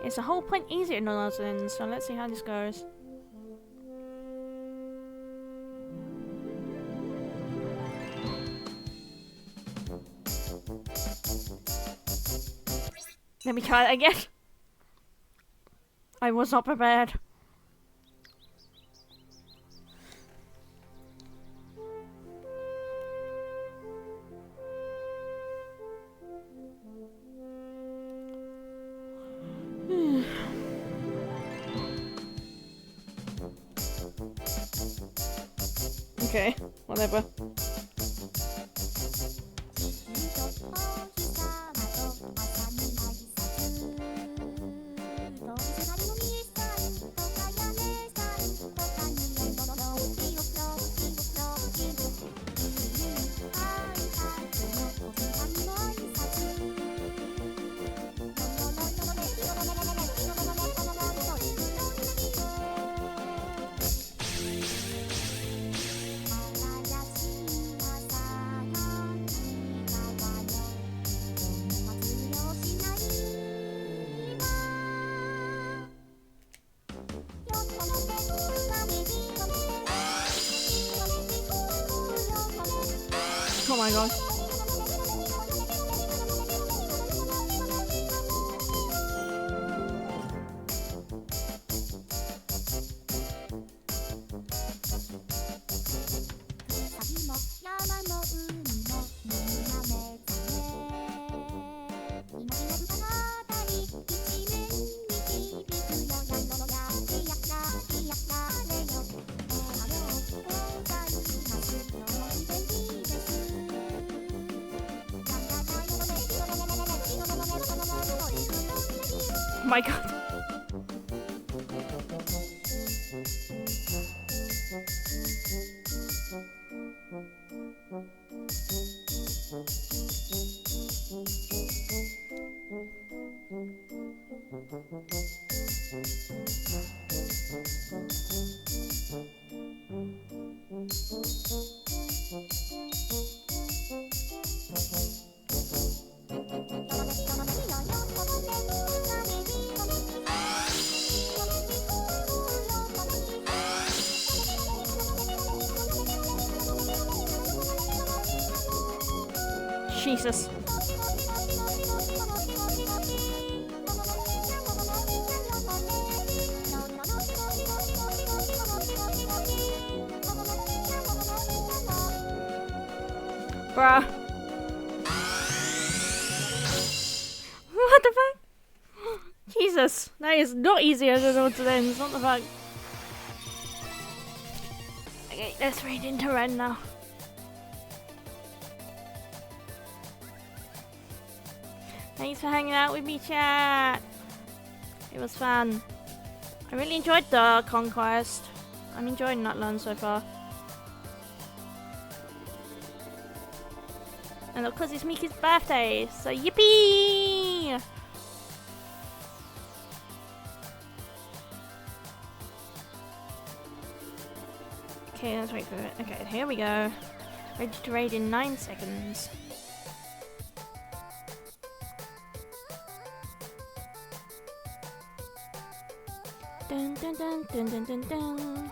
It's a whole point easier than NATLAN, so let's see how this goes. Let me try it again. I was not prepared. Okay, whatever. Oh my god. Oh my god. Jesus. Bruh. What the fuck? Jesus, that is not easier than NATLAN, what the fuck? Okay, let's raid into Ren now. Thanks for hanging out with me, chat. It was fun. I really enjoyed the conquest. I'm enjoying NATLAN so far. And of course it's Miki's birthday, so yippee! Okay, let's wait for it. Okay, here we go. Ready to raid in 9 seconds. Dun dun dun dun dun dun dun.